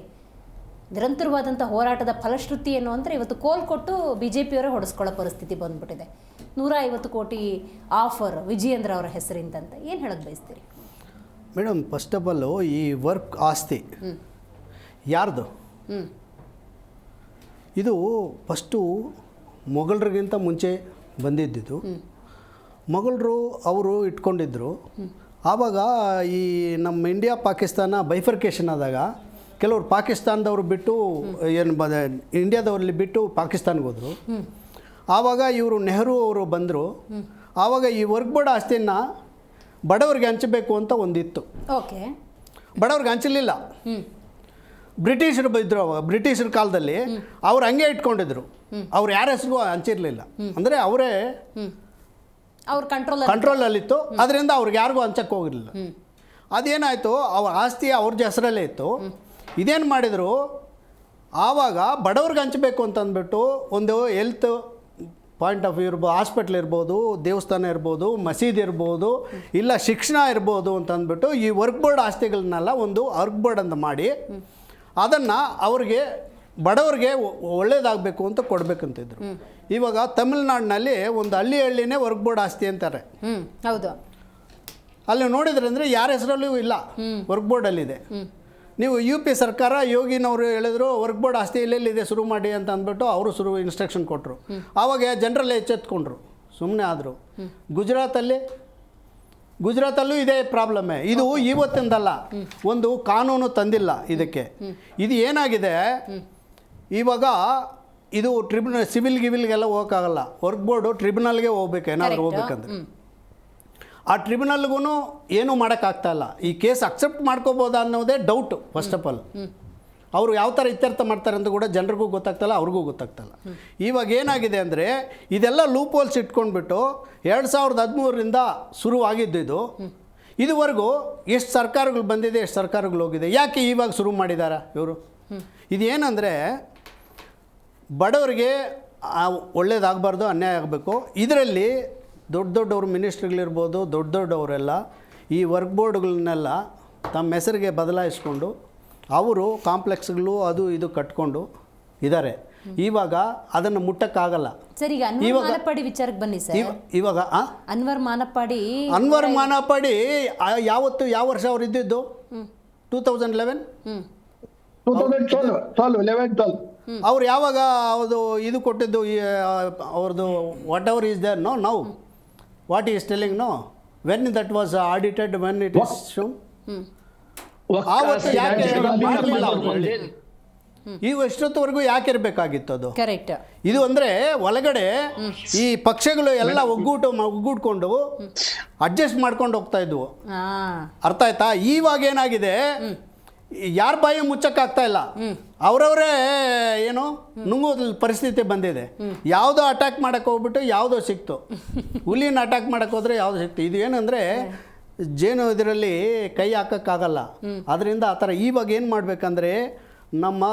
ನಿರಂತರವಾದಂಥ ಹೋರಾಟದ ಫಲಶ್ರುತಿ ಏನು ಅಂದರೆ ಇವತ್ತು ಕೋಲ್ ಕೊಟ್ಟು BJPಯವರೇ ಹೊಡೆಸ್ಕೊಳ್ಳೋ ಪರಿಸ್ಥಿತಿ ಬಂದ್ಬಿಟ್ಟಿದೆ. 150 ಕೋಟಿ ಆಫರ್ ವಿಜಯೇಂದ್ರ ಅವರ ಹೆಸರಿಂದಂತ ಏನು ಹೇಳಕ್ಕೆ ಬಯಸ್ತೀರಿ ಮೇಡಮ್? ಫಸ್ಟ್ ಆಫ್ ಆಲ್ ಈ ವರ್ಕ್ ಆಸ್ತಿ ಯಾರ್ದು? ಇದು ಫಸ್ಟು ಮೊಘಲರಿಗಿಂತ ಮುಂಚೆ ಬಂದಿದ್ದಿದ್ದು. ಮೊಘಲರು ಅವರು ಇಟ್ಕೊಂಡಿದ್ರು. ಆವಾಗ ಈ ನಮ್ಮ ಇಂಡಿಯಾ ಪಾಕಿಸ್ತಾನ ಬೈಫರ್ಕೇಷನ್ ಆದಾಗ ಕೆಲವರು ಪಾಕಿಸ್ತಾನದವ್ರು ಬಿಟ್ಟು ಇಂಡಿಯಾದವ್ರಲ್ಲಿ ಬಿಟ್ಟು ಪಾಕಿಸ್ತಾನ್ಗೆ ಹೋದರು. ಆವಾಗ ಇವರು ನೆಹರು ಅವರು ಬಂದರು. ಆವಾಗ ಈ ವರ್ಕ್ ಬೋರ್ಡ್ ಆಸ್ತಿನ ಬಡವರಿಗೆ ಹಂಚಬೇಕು ಅಂತ ಒಂದಿತ್ತು. ಬಡವ್ರಿಗೆ ಹಂಚಲಿಲ್ಲ. ಬ್ರಿಟಿಷರು ಇದ್ರು ಅವಾಗ. ಬ್ರಿಟಿಷರ ಕಾಲದಲ್ಲಿ ಅವ್ರು ಹಂಗೆ ಇಟ್ಕೊಂಡಿದ್ರು. ಅವ್ರು ಯಾರ ಹೆಸರಿಗೂ ಹಂಚಿರಲಿಲ್ಲ. ಅಂದರೆ ಅವರೇ ಕಂಟ್ರೋಲಲ್ಲಿತ್ತು. ಅದರಿಂದ ಅವ್ರಿಗೆ ಯಾರಿಗೂ ಹಂಚಕ್ಕೆ ಹೋಗಿರಲಿಲ್ಲ. ಅದೇನಾಯಿತು, ಅವ್ರ ಆಸ್ತಿ ಅವ್ರ ಹೆಸರಲ್ಲೇ ಇತ್ತು. ಇದೇನು ಮಾಡಿದರು, ಆವಾಗ ಬಡವ್ರಿಗೆ ಹಂಚಬೇಕು ಅಂತಂದ್ಬಿಟ್ಟು ಒಂದು ಹೆಲ್ತ್ ಪಾಯಿಂಟ್ ಆಫ್ ವ್ಯೂ ಇರ್ಬೋದು, ಹಾಸ್ಪಿಟ್ಲ್ ಇರ್ಬೋದು, ದೇವಸ್ಥಾನ ಇರ್ಬೋದು, ಮಸೀದಿ ಇರ್ಬೋದು, ಇಲ್ಲ ಶಿಕ್ಷಣ ಇರ್ಬೋದು ಅಂತಂದ್ಬಿಟ್ಟು ಈ ವರ್ಕ್ ಬೋರ್ಡ್ ಆಸ್ತಿಗಳನ್ನೆಲ್ಲ ಒಂದು ವರ್ಕ್ ಬೋರ್ಡ್ ಅಂತ ಮಾಡಿ ಅದನ್ನು ಅವ್ರಿಗೆ ಬಡವ್ರಿಗೆ ಒಳ್ಳೇದಾಗಬೇಕು ಅಂತ ಕೊಡಬೇಕಂತಿದ್ರು. ಇವಾಗ ತಮಿಳ್ನಾಡಿನಲ್ಲಿ ಒಂದು ಹಳ್ಳಿನೇ ವರ್ಕ್ ಬೋರ್ಡ್ ಆಸ್ತಿ ಅಂತಾರೆ. ಹೌದು, ಅಲ್ಲಿ ನೋಡಿದ್ರೆ ಅಂದರೆ ಯಾರ ಹೆಸರಲ್ಲೂ ಇಲ್ಲ, ವರ್ಕ್ ಬೋರ್ಡಲ್ಲಿದೆ. ನೀವು UP ಸರ್ಕಾರ ಯೋಗಿನವರು ಹೇಳಿದ್ರು ವರ್ಕ್ ಬೋರ್ಡ್ ಆಸ್ತಿ ಎಲ್ಲೆಲ್ಲಿದೆ ಶುರು ಮಾಡಿ ಅಂತ ಅಂದ್ಬಿಟ್ಟು ಅವರು ಇನ್ಸ್ಟ್ರಕ್ಷನ್ ಕೊಟ್ಟರು. ಆವಾಗ ಜನರಲ್ಲೇ ಎಚ್ಚೆತ್ಕೊಂಡ್ರು, ಸುಮ್ಮನೆ ಆದರು. ಗುಜರಾತಲ್ಲೂ ಇದೇ ಪ್ರಾಬ್ಲಮ್ಮೇ. ಇದು ಇವತ್ತಿಂದಲ್ಲ, ಒಂದು ಕಾನೂನು ತಂದಿಲ್ಲ ಇದಕ್ಕೆ. ಇದು ಏನಾಗಿದೆ, ಇವಾಗ ಇದು ಟ್ರಿಬ್ಯುನಲ್ ಸಿವಿಲ್ಗೆಲ್ಲ ಹೋಗೋಕ್ಕಾಗಲ್ಲ. ವರ್ಕ್ ಬೋರ್ಡು ಟ್ರಿಬ್ಯುನಲ್ಗೆ ಹೋಗ್ಬೇಕು, ಏನಾದರೂ ಹೋಗ್ಬೇಕಂದ್ರೆ. ಆ ಟ್ರಿಬ್ಯುನಲ್ಗೂ ಏನೂ ಮಾಡೋಕ್ಕಾಗ್ತಾಯಿಲ್ಲ. ಈ ಕೇಸ್ ಅಕ್ಸೆಪ್ಟ್ ಮಾಡ್ಕೋಬೋದಾ ಅನ್ನೋದೇ ಡೌಟು. ಫಸ್ಟ್ ಆಫ್ ಆಲ್ ಅವರು ಯಾವ ಥರ ಇತ್ಯರ್ಥ ಮಾಡ್ತಾರೆ ಅಂತ ಕೂಡ ಜನರಿಗೂ ಗೊತ್ತಾಗ್ತಾಯಿಲ್ಲ, ಅವ್ರಿಗೂ ಗೊತ್ತಾಗ್ತಾಯಿಲ್ಲ. ಇವಾಗ ಏನಾಗಿದೆ ಅಂದರೆ ಇದೆಲ್ಲ ಲೂಪ್ ಹೋಲ್ಸ್ ಇಟ್ಕೊಂಡ್ಬಿಟ್ಟು 2013ರಿಂದ ಶುರುವಾಗಿದ್ದು ಇದುವರೆಗೂ ಎಷ್ಟು ಸರ್ಕಾರಗಳು ಬಂದಿದೆ, ಎಷ್ಟು ಸರ್ಕಾರಗಳು ಹೋಗಿದೆ. ಯಾಕೆ ಇವಾಗ ಶುರು ಮಾಡಿದ್ದಾರೆ ಇವರು? ಇದೇನೆಂದರೆ ಬಡವರಿಗೆ ಒಳ್ಳೇದಾಗಬಾರ್ದು, ಅನ್ಯಾಯ ಆಗಬೇಕು. ಇದರಲ್ಲಿ ದೊಡ್ಡವರು ಮಿನಿಸ್ಟ್ರಿಗಳಿರ್ಬೋದು, ದೊಡ್ಡವರೆಲ್ಲ ಈ ವರ್ಕ್ ಬೋರ್ಡ್ಗಳನ್ನೆಲ್ಲ ತಮ್ಮ ಹೆಸರಿಗೆ ಬದಲಾಯಿಸ್ಕೊಂಡು ಅವರು ಕಾಂಪ್ಲೆಕ್ಸ್ಗಳು ಅದು ಇದು ಕಟ್ಕೊಂಡು ಇದ್ದಾರೆ. ಇವಾಗ ಅದನ್ನು ಮುಟ್ಟಕ್ಕಾಗಲ್ಲ. ಸರ್, ಈಗ ಅನ್ವರ್ ಮಾನಪ್ಪಾಡಿ ವಿಚಾರಕ್ಕೆ ಬನ್ನಿ ಸರ್. ಇವಾಗ ಅನ್ವರ್ ಮಾನಪ್ಪಾಡಿ ಯಾವತ್ತು ಯಾವ ವರ್ಷ ಅವ್ರು ಇದ್ದಿದ್ದು? 2011 ಅವ್ರು ಯಾವಾಗ ಅದು ಇದು ಕೊಟ್ಟಿದ್ದು ಅವ್ರದ್ದು whatever is there now what is telling when that was audited when it is shown ಆವತ್ತು ಯಾಕೆ ಮಾಡಲಿಲ್ಲ ಅವರು? ಈಗ ಎಷ್ಟೊತ್ತವರೆಗೂ ಯಾಕೆ ಇರಬೇಕಾಗಿತ್ತು ಅದು? ಕರೆಕ್ಟ್. ಇದು ಅಂದ್ರೆ ಒಳಗಡೆ ಈ ಪಕ್ಷಗಳು ಎಲ್ಲ ಒಗ್ಗೂಡ್ಕೊಂಡು ಅಡ್ಜಸ್ಟ್ ಮಾಡ್ಕೊಂಡು ಹೋಗ್ತಾ ಇದ್ವು. ಅರ್ಥ ಆಯ್ತಾ? ಇವಾಗ ಏನಾಗಿದೆ, ಯಾರ ಬಾಯಿ ಮುಚ್ಚಕ್ಕಾಗ್ತಾ ಇಲ್ಲ, ಅವರವರೇ ಏನು ನುಂಗೋ ಪರಿಸ್ಥಿತಿ ಬಂದಿದೆ. ಯಾವುದೋ ಅಟ್ಯಾಕ್ ಮಾಡಕ್ಕೆ ಹೋಗ್ಬಿಟ್ಟು ಯಾವುದೋ ಸಿಕ್ತು, ಹುಲಿನ ಅಟ್ಯಾಕ್ ಮಾಡಕ್ಕೆ ಹೋದ್ರೆ ಯಾವುದೋ ಸಿಕ್ತು. ಇದು ಏನಂದ್ರೆ ಜೇನು ಇದರಲ್ಲಿ ಕೈ ಹಾಕೋಕ್ಕಾಗಲ್ಲ. ಅದರಿಂದ ಆ ಥರ ಇವಾಗ ಏನು ಮಾಡಬೇಕಂದ್ರೆ ನಮ್ಮ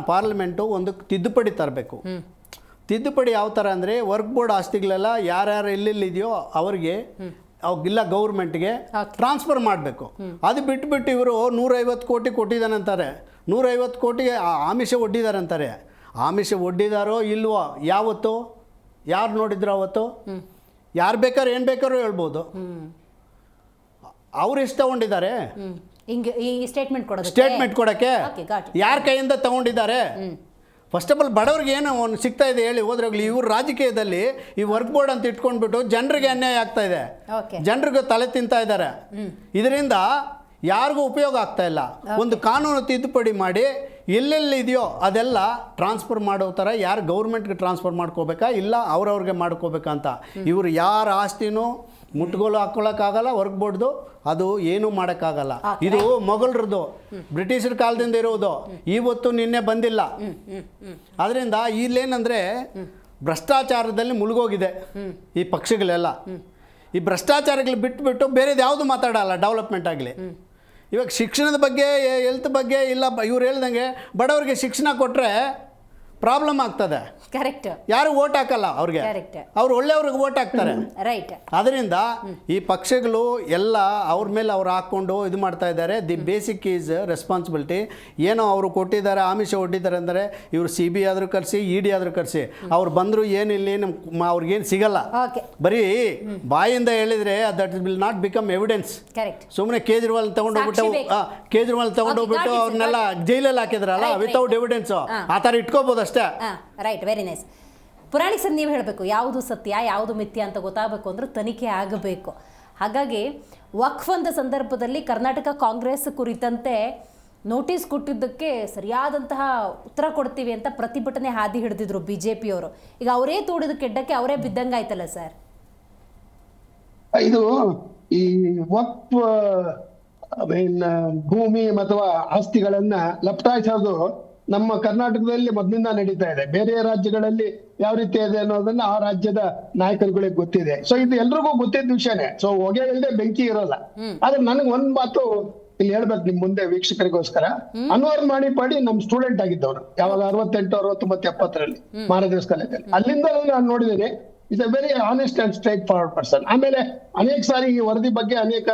ಪಾರ್ಲಿಮೆಂಟು ಒಂದು ತಿದ್ದುಪಡಿ ತರಬೇಕು. ತಿದ್ದುಪಡಿ ಯಾವ ಥರ ಅಂದರೆ ವರ್ಕ್ ಬೋರ್ಡ್ ಆಸ್ತಿಗಳೆಲ್ಲ ಯಾರ್ಯಾರು ಎಲ್ಲೆಲ್ಲಿದೆಯೋ ಅವ್ರಿಗೆ ಅವಾಗಿಲ್ಲ ಗೌರ್ಮೆಂಟ್ಗೆ ಟ್ರಾನ್ಸ್ಫರ್ ಮಾಡಬೇಕು. ಅದು ಬಿಟ್ಬಿಟ್ಟು ಇವರು 150 ಕೋಟಿ ಕೊಟ್ಟಿದ್ದಾನಂತಾರೆ, 150 ಕೋಟಿಗೆ ಆಮಿಷ ಒಡ್ಡಿದ್ದಾರೆ ಅಂತಾರೆ. ಆಮಿಷ ಒಡ್ಡಿದಾರೋ ಇಲ್ವೋ ಯಾವತ್ತು ಯಾರು ನೋಡಿದ್ರು ಅವತ್ತು? ಯಾರು ಬೇಕಾದ್ರೂ ಏನು ಬೇಕಾದ್ರೂ ಹೇಳ್ಬೋದು. ಅವ್ರು ಎಷ್ಟು ತಗೊಂಡಿದ್ದಾರೆ ಸ್ಟೇಟ್ಮೆಂಟ್ ಕೊಡೋಕ್ಕೆ? ಯಾರ ಕೈಯಿಂದ ತಗೊಂಡಿದ್ದಾರೆ? ಫಸ್ಟ್ ಆಫ್ ಆಲ್ ಬಡವ್ರಿಗೆ ಏನು ಒಂದು ಸಿಗ್ತಾ ಇದೆ ಹೇಳಿ ಹೋದ್ರಾಗ್ಲಿ. ಇವ್ರು ರಾಜಕೀಯದಲ್ಲಿ ಈ ವರ್ಕ್ ಬೋರ್ಡ್ ಅಂತ ಇಟ್ಕೊಂಡ್ಬಿಟ್ಟು ಜನರಿಗೆ ಅನ್ಯಾಯ ಆಗ್ತಾ ಇದೆ, ಜನರಿಗೆ ತಲೆ ತಿಂತಾ ಇದ್ದಾರೆ. ಇದರಿಂದ ಯಾರಿಗೂ ಉಪಯೋಗ ಆಗ್ತಾ ಇಲ್ಲ. ಒಂದು ಕಾನೂನು ತಿದ್ದುಪಡಿ ಮಾಡಿ ಎಲ್ಲೆಲ್ಲಿದೆಯೋ ಅದೆಲ್ಲ ಟ್ರಾನ್ಸ್ಫರ್ ಮಾಡೋ ಥರ ಯಾರು ಗೌರ್ಮೆಂಟ್ಗೆ ಟ್ರಾನ್ಸ್ಫರ್ ಮಾಡ್ಕೋಬೇಕಾ ಇಲ್ಲ ಅವ್ರವ್ರಿಗೆ ಮಾಡ್ಕೋಬೇಕಂತ. ಇವರು ಯಾರ ಆಸ್ತಿನೂ ಮುಟ್ಗೋಲು ಹಾಕ್ಕೊಳ್ಳೋಕ್ಕಾಗಲ್ಲ, ವರ್ಕ್ ಬೋರ್ಡ್ದು ಅದು ಏನೂ ಮಾಡೋಕ್ಕಾಗಲ್ಲ. ಇದು ಮೊಘಲರದ್ದು ಬ್ರಿಟಿಷರ ಕಾಲದಿಂದ ಇರೋದು, ಇವತ್ತು ನಿನ್ನೆ ಬಂದಿಲ್ಲ. ಅದರಿಂದ ಇಲ್ಲೇನಂದರೆ ಭ್ರಷ್ಟಾಚಾರದಲ್ಲಿ ಮುಳುಗೋಗಿದೆ ಈ ಪಕ್ಷಗಳೆಲ್ಲ. ಈ ಭ್ರಷ್ಟಾಚಾರಗಳು ಬಿಟ್ಬಿಟ್ಟು ಬೇರೆದು ಯಾವುದು ಮಾತಾಡಲ್ಲ ಡೆವಲಪ್ಮೆಂಟ್ ಆಗಲಿ. ಇವಾಗ ಶಿಕ್ಷಣದ ಬಗ್ಗೆ, ಹೆಲ್ತ್ ಬಗ್ಗೆ ಇಲ್ಲ, ಇವ್ರು ಹೇಳ್ದಂಗೆ ಬಡವರಿಗೆ ಶಿಕ್ಷಣ ಕೊಟ್ಟರೆ ಪ್ರಾಬ್ಲಮ್ ಆಗ್ತದೆ. ಕರೆಕ್ಟ್. ಯಾರು ವೋಟ್ ಹಾಕಲ್ಲ ಅವ್ರಿಗೆ, ಅವ್ರು ಒಳ್ಳೆಯವ್ರಿಗೆ ವೋಟ್ ಹಾಕ್ತಾರೆ. ರೈಟ್. ಅದರಿಂದ ಈ ಪಕ್ಷಗಳು ಎಲ್ಲ ಅವ್ರ ಮೇಲೆ ಅವ್ರು ಹಾಕ್ಕೊಂಡು ಇದು ಮಾಡ್ತಾ ಇದ್ದಾರೆ. The basic is responsibility. ಏನೋ ಅವರು ಕೊಟ್ಟಿದ್ದಾರೆ, ಆಮಿಷ ಒಡ್ಡಿದ್ದಾರೆ ಅಂದರೆ ಇವರು CBI ಆದರೂ ಕರೆಸಿ, ED ಆದರೂ ಕರೆಸಿ, ಅವ್ರು ಬಂದರೂ ಏನಿಲ್ಲಿ ನಮ್ಮ ಅವ್ರಿಗೇನು ಸಿಗಲ್ಲ. ಬರೀ ಬಾಯಿಂದ ಹೇಳಿದರೆ that will not become evidence. ಸುಮ್ಮನೆ ಕೇಜ್ರಿವಾಲ್ ತಗೊಂಡೋಗ್ಬಿಟ್ಟು ಅವ್ರನ್ನೆಲ್ಲ ಜೈಲಲ್ಲಿ ಹಾಕಿದ್ರಲ್ಲ ವಿತೌಟ್ ಎವಿಡೆನ್ಸು, ಆ ಥರ ಇಟ್ಕೋಬೋದು ಅಷ್ಟೇ. Right, very nice. Puranik sir, ನೀವು ಹೇಳಬೇಕು ಯಾವುದು ಸತ್ಯ ಯಾವುದು ಮಿಥ್ಯ ಅಂತ ಗೊತ್ತಾಗಬೇಕು ಅಂದ್ರೆ ತನಿಖೆ ಆಗಬೇಕು. ಹಾಗಾಗಿ ವಕ್ಫ್ ಅಂತ ಸಂದರ್ಭದಲ್ಲಿ ಕರ್ನಾಟಕ ಕಾಂಗ್ರೆಸ್ ಕುರಿತಂತೆ ನೋಟಿಸ್ ಕೊಟ್ಟಿದ್ದಕ್ಕೆ ಸರಿಯಾದಂತಹ ಉತ್ತರ ಕೊಡ್ತೀವಿ ಅಂತ ಪ್ರತಿಭಟನೆ ಹಾದಿ ಹಿಡಿದಿದ್ರು BJP-ಯವರು. ಈಗ ಅವರೇ ತೋಡಿದ ಕೆಡ್ಡಕ್ಕೆ ಅವರೇ ಬಿದ್ದಂಗಾಯ್ತಲ್ಲ ಸರ್? ಇದು ಈ ವಕ್ಫ್ ಭೂಮಿ ಅಥವಾ ಆಸ್ತಿಗಳನ್ನ ಲಪ್ಟಾಯಿಸೋದು ನಮ್ಮ ಕರ್ನಾಟಕದಲ್ಲಿ ಮೊದಲಿಂದ ನಡೀತಾ ಇದೆ. ಬೇರೆ ರಾಜ್ಯಗಳಲ್ಲಿ ಯಾವ ರೀತಿ ಇದೆ ಅನ್ನೋದನ್ನ ಆ ರಾಜ್ಯದ ನಾಯಕರುಗಳಿಗೆ ಗೊತ್ತಿದೆ. ಸೊ ಇದು ಎಲ್ರಿಗೂ ಗೊತ್ತಿದ್ದ ವಿಷಯನೇ. ಸೊ ಹೊಗೆ ಇಲ್ಲದೆ ಬೆಂಕಿ ಇರೋಲ್ಲ. ಆದ್ರೆ ನನಗೆ ಒಂದ್ ಮಾತು ಇಲ್ಲಿ ಹೇಳ್ಬೇಕು ನಿಮ್ ಮುಂದೆ ವೀಕ್ಷಕರಿಗೋಸ್ಕರ. ಅನ್ವರ್ ಮಾಣಿಪಾಡಿ ನಮ್ ಸ್ಟೂಡೆಂಟ್ ಆಗಿದ್ದವ್ರು, ಯಾವಾಗ 68, 69, 70ರಲ್ಲಿ ಮಹಾರಾಜಾಸ್ ಕಾಲೇಜಲ್ಲಿ. ಅಲ್ಲಿಂದ ನಾನು ನೋಡಿದ್ದೇನೆ. Is a very honest and straight forward person. ಆಮೇಲೆ ಅನೇಕ ಸಾರಿ ಈ ವರದಿ ಬಗ್ಗೆ ಅನೇಕ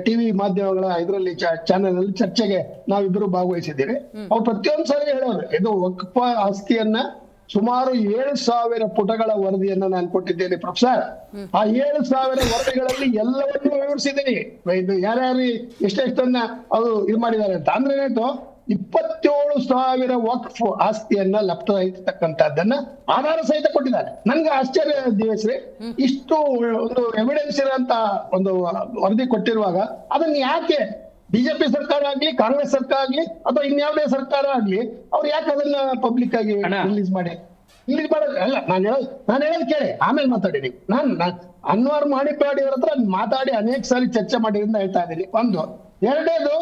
ಟಿವಿ ಮಾಧ್ಯಮಗಳ ಇದರಲ್ಲಿ ಚಾನೆಲ್ ಅಲ್ಲಿ ಚರ್ಚೆಗೆ ನಾವಿಬ್ಬರು ಭಾಗವಹಿಸಿದ್ದೇವೆ. ಅವ್ರು ಪ್ರತಿಯೊಂದು ಸಾರಿ ಹೇಳೋರು, ಇದು ವಕ್ಫ್ ಆಸ್ತಿಯನ್ನ ಸುಮಾರು 7,000 ಪುಟಗಳ ವರದಿಯನ್ನ ನಾನು ಕೊಟ್ಟಿದ್ದೇನೆ ಪ್ರೊಫೆಸರ್. ಆ 7,000 ವರದಿಗಳಲ್ಲಿ ಎಲ್ಲವನ್ನೂ ವಿವರಿಸಿದ್ದೀನಿ, ಇದು ಯಾರ್ಯಾರು ಎಷ್ಟೆಷ್ಟನ್ನ ಅದು ಇದು ಮಾಡಿದ್ದಾರೆ ಅಂತ. ಅಂದ್ರೆ ಏನಾಯ್ತು, 27,000 ವಕ್ಫ್ ಆಸ್ತಿಯನ್ನ ಲಪ್ತಾಯಿಸ್ತಕ್ಕಂಥದ್ದನ್ನ ಆಧಾರ ಸಹಿತ ಕೊಟ್ಟಿದ್ದಾರೆ. ನನ್ಗೆ ಆಶ್ಚರ್ಯ ದಿವಸ್ರಿ, ಇಷ್ಟು ಒಂದು ಎವಿಡೆನ್ಸ್ ಇರೋಂತ ಒಂದು ವರದಿ ಕೊಟ್ಟಿರುವಾಗ ಅದನ್ನ ಯಾಕೆ BJP ಸರ್ಕಾರ ಆಗ್ಲಿ, ಕಾಂಗ್ರೆಸ್ ಸರ್ಕಾರ ಆಗ್ಲಿ, ಅಥವಾ ಇನ್ಯಾವುದೇ ಸರ್ಕಾರ ಆಗ್ಲಿ, ಅವ್ರು ಯಾಕೆ ಅದನ್ನ ಪಬ್ಲಿಕ್ ಆಗಿ ರಿಲೀಸ್ ಮಾಡೋದು ಅಲ್ಲ. ನಾನು ಹೇಳೋದು ಕೇಳಿ, ಆಮೇಲೆ ಮಾತಾಡಿದೀನಿ. ನಾನು ಅನ್ವರ್ ಮಾಣಿಪಾಡಿ ಅವ್ರ ಹತ್ರ ಮಾತಾಡಿ ಅನೇಕ ಸಾರಿ ಚರ್ಚೆ ಮಾಡಿದ್ರಿಂದ ಹೇಳ್ತಾ ಇದ್ದೀನಿ. ಒಂದು. ಎರಡನೇದು,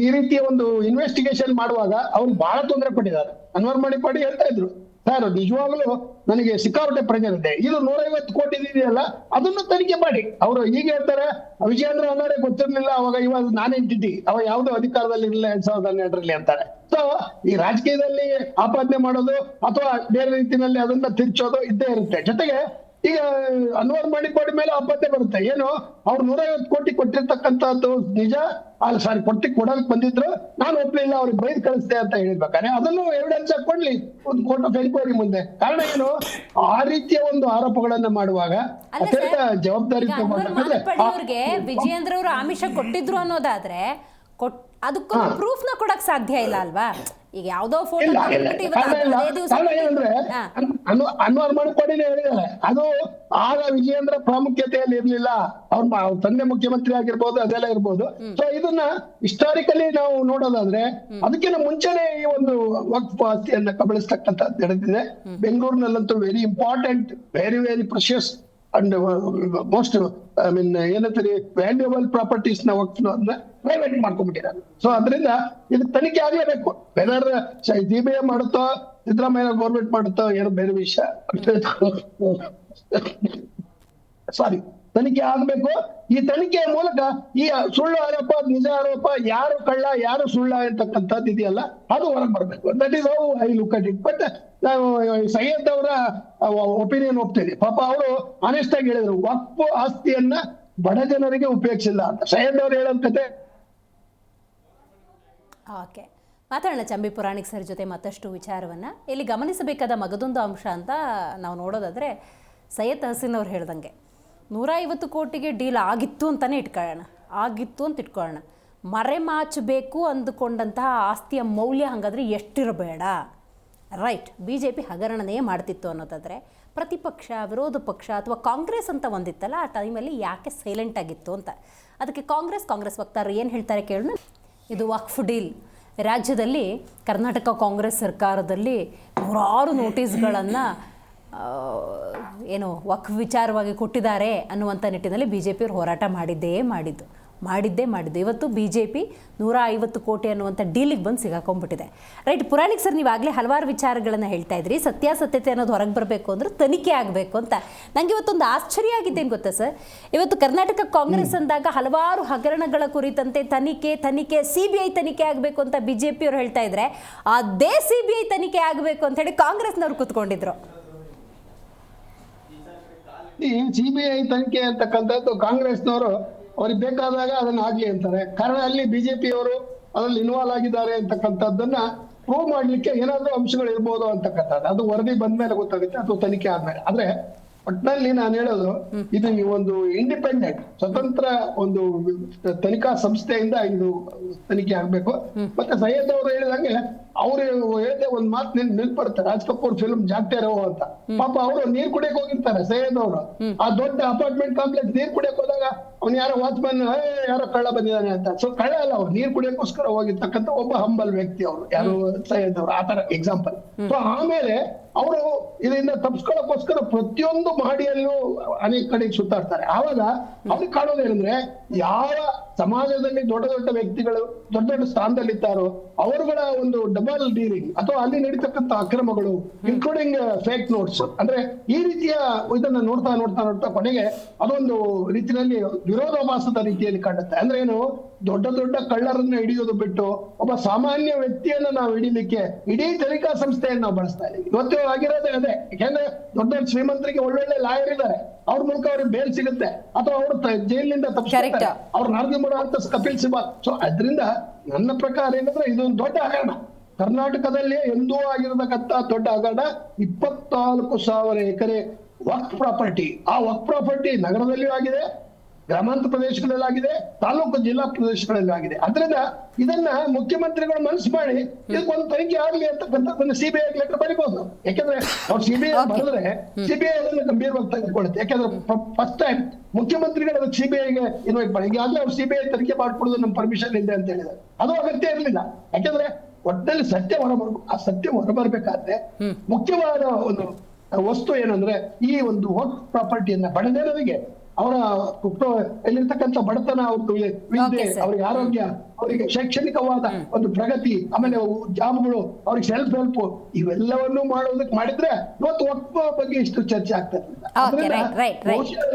ಈ ರೀತಿಯ ಒಂದು ಇನ್ವೆಸ್ಟಿಗೇಷನ್ ಮಾಡುವಾಗ ಅವ್ರು ಬಹಳ ತೊಂದರೆ ಪಟ್ಟಿದ್ದಾರೆ. ಅನ್ವರ್ ಮಾಣಿಪಾಡಿ ಹೇಳ್ತಾ ಇದ್ರು, ಸರ್ ನಿಜವಾಗ್ಲೂ ನನಗೆ ಸಿಕ್ಕಾಪಟ್ಟೆ ಪ್ರೆಷರ್ ಇದೆ, ಇದು 150 ಕೋಟಿ ಇದೆಯಲ್ಲ ಅದನ್ನು ತನಿಖೆ ಮಾಡಿ. ಅವರು ಈಗ ಹೇಳ್ತಾರೆ, ವಿಜಯೇಂದ್ರ ಅನ್ನೋರೇ ಗೊತ್ತಿರ್ಲಿಲ್ಲ ಅವಾಗ, ಇವಾಗ ನಾನ್ ಎಂಟಿಟಿ, ಅವಾಗ ಯಾವುದೋ ಅಧಿಕಾರದಲ್ಲಿ ಇರಲಿಲ್ಲ 2012ರಲ್ಲಿ ಅಂತಾರೆ. ಸೊ ಈ ರಾಜಕೀಯದಲ್ಲಿ ಆಪಾದನೆ ಮಾಡೋದು ಅಥವಾ ಬೇರೆ ರೀತಿಯಲ್ಲಿ ಅದನ್ನ ತಿರ್ಚೋದು ಇದ್ದೇ ಇರುತ್ತೆ. ಜೊತೆಗೆ ಈಗ ಅನ್ವರ್ ಮಾಡಿಕೊಡಿ ಮೇಲೆ ಅಬ್ಬತ್ತೆ ಬರುತ್ತೆ. ಏನು ಅವ್ರು 150 ಕೋಟಿ ಕೊಟ್ಟಿರ್ತಕ್ಕಂಥದ್ದು ನಿಜ, ಅಲ್ಲಿ ಸಾರಿ ಕೊಡಕ್ ಬಂದಿದ್ರು, ನಾನು ಒಪ್ಲಿಲ್ಲ, ಅವ್ರಿಗೆ ಬೈದ್ ಕಳಿಸ್ತೆ ಅಂತ ಹೇಳಿರ್ಬೇಕಾದ್ರೆ ಅದನ್ನು ಎವಿಡೆನ್ಸ್ ಕೊಡ್ಲಿ ಒಂದು ಕೋರ್ಟ್ ಆಫ್ ಎನ್ಕ್ವೈರಿ ಮುಂದೆ. ಕಾರಣ ಏನು, ಆ ರೀತಿಯ ಒಂದು ಆರೋಪಗಳನ್ನ ಮಾಡುವಾಗ ಅತ್ಯಂತ ಜವಾಬ್ದಾರಿ ಅವ್ರಿಗೆ ವಿಜಯೇಂದ್ರ ಅವರು ಆಮಿಷ ಕೊಟ್ಟಿದ್ರು ಅನ್ನೋದಾದ್ರೆ ಅದಕ್ಕೊಂದು ಪ್ರೂಫ್ ನ ಕೊಡಕ್ ಸಾಧ್ಯ ಇಲ್ಲ ಅಲ್ವಾ? ಈಗ ಯಾವ್ದೋ ಫೋಟೋ ಅನ್ವರ್ ಮಾಡಿಕೊಡಿನೇ ಹೇಳಿದ್ದಾರೆ. ಅದು ಆಗ ವಿಜಯೇಂದ್ರ ಪ್ರಾಮುಖ್ಯತೆಯಲ್ಲಿ ಇರ್ಲಿಲ್ಲ, ಅವ್ರ ತಂದೆ ಮುಖ್ಯಮಂತ್ರಿ ಆಗಿರ್ಬೋದು, ಅದೆಲ್ಲ ಇರ್ಬೋದು. ಸೊ ಇದನ್ನ ಹಿಸ್ಟಾರಿಕಲಿ ನಾವು ನೋಡೋದಾದ್ರೆ ಅದಕ್ಕಿಂತ ಮುಂಚೆನೆ ಈ ಒಂದು ವಕ್ಫ್ ಆಸ್ತಿಯನ್ನ ಕಬಳಿಸ್ತಕ್ಕಂಥದ್ದು ನಡೆದಿದೆ. ಬೆಂಗಳೂರಿನಲ್ಲಂತೂ very important, very very precious and most ಏನಂತಾರೆ ವ್ಯಾಲ್ಯೂಬಲ್ ಪ್ರಾಪರ್ಟೀಸ್ ನ ವಕ್ಫ್ ಪ್ರೈವೇಟ್ ಮಾಡ್ಕೊಂಡ್ಬಿಟ್ಟಿದ್ದಾರೆ. ಸೊ ಅದರಿಂದ ಇದು ತನಿಖೆ ಆಗ್ಲೇಬೇಕು. ವೆದರ್ ಸಿಬಿಐ ಮಾಡುತ್ತೋ ಸಿದ್ದರಾಮಯ್ಯ ಗೌರ್ಮೆಂಟ್ ಮಾಡುತ್ತೋ ಏನೋ ಬೇರೆ ವಿಷಯ. ಸಾರಿ, ತನಿಖೆ ಆಗ್ಬೇಕು. ಈ ತನಿಖೆಯ ಮೂಲಕ ಈ ಸುಳ್ಳು ಆರೋಪ ನಿಜ ಆರೋಪ, ಯಾರು ಕಳ್ಳ ಯಾರು ಸುಳ್ಳ ಅಂತಕ್ಕಂಥದ್ದು ಇದೆಯಲ್ಲ ಅದು ಹೊರಗೆ ಬರ್ಬೇಕು. That is how I look at it. But ನಾವು ಸೈಯದ್ ಅವರ ಒಪಿನಿಯನ್ ಒಪ್ತೇನೆ. ಪಾಪ ಅವರು ಆನೆಸ್ಟ್ ಆಗಿ ಹೇಳಿದ್ರು, ವಕ್ಫ್ ಆಸ್ತಿಯನ್ನ ಬಡ ಜನರಿಗೆ ಉಪಯೋಗಿಸಿಲ್ಲ ಅಂತ ಸೈಯದ್ ಅವ್ರು ಹೇಳೋ ಕತೆ. ಓಕೆ, ಮಾತಾಡೋಣ ಚಂಬಿ ಪುರಾಣಿಕ್ ಸರ್ ಜೊತೆ ಮತ್ತಷ್ಟು ವಿಚಾರವನ್ನು. ಇಲ್ಲಿ ಗಮನಿಸಬೇಕಾದ ಮಗದೊಂದು ಅಂಶ ಅಂತ ನಾವು ನೋಡೋದಾದರೆ, ಸೈಯದ್ ತಹಸೀನ್ ಅವ್ರು ಹೇಳ್ದಂಗೆ 150 ಕೋಟಿಗೆ ಡೀಲ್ ಆಗಿತ್ತು ಅಂತಲೇ ಇಟ್ಕೊಳ್ಳೋಣ. ಮರೆಮಾಚಬೇಕು ಅಂದುಕೊಂಡಂತಹ ಆಸ್ತಿಯ ಮೌಲ್ಯ ಹಾಗಾದರೆ ಎಷ್ಟಿರಬೇಡ, ರೈಟ್? BJP ಹಗರಣನೇ ಮಾಡ್ತಿತ್ತು ಅನ್ನೋದಾದರೆ ಪ್ರತಿಪಕ್ಷ, ವಿರೋಧ ಪಕ್ಷ ಅಥವಾ ಕಾಂಗ್ರೆಸ್ ಅಂತ ಒಂದಿತ್ತಲ್ಲ, ಆ ಟೈಮಲ್ಲಿ ಯಾಕೆ ಸೈಲೆಂಟ್ ಆಗಿತ್ತು ಅಂತ. ಅದಕ್ಕೆ ಕಾಂಗ್ರೆಸ್ ವಕ್ತಾರರು ಏನು ಹೇಳ್ತಾರೆ ಕೇಳೋಣ. ಇದು ವಕ್ಫ್ ಡೀಲ್. ರಾಜ್ಯದಲ್ಲಿ ಕರ್ನಾಟಕ ಕಾಂಗ್ರೆಸ್ ಸರ್ಕಾರದಲ್ಲಿ 100 ನೋಟಿಸ್ಗಳನ್ನು ಏನು ವಕ್ಫ್ ವಿಚಾರವಾಗಿ ಕೊಟ್ಟಿದ್ದಾರೆ ಅನ್ನುವಂಥ ನಿಟ್ಟಿನಲ್ಲಿ BJP ಅವರು ಹೋರಾಟ ಮಾಡಿದ್ದೇ ಮಾಡಿದ್ದು. ಇವತ್ತು BJP 150 ಕೋಟಿ ಅನ್ನುವಂಥ ಡೀಲಿಗೆ ಬಂದು ಸಿಗಾಕೊಂಡ್ಬಿಟ್ಟಿದೆ. ರೈಟ್ ಪುರಾಣಿಕ್ ಸರ್, ನೀವಾಗಲೇ ಹಲವಾರು ವಿಚಾರಗಳನ್ನು ಹೇಳ್ತಾ ಇದ್ರಿ. ಸತ್ಯಾಸತ್ಯತೆ ಅನ್ನೋದು ಹೊರಗೆ ಬರಬೇಕು ಅಂದ್ರೆ ತನಿಖೆ ಆಗಬೇಕು ಅಂತ. ನನಗೆ ಇವತ್ತೊಂದು ಆಶ್ಚರ್ಯ ಆಗಿದ್ದೇನು ಗೊತ್ತಾ ಸರ್, ಇವತ್ತು ಕರ್ನಾಟಕ ಕಾಂಗ್ರೆಸ್ ಅಂದಾಗ ಹಲವಾರು ಹಗರಣಗಳ ಕುರಿತಂತೆ ತನಿಖೆ CBI ತನಿಖೆ ಆಗಬೇಕು ಅಂತ BJP ಅವರು ಹೇಳ್ತಾ ಇದ್ರೆ, ಅದೇ CBI ತನಿಖೆ ಆಗಬೇಕು ಅಂತ ಹೇಳಿ ಕಾಂಗ್ರೆಸ್ನವ್ರು ಕೂತ್ಕೊಂಡಿದ್ರು. ಈ CBI ತನಿಖೆ ಅಂತಕ್ಕಂಥದ್ದು ಕಾಂಗ್ರೆಸ್ನವರು ಅವ್ರಿಗೆ ಬೇಕಾದಾಗ ಅದನ್ನ ಆಗ್ಲಿ ಅಂತಾರೆ. ಕಾರಣ ಅಲ್ಲಿ BJP ಅವರು ಅದ್ರಲ್ಲಿ ಇನ್ವಾಲ್ವ್ ಆಗಿದ್ದಾರೆ ಅಂತಕ್ಕಂಥದ್ದನ್ನ ಪ್ರೂವ್ ಮಾಡ್ಲಿಕ್ಕೆ ಏನಾದ್ರೂ ಅಂಶಗಳು ಇರ್ಬೋದು ಅಂತಕ್ಕಂಥದ್ದು. ಅದು ವರದಿ ಬಂದ್ಮೇಲೆ ಗೊತ್ತಾಗುತ್ತೆ, ಅದು ತನಿಖೆ ಆದ್ಮೇಲೆ. ಆದ್ರೆ ಒಟ್ಟಿನಲ್ಲಿ ನಾನು ಹೇಳೋದು, ಇದು ಒಂದು ಇಂಡಿಪೆಂಡೆಂಟ್ ಸ್ವತಂತ್ರ ಒಂದು ತನಿಖಾ ಸಂಸ್ಥೆಯಿಂದ ಇದು ತನಿಖೆ ಆಗ್ಬೇಕು. ಮತ್ತೆ ಸೈಯದ್ ಅವರು ಹೇಳಿದಂಗೆ ಅವ್ರು ಹೇಳಿದೆ ಒಂದ್ ಮಾತು ನಿಲ್ಪಡ್ತಾರೆ, ರಾಜ್ ಕಪೂರ್ ಫಿಲ್ಮ್ ಜಾಗ್ತಾ ಇರೋ ಅಂತ. ಪಾಪ ಅವರು ನೀರ್ ಕುಡಿಯಕ್ ಹೋಗಿರ್ತಾರೆ ಸೈಯದ್ ಅವರು. ಆ ದೊಡ್ಡ ಅಪಾರ್ಟ್ಮೆಂಟ್ ಕಾಂಪ್ಲೆಕ್ಸ್ ನೀರ್ ಕುಡಿಯಕ್ ಹೋದಾಗ ಅವ್ನು ಯಾರೋ ವಾಚ್ಮನ್ ಯಾರೋ ಕಳ್ಳ ಬಂದಿದ್ದಾನೆ ಅಂತ. ಸೊ ಕಳ್ಳ ಅಲ್ಲ, ಅವ್ರು ನೀರ್ ಕುಡಿಯಕ್ಕೋಸ್ಕರ ಹೋಗಿರ್ತಕ್ಕಂಥ ಒಬ್ಬ ಹಂಬಲ್ ವ್ಯಕ್ತಿ ಅವರು, ಯಾರು ಸೈಯದ್ ಅವರು, ಆತರ ಎಕ್ಸಾಂಪಲ್. ಸೊ ಆಮೇಲೆ ಅವರು ಇದರಿಂದ ತಪ್ಪಿಸ್ಕೊಳ್ಳೋಕೋಸ್ಕರ ಪ್ರತಿಯೊಂದು ಮಹಡಿಯಲ್ಲೂ ಅನೇಕ ಕಡೆಗೆ ಸುತ್ತಾಡ್ತಾರೆ. ಆವಾಗ ಅವ್ರಿಗೆ ಕಾಣೋದೇನಂದ್ರೆ, ಯಾವ ಸಮಾಜದಲ್ಲಿ ದೊಡ್ಡ ದೊಡ್ಡ ವ್ಯಕ್ತಿಗಳು ದೊಡ್ಡ ದೊಡ್ಡ ಸ್ಥಾನದಲ್ಲಿದ್ದಾರೋ ಅವರುಗಳ ಒಂದು ಡಬಲ್ ಡೀಲಿಂಗ್ ಅಥವಾ ಅಲ್ಲಿ ನಡೀತಕ್ಕಂಥ ಅಕ್ರಮಗಳು, ಇನ್ಕ್ಲೂಡಿಂಗ್ ಫೇಕ್ ನೋಟ್ಸ್, ಅಂದ್ರೆ ಈ ರೀತಿಯ ಇದನ್ನ ನೋಡ್ತಾ ಕೊನೆಗೆ ಅದೊಂದು ರೀತಿಯಲ್ಲಿ ವಿರೋಧಾಭಾಸದ ರೀತಿಯಲ್ಲಿ ಕಾಣುತ್ತೆ. ಅಂದ್ರೆ ಏನು, ದೊಡ್ಡ ಕಳ್ಳರನ್ನ ಹಿಡಿಯೋದು ಬಿಟ್ಟು ಒಬ್ಬ ಸಾಮಾನ್ಯ ವ್ಯಕ್ತಿಯನ್ನ ನಾವು ಹಿಡಿಲಿಕ್ಕೆ ಇಡೀ ತನಿಖಾ ಸಂಸ್ಥೆಯನ್ನು ನಾವು ಬಳಸ್ತಾ ಇದ್ದೀವಿ. ಇವತ್ತು ಆಗಿರೋದೇ ಅದೇ. ಯಾಕೆಂದ್ರೆ ದೊಡ್ಡ ಶ್ರೀಮಂತರಿಗೆ ಒಳ್ಳೊಳ್ಳೆ ಲಾಯರ್ ಇದ್ದಾರೆ, ಅವ್ರ ಮೂಲಕ ಅವ್ರಿಗೆ ಬೇಲ್ ಸಿಗುತ್ತೆ ಅಥವಾ ಅವರು ಜೈಲಿನಿಂದ ತಪ್ಪಿಸ್ತಾರೆ, ಅವ್ರನ್ನ ಅರ್ಜಿ ಮಾಡೋ ಅಂತ ಕಪಿಲ್ ಸಿಬಾಲ್. ಸೊ ಅದರಿಂದ ನನ್ನ ಪ್ರಕಾರ ಏನಂದ್ರೆ ಇದೊಂದು ದೊಡ್ಡ ಹಗರಣ. ಕರ್ನಾಟಕದಲ್ಲಿ ಎಂದೂ ಆಗಿರತಕ್ಕಂತ ದೊಡ್ಡ ಹಗರಣ. 24,000 ಎಕರೆ ವಕ್ಫ್ ಪ್ರಾಪರ್ಟಿ. ಆ ವಕ್ಫ್ ಪ್ರಾಪರ್ಟಿ ನಗರದಲ್ಲಿಯೂ ಆಗಿದೆ, ಗ್ರಾಮಾಂತರ ಪ್ರದೇಶಗಳಲ್ಲಿ ಆಗಿದೆ, ತಾಲೂಕು ಜಿಲ್ಲಾ ಪ್ರದೇಶಗಳಲ್ಲಿ ಆಗಿದೆ. ಅದರಿಂದ ಇದನ್ನ ಮುಖ್ಯಮಂತ್ರಿಗಳು ಮನಸ್ಸು ಮಾಡಿ ಇದಕ್ಕೊಂದು ತನಿಖೆ ಆಗ್ಲಿ ಅಂತಕ್ಕಂಥದ್ದನ್ನ CBI ಲೆಟರ್ ಬರೀಬಹುದು. ಯಾಕಂದ್ರೆ ಅವ್ರು CBI ಬರೆದ್ರೆ CBI ಅದನ್ನ ಗಂಭೀರವಾಗಿ ತೆಗೆದುಕೊಳ್ಳುತ್ತೆ. ಯಾಕಂದ್ರೆ ಫಸ್ಟ್ ಟೈಮ್ ಮುಖ್ಯಮಂತ್ರಿಗಳು ಅದಕ್ಕೆ CBIಗೆ ಇನ್ವೈಟ್ ಮಾಡಿ. ಈಗಾಗಲೇ ಅವ್ರು CBI ತನಿಖೆ ಮಾಡ್ಕೊಡೋದು ನಮ್ಮ ಪರ್ಮಿಷನ್ ಇದೆ ಅಂತ ಹೇಳಿದ್ದಾರೆ. ಅದು ಅಗತ್ಯ ಇರಲಿಲ್ಲ. ಯಾಕಂದ್ರೆ ಒಟ್ಟಲ್ಲಿ ಸತ್ಯ ಹೊರಬರ್ಬೇಕು. ಆ ಸತ್ಯ ಹೊರಬರ್ಬೇಕಾದ್ರೆ ಮುಖ್ಯವಾದ ಒಂದು ವಸ್ತು ಏನಂದ್ರೆ, ಈ ಒಂದು ವಕ್ಫ್ ಪ್ರಾಪರ್ಟಿಯನ್ನ ಬಡ ಜನರಿಗೆ, ಅವರ ಎಲ್ಲಿರ್ತಕ್ಕಂಥ ಬಡತನ, ಅವ್ರದ್ದು ವಿದ್ಯೆ, ಅವ್ರಿಗೆ ಆರೋಗ್ಯ, ಅವರಿಗೆ ಶೈಕ್ಷಣಿಕವಾದ ಒಂದು ಪ್ರಗತಿ, ಆಮೇಲೆ ಜಾಬ್ಗಳು, ಅವ್ರಿಗೆ ಸೆಲ್ಫ್ ಹೆಲ್ಪ್, ಇವೆಲ್ಲವನ್ನು ಮಾಡೋದಕ್ಕೆ ಮಾಡಿದ್ರೆ ಇವತ್ತು ವಕ್ಫ್ ಬಗ್ಗೆ ಇಷ್ಟು ಚರ್ಚೆ ಆಗ್ತದೆ.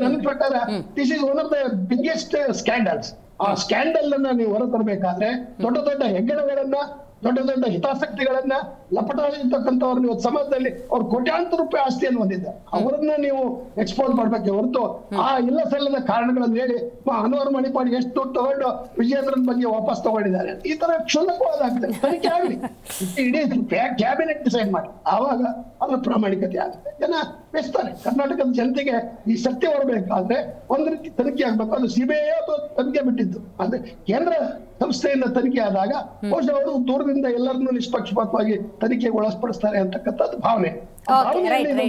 ನನ್ನ ಪ್ರಕಾರ this is one of the biggest scandals. ಆ ಸ್ಕ್ಯಾಂಡಲ್ ಅನ್ನ ನೀವು ಹೊರತರಬೇಕಾದ್ರೆ ದೊಡ್ಡ ಹೆಗ್ಗಣಗಳನ್ನ, ದೊಡ್ಡ ದೊಡ್ಡ ಹಿತಾಸಕ್ತಿಗಳನ್ನ ಲಪಟಾಯಿರ್ತಕ್ಕಂಥವ್ರನ್ನ ಇವತ್ತು ಸಮಾಜದಲ್ಲಿ ಅವ್ರು ಕೋಟ್ಯಾಂತರ ರೂಪಾಯಿ ಆಸ್ತಿಯನ್ನು ಹೊಂದಿದ್ದಾರೆ. ಅವರನ್ನ ನೀವು ಎಕ್ಸ್ಪೋಸ್ ಮಾಡ್ಬೇಕೆ ಹೊರತು ಆ ಇಲ್ಲ ಸಲ್ಲದ ಕಾರಣಗಳನ್ನು ಹೇಳಿ ಅನ್ವರ್ ಮಣಿಪಾಡಿ ಎಷ್ಟು ದುಡ್ಡು ತಗೊಂಡು ವಿಜಯೇಂದ್ರನ್ ಬಗ್ಗೆ ವಾಪಸ್ ತಗೊಂಡಿದ್ದಾರೆ, ಈ ತರ ಕ್ಷುಲ್ಲಕವಾದಾಗ್ತದೆ. ತನಿಖೆ ಆಗಲಿ, ಇಡೀ ಕ್ಯಾಬಿನೆಟ್ ಡಿಸೈಡ್ ಮಾಡಿ, ಆವಾಗ ಅದರ ಪ್ರಾಮಾಣಿಕತೆ ಆಗುತ್ತೆ. ಜನ ಬೆಸ್ತಾರೆ. ಕರ್ನಾಟಕದ ಜನತೆಗೆ ಈ ಸತ್ಯ ಹೊರಬೇಕಾದ್ರೆ ಒಂದ್ ರೀತಿ ತನಿಖೆ ಆಗ್ಬೇಕು. ಅದು ಸಿಬಿಐ ಅಥವಾ ತನಿಖೆ ಬಿಟ್ಟಿದ್ದು, ಅಂದ್ರೆ ಕೇಂದ್ರ ಸಂಸ್ಥೆಯಿಂದ ತನಿಖೆ ಆದಾಗ ಬಹುಶಃ ಅವರು ದೂರದಿಂದ ಎಲ್ಲರನ್ನೂ ನಿಷ್ಪಕ್ಷಪಾತವಾಗಿ ತನಿಖೆಗೆ ಒಳಪಡಿಸ್ತಾರೆ ಅಂತಕ್ಕಂಥದ್ದು ಭಾವನೆ.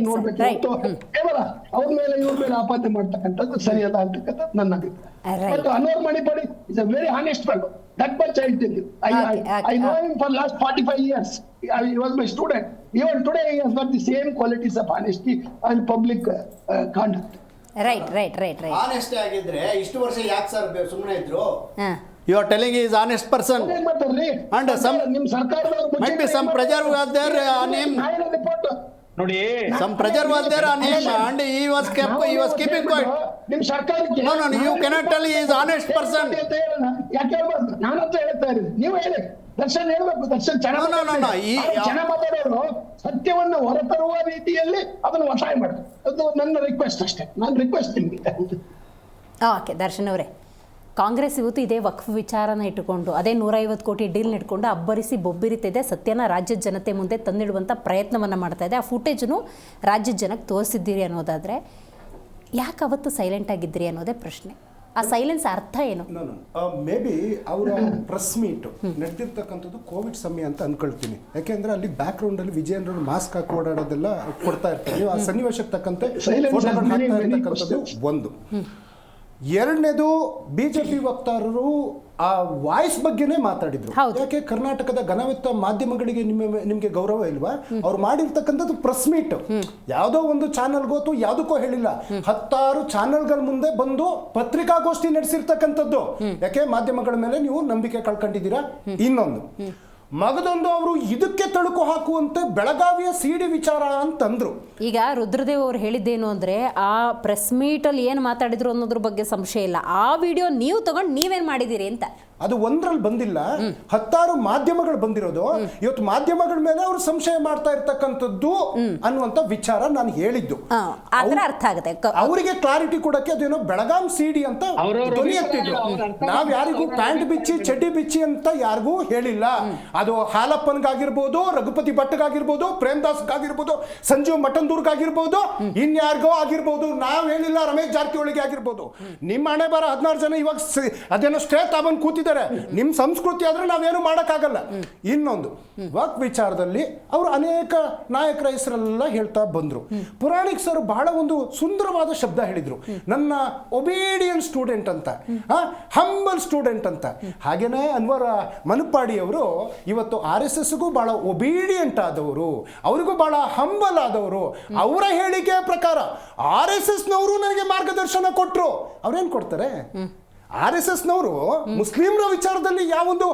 ನೋಡ್ಬೇಕು, ಕೇವಲ ಅವ್ರ ಮೇಲೆ ಇವ್ರ ಮೇಲೆ ಆಪಾದನೆ ಮಾಡ್ತಕ್ಕಂಥದ್ದು ಸರಿಯಲ್ಲ ಅಂತಕ್ಕಂಥದ್ದು ನನ್ನ ಅಭಿಪ್ರಾಯ. But Anwar Manippady is a very honest fellow. That much I tell you. I know him for last 45 years. He was my student. Even today he has got the same qualities of honesty and public conduct. Right. Honest ಆಗಿದ್ರೆ ಇಷ್ಟು ವರ್ಷ ಯಾಕೆ ಸರ್ ಸುಮ್ಮನೆ ಇದ್ರು? You are telling he is honest person. And ನಿಮ್ಮ ಸರ್ಕಾರದವರು might be some pressure was there on him. ನೋಡಿ, Some pressure was there on him and he was keeping quiet. ನಿಮ್ ಸರ್ಕಾರಕ್ಕೆ No, you cannot tell he is honest person. ಯಾಕೆ ಹೇಳ್ಬಾರ್ದು? ನಾನಂತ ಹೇಳ್ತಾ ಇದ್ದೀನಿ, ನೀವು ಹೇಳಿ. ದರ್ಶನ್ ಹೇಳ್ಬೇಕು, ದರ್ಶನ್ ಜನ ಮಾತಾಡೋರು ಸತ್ಯವನ್ನು ಹೊರತರುವ ರೀತಿಯಲ್ಲಿ ಅದನ್ನು ಒತ್ತಾಯ ಮಾಡ್ತಾರೆ. ಅದು ನನ್ನ ರಿಕ್ವೆಸ್ಟ್ ಅಷ್ಟೇ. ನಾನು ರಿಕ್ವೆಸ್ಟ್ ನಿಮಗೆ. ಓಕೆ ದರ್ಶನ್ ಅವರೇ, ಕಾಂಗ್ರೆಸ್ ಇವತ್ತು ಇದೇ ವಕ್ಫ್ ವಿಚಾರನ ಇಟ್ಟುಕೊಂಡು ಅದೇ 150 ಕೋಟಿ ಡೀಲ್ನ ಇಟ್ಕೊಂಡು ಅಬ್ಬರಿಸಿ ಬೊಬ್ಬಿರಿತಿದೆ, ಸತ್ಯನ ರಾಜ್ಯದ ಜನತೆ ಮುಂದೆ ತಂದಿಡುವಂಥ ಪ್ರಯತ್ನವನ್ನು ಮಾಡ್ತಾ ಇದೆ. ಆ ಫುಟೇಜನ್ನು ರಾಜ್ಯದ ಜನಕ್ಕೆ ತೋರಿಸಿದ್ದೀರಿ ಅನ್ನೋದಾದರೆ ಯಾಕೆ ಅವತ್ತು ಸೈಲೆಂಟ್ ಆಗಿದ್ದೀರಿ ಅನ್ನೋದೇ ಪ್ರಶ್ನೆ. ಆ ಸೈಲೆನ್ಸ್ ಅರ್ಥ ಏನು? ಮೇ ಬಿ ಅವರ ಪ್ರೆಸ್ ಮೀಟ್ ನಡೆದಿರ್ತಕ್ಕಂಥದ್ದು ಕೋವಿಡ್ ಸಮಯ ಅಂತ ಅನ್ಕೊಳ್ತೀನಿ. ಯಾಕೆಂದ್ರೆ ಅಲ್ಲಿ ಬ್ಯಾಕ್ ಗ್ರೌಂಡ್ ಅಲ್ಲಿ ವಿಜಯೇಂದ್ರ ಮಾಸ್ಕ್ ಹಾಕಿ ಓಡಾಡೋದೆಲ್ಲ ಕೊಡ್ತಾ ಇರ್ತಾರೆ. ಆ ಸನ್ನಿವೇಶಕ್ಕೆ ತಕ್ಕಂತೆ ಫೋಟೋಗಳು ಹಾಕ್ತಾ ಇರ್ತಕ್ಕಂಥದ್ದು ಒಂದು. ಎರಡನೇದು, ಬಿಜೆಪಿ ವಕ್ತಾರರು ಆ ವಾಯ್ಸ್ ಬಗ್ಗೆನೇ ಮಾತಾಡಿದ್ರು. ಯಾಕೆ ಕರ್ನಾಟಕದ ಘನವೆತ್ತ ಮಾಧ್ಯಮಗಳಿಗೆ ನಿಮ್ಗೆ ಗೌರವ ಇಲ್ವಾ? ಅವ್ರು ಮಾಡಿರ್ತಕ್ಕಂಥದ್ದು ಪ್ರೆಸ್ ಮೀಟ್ ಯಾವುದೋ ಒಂದು ಚಾನಲ್ಗೋ ಅಥವಾ ಯಾವುದಕ್ಕೋ ಹೇಳಿಲ್ಲ, 10 ಚಾನೆಲ್ಗಳ ಮುಂದೆ ಬಂದು ಪತ್ರಿಕಾಗೋಷ್ಠಿ ನಡೆಸಿರ್ತಕ್ಕಂಥದ್ದು. ಯಾಕೆ ಮಾಧ್ಯಮಗಳ ಮೇಲೆ ನೀವು ನಂಬಿಕೆ ಕಳ್ಕೊಂಡಿದ್ದೀರಾ? ಇನ್ನೊಂದು ಮಗದೊಂದು ಅವರು ಇದಕ್ಕೆ ತಳುಕು ಹಾಕುವಂತೆ ಬೆಳಗಾವಿಯ ಸಿಡಿ ವಿಚಾರ ಅಂತಂದ್ರು. ಈಗ ರುದ್ರದೇವ್ ಅವ್ರು ಹೇಳಿದ್ದೇನು ಅಂದರೆ, ಆ ಪ್ರೆಸ್ ಮೀಟಲ್ಲಿ ಏನು ಮಾತಾಡಿದ್ರು ಅನ್ನೋದ್ರ ಬಗ್ಗೆ ಸಂಶಯ ಇಲ್ಲ. ಆ ವಿಡಿಯೋ ನೀವು ತಗೊಂಡು ನೀವೇನು ಮಾಡಿದ್ದೀರಿ ಅಂತ. ಅದು ಒಂದ್ರಲ್ಲಿ ಬಂದಿಲ್ಲ, 10 ಮಾಧ್ಯಮಗಳು ಬಂದಿರೋದು. ಇವತ್ತು ಮಾಧ್ಯಮಗಳ ಮೇಲೆ ಅವರು ಸಂಶಯ ಮಾಡ್ತಾ ಇರ್ತಕ್ಕಂಥದ್ದು ಅನ್ನುವಂಥ ವಿಚಾರ ನಾನು ಹೇಳಿದ್ದು. ಅರ್ಥ ಆಗುತ್ತೆ ಅವರಿಗೆ ಕ್ಲಾರಿಟಿ ಕೊಡಕ್ಕೆ. ಅದೇನೋ ಬೆಳಗಾಂ ಸಿಡಿ ಅಂತ ಧ್ವನಿ ಎತ್ತಿದ್ರು. ನಾವ್ ಯಾರಿಗೂ ಪ್ಯಾಂಟ್ ಬಿಚ್ಚಿ ಚಡ್ಡಿ ಬಿಚ್ಚಿ ಅಂತ ಯಾರಿಗೂ ಹೇಳಿಲ್ಲ. ಅದು ಹಾಲಪ್ಪನ್ಗಾಗಿರ್ಬೋದು, ರಘುಪತಿ ಭಟ್ಗಾಗಿರ್ಬೋದು, ಪ್ರೇಮದಾಸ್ಗಾಗಿರ್ಬೋದು, ಸಂಜೀವ್ ಮಠಂದೂರ್ಗಾಗಿರ್ಬೋದು, ಇನ್ಯಾರಿಗೋ ಆಗಿರ್ಬೋದು. ನಾವ್ ಹೇಳಿಲ್ಲ. ರಮೇಶ್ ಜಾರಕಿಹೊಳಿಗೆ ಆಗಿರ್ಬೋದು. ನಿಮ್ಮ ಹಣೆ ಬರ 16 ಜನ ಇವಾಗ ಅದೇನೋ ಸ್ಟೇ ತಾಬನ್ ಕೂತಿದ್ದಾರೆ. ನಿಮ್ ಸಂಸ್ಕೃತಿ ಆದ್ರೆ ನಾವೇನು ಮಾಡಕ್ಕಾಗಲ್ಲ. ಇನ್ನೊಂದು, ವಕ್ಫ್ ವಿಚಾರದಲ್ಲಿ ಅವರು ಅನೇಕ ನಾಯಕರ ಹೆಸರೆಲ್ಲ ಹೇಳ್ತಾ ಬಂದ್ರು. ಪುರಾಣಿಕ್ ಸರ್ ಬಹಳ ಒಂದು ಸುಂದರವಾದ ಶಬ್ದ ಹೇಳಿದ್ರು, ನನ್ನ ಒಬೇಡಿಯನ್ ಸ್ಟೂಡೆಂಟ್ ಅಂತ, ಹಂಬಲ್ ಸ್ಟೂಡೆಂಟ್ ಅಂತ. ಹಾಗೇನೆ ಅನ್ವರ್ ಮನುಪಾಡಿ ಅವರು ಇವತ್ತು RSSಗೂ ಬಹಳ ಒಬೇಡಿಯಂಟ್ ಆದವರು, ಅವರಿಗೂ ಬಹಳ ಹಂಬಲ್ ಆದವರು. ಅವರ ಹೇಳಿಕೆಯ ಪ್ರಕಾರ RSSನವರು ನನಗೆ ಮಾರ್ಗದರ್ಶನ ಕೊಟ್ಟರು. ಅವ್ರೇನ್ ಕೊಡ್ತಾರೆ? RSSನವರು ಮುಸ್ಲಿಮರ ವಿಚಾರದಲ್ಲಿ ಯಾವೊಂದು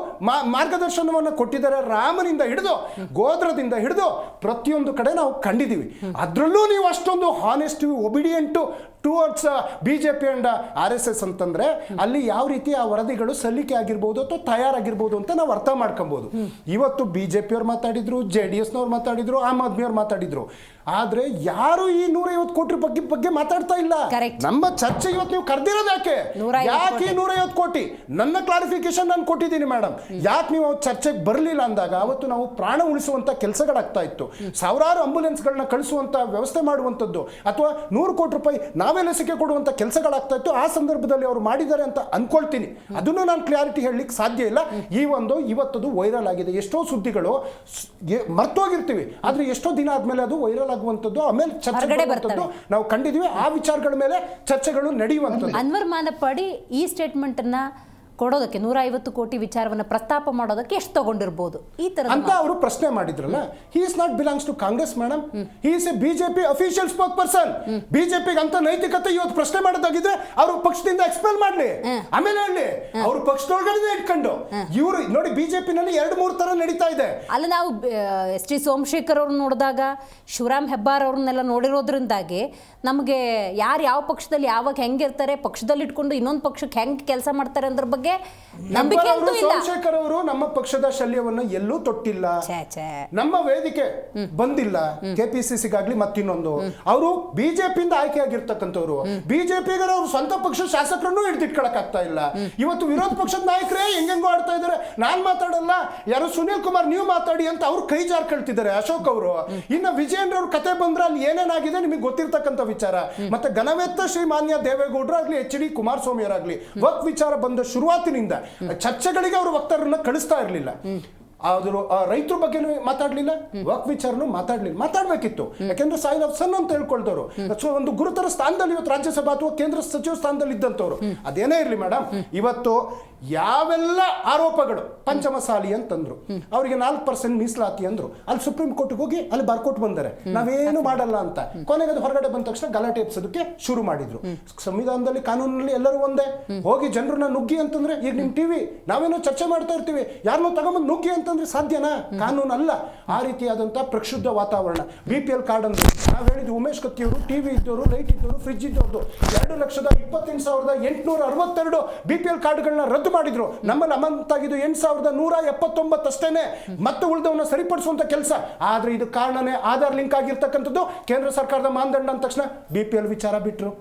ಮಾರ್ಗದರ್ಶನವನ್ನು ಕೊಟ್ಟಿದ್ದಾರೆ, ರಾಮನಿಂದ ಹಿಡಿದು ಗೋದ್ರದಿಂದ ಹಿಡಿದು ಪ್ರತಿಯೊಂದು ಕಡೆ ನಾವು ಕಂಡಿದ್ದೀವಿ. ಅದರಲ್ಲೂ ನೀವು ಅಷ್ಟೊಂದು honest obedient towards BJP and RSS ಅಂತಂದ್ರೆ ಅಲ್ಲಿ ಯಾವ ರೀತಿ ಆ ವರದಿಗಳು ಸಲ್ಲಿಕೆ ಆಗಿರ್ಬೋದು ಅಥವಾ ತಯಾರಾಗಿರ್ಬೋದು ಅಂತ ನಾವು ಅರ್ಥ ಮಾಡ್ಕೊಬಹುದು. ಇವತ್ತು ಬಿಜೆಪಿಯವ್ರು ಮಾತಾಡಿದ್ರು, JDSನವ್ರು ಮಾತಾಡಿದ್ರು, ಆಮ್ ಆದ್ಮಿಯವ್ರು ಮಾತಾಡಿದ್ರು. ಆದ್ರೆ ಯಾರು ಈ 150 ಕೋಟಿ ಬಗ್ಗೆ ಮಾತಾಡ್ತಾ ಇಲ್ಲ. ನಮ್ಮ ಚರ್ಚೆ ಇವತ್ತು ನೀವು ಕರೆದಿರೋದು ಯಾಕೆ? 150 ಕೋಟಿ ನನ್ನ ಕ್ಲಾರಿಫಿಕೇಶನ್ ನಾನು ಕೊಟ್ಟಿದ್ದೀನಿ ಮೇಡಮ್. ಯಾಕೆ ನೀವು ಚರ್ಚೆಗೆ ಬರಲಿಲ್ಲ ಅಂದಾಗ ಅವತ್ತು ನಾವು ಪ್ರಾಣ ಉಳಿಸುವಂತ ಕೆಲಸಗಳಾಗ್ತಾ ಇತ್ತು. ಸಾವಿರಾರು ಆಂಬುಲೆನ್ಸ್ಗಳನ್ನ ಕಳಿಸುವಂತ ವ್ಯವಸ್ಥೆ ಮಾಡುವಂಥದ್ದು ಅಥವಾ 100 ಕೋಟಿ ರೂಪಾಯಿ ನಾವೇ ಲಸಿಕೆ ಕೊಡುವಂತ ಕೆಲಸಗಳಾಗ್ತಾ ಇತ್ತು. ಆ ಸಂದರ್ಭದಲ್ಲಿ ಅವರು ಮಾಡಿದ್ದಾರೆ ಅಂತ ಅನ್ಕೊಳ್ತೀನಿ. ಅದನ್ನು ನಾನು ಕ್ಲಾರಿಟಿ ಹೇಳಲಿಕ್ಕೆ ಸಾಧ್ಯ ಇಲ್ಲ. ಇವತ್ತದು ವೈರಲ್ ಆಗಿದೆ. ಎಷ್ಟೋ ಸುದ್ದಿಗಳು ಮರ್ತೋಗಿರ್ತೀವಿ, ಆದ್ರೆ ಎಷ್ಟೋ ದಿನ ಆದ್ಮೇಲೆ ಅದು ವೈರಲ್ ಆಗುವಂಥದ್ದು, ಆಮೇಲೆ ಚರ್ಚೆ ಬರುವಂಥದ್ದು ನಾವು ಕಂಡಿದ್ದೀವಿ. ಆ ವಿಚಾರಗಳ ಮೇಲೆ ಚರ್ಚೆಗಳು ನಡೆಯುವಂಥದ್ದು. ಅನ್ವರ್ ಮಾನಪ್ಪಾಡಿ ಈ ಸ್ಟೇಟ್ಮೆಂಟ್ ಅನ್ನ ಕೊಡೋದಕ್ಕೆ 150 ಕೋಟಿ ವಿಚಾರವನ್ನ ಪ್ರಸ್ತಾಪ ಮಾಡೋದಕ್ಕೆ ಎಷ್ಟು ತಗೊಂಡಿರಬಹುದು ಈ ತರ ಅಂತ ಅವರು ಪ್ರಶ್ನೆ ಮಾಡಿದ್ರಲ್ಲ. He is not belongs to Congress madam, he is a BJP official spokesperson. ಬಿಜೆಪಿಗೆ ಅಂತ ನೈತಿಕತೆ ಇವತ್ತು ಪ್ರಶ್ನೆ ಮಾಡೋದಾಗಿದ್ರೆ ಅವರು ಪಕ್ಷದಿಂದ ಎಕ್ಸ್ಪೆಲ್ ಮಾಡ್ಲಿ, ಆಮೇಲೆ ಹೇಳಿ ಅವರು ಪಕ್ಷದೊಳಗಡೆ ಇಟ್ಕೊಂಡು. ಇವರು ನೋಡಿ ಬಿಜೆಪಿನಲ್ಲಿ 2-3 ತರ ನಡೀತಾ ಇದೆ. ಅಲ್ಲಿ ನಾವು ST ಸೋಮಶೇಖರ್ ಅವ್ರನ್ನ ನೋಡಿದಾಗ, ಶಿವರಾಮ್ ಹೆಬ್ಬಾರ್ ಅವ್ರನ್ನೆಲ್ಲ ನೋಡಿರೋದ್ರಿಂದಾಗಿ ನಮಗೆ ಯಾರು ಯಾವ ಪಕ್ಷದಲ್ಲಿ ಯಾವಾಗ ಹೆಂಗಿರ್ತಾರೆ, ಪಕ್ಷದಲ್ಲಿ ಇಟ್ಕೊಂಡು ಇನ್ನೊಂದು ಪಕ್ಷಕ್ಕೆ ಹೆಂಗೆ ಕೆಲಸ ಮಾಡ್ತಾರೆ ಅದ್ರ ಬಗ್ಗೆ ಬಗ್ಗೆ ನಂಬಿಕೆ ಅಂತೂ ಇಲ್ಲ. ಸೋಮಶೇಖರ್ ಅವರು ನಮ್ಮ ಪಕ್ಷದ ಶಲ್ಯವನ್ನ ಎಲ್ಲೂ ತೊಟ್ಟಿಲ್ಲ. ನಮ್ಮ ವೇದಿಕೆ ಬಂದಿಲ್ಲ ಕೆಪಿಸಿಸಿಗಾಗ್ಲಿ ಮತ್ತಿನ್ನೊಂದು. ಅವರು ಬಿಜೆಪಿಯಿಂದ ಆಯ್ಕೆ ಆಗಿರ್ತಕ್ಕಂಥವ್ರು. ಬಿಜೆಪಿಗರ ಅವ್ರ ಸ್ವಂತ ಪಕ್ಷದ ಶಾಸಕರನ್ನು ಹಿಡಿದಿಟ್ಕೊಳಕ್ ಆಗ್ತಾ ಇಲ್ಲ. ಇವತ್ತು ವಿರೋಧ ಪಕ್ಷದ ನಾಯಕರೇ ಹೆಂಗೆಂಗೋ ಆಡ್ತಾ ಇದಾರೆ. ನಾನ್ ಮಾತಾಡಲ್ಲ, ಯಾರು ಸುನೀಲ್ ಕುಮಾರ್ ನೀವು ಮಾತಾಡಿ ಅಂತ ಅವ್ರು ಕೈ ಜಾರ್ಕೊಳ್ತಿದ್ದಾರೆ ಅಶೋಕ್ ಅವರು. ಇನ್ನು ವಿಜಯೇಂದ್ರ ಅವ್ರ ಕತೆ ಬಂದ್ರೆ ಅಲ್ಲಿ ಏನೇನಾಗಿದೆ ನಿಮಗೆ ಗೊತ್ತಿರ್ತಕ್ಕಂಥ ವಿಚಾರ. ಮತ್ತೆ ಘನವೆತ್ತ ಶ್ರೀಮಾನ್ಯ ದೇವೇಗೌಡರಾಗ್ಲಿ HD ಕುಮಾರಸ್ವಾಮಿ ಅವರಾಗ್ಲಿ ವಕ್ ವಿಚಾರ ಬಂದ ಶುರುವಾತಿನಿಂದ ಚರ್ಚೆಗಳಿಗೆ ಅವರು ವಕ್ತಾರರನ್ನ ಕಳಿಸ್ತಾ ಇರಲಿಲ್ಲ. ಆದರೂ ರೈತರ ಬಗ್ಗೆ ಮಾತಾಡ್ಲಿಲ್ಲ, ವಕ್ ವಿಚಾರನೂ ಮಾತಾಡ್ಬೇಕಿತ್ತು. ಯಾಕೆಂದ್ರೆ ಸಾಯಿಲ್ ಆಫ್ ಸನ್ ಅಂತ ಹೇಳ್ಕೊಳ್ದವ್ರು ಒಂದು ಗುರುತರ ಸ್ಥಾನದಲ್ಲಿ ಇವತ್ತು ರಾಜ್ಯಸಭಾ ಅಥವಾ ಕೇಂದ್ರ ಸಚಿವ ಸ್ಥಾನದಲ್ಲಿ ಇದ್ದಂಥವ್ರು. ಅದೇನೇ ಇರಲಿ ಮೇಡಮ್, ಇವತ್ತು ಯಾವೆಲ್ಲ ಆರೋಪಗಳು ಪಂಚಮಸಾಲಿ ಅಂತಂದ್ರು, ಅವರಿಗೆ 4% ಮೀಸಲಾತಿ ಅಂದ್ರು. ಅಲ್ಲಿ ಸುಪ್ರೀಂ ಕೋರ್ಟ್ಗೆ ಹೋಗಿ ಅಲ್ಲಿ ಬರ್ಕೊಟ್ಟು ಬಂದರೆ ನಾವೇನು ಮಾಡಲ್ಲ ಅಂತ. ಕೊನೆಗೆ ಅದು ಹೊರಗಡೆ ಬಂದ ತಕ್ಷಣ ಗಲಾಟೆ ಎಬ್ಸೋದಕ್ಕೆ ಶುರು ಮಾಡಿದ್ರು. ಸಂವಿಧಾನದಲ್ಲಿ ಕಾನೂನಲ್ಲಿ ಎಲ್ಲರೂ ಒಂದೇ. ಹೋಗಿ ಜನರನ್ನ ನುಗ್ಗಿ ಅಂತಂದ್ರೆ ಈಗ ನಿಮ್ ಟಿವಿ ನಾವೇನೋ ಚರ್ಚೆ ಮಾಡ್ತಾ ಇರ್ತೀವಿ, ಯಾರನ್ನೋ ತಗೊಂಬಂದು ನುಗ್ಗಿ ಅಂತಂದ್ರೆ ಸಾಧ್ಯನಾ? ಕಾನೂನು ಅಲ್ಲ. ಆ ರೀತಿಯಾದಂಥ ಪ್ರಕ್ಷುಬ್ಧ ವಾತಾವರಣ. BPL ಕಾರ್ಡ್ ಅಂದ್ರೆ ನಾವು ಹೇಳಿದ್ವಿ, ಉಮೇಶ್ ಕತ್ತಿಯವರು ಟಿವಿ ಇದ್ದವರು, ಲೈಟ್ ಇದ್ದವರು, ಫ್ರಿಡ್ಜ್ ಇದ್ದವ್ರದ್ದು 2,28,862 BPL ಕಾರ್ಡ್ಗಳನ್ನ ರದ್ದು ಮಾಡಿದ್ರು. ನಮ್ಮಲ್ಲಿ ಅಮಂತಾಗಿದ್ದು 8,179 ಅಷ್ಟೇನೆ. ಮತ್ತೆ ಉಳಿದವನ್ನ ಸರಿಪಡಿಸುವಂತ ಕೆಲಸ. ಆದ್ರೆ ಇದು ಕಾರಣನೇ ಆಧಾರ್ ಲಿಂಕ್ ಆಗಿರ್ತಕ್ಕಂಥದ್ದು. ಕೇಂದ್ರ ಸರ್ಕಾರದ ಮಾನದಂಡ ಅಂದ ತಕ್ಷಣ BPL ವಿಚಾರ ಬಿಟ್ರು.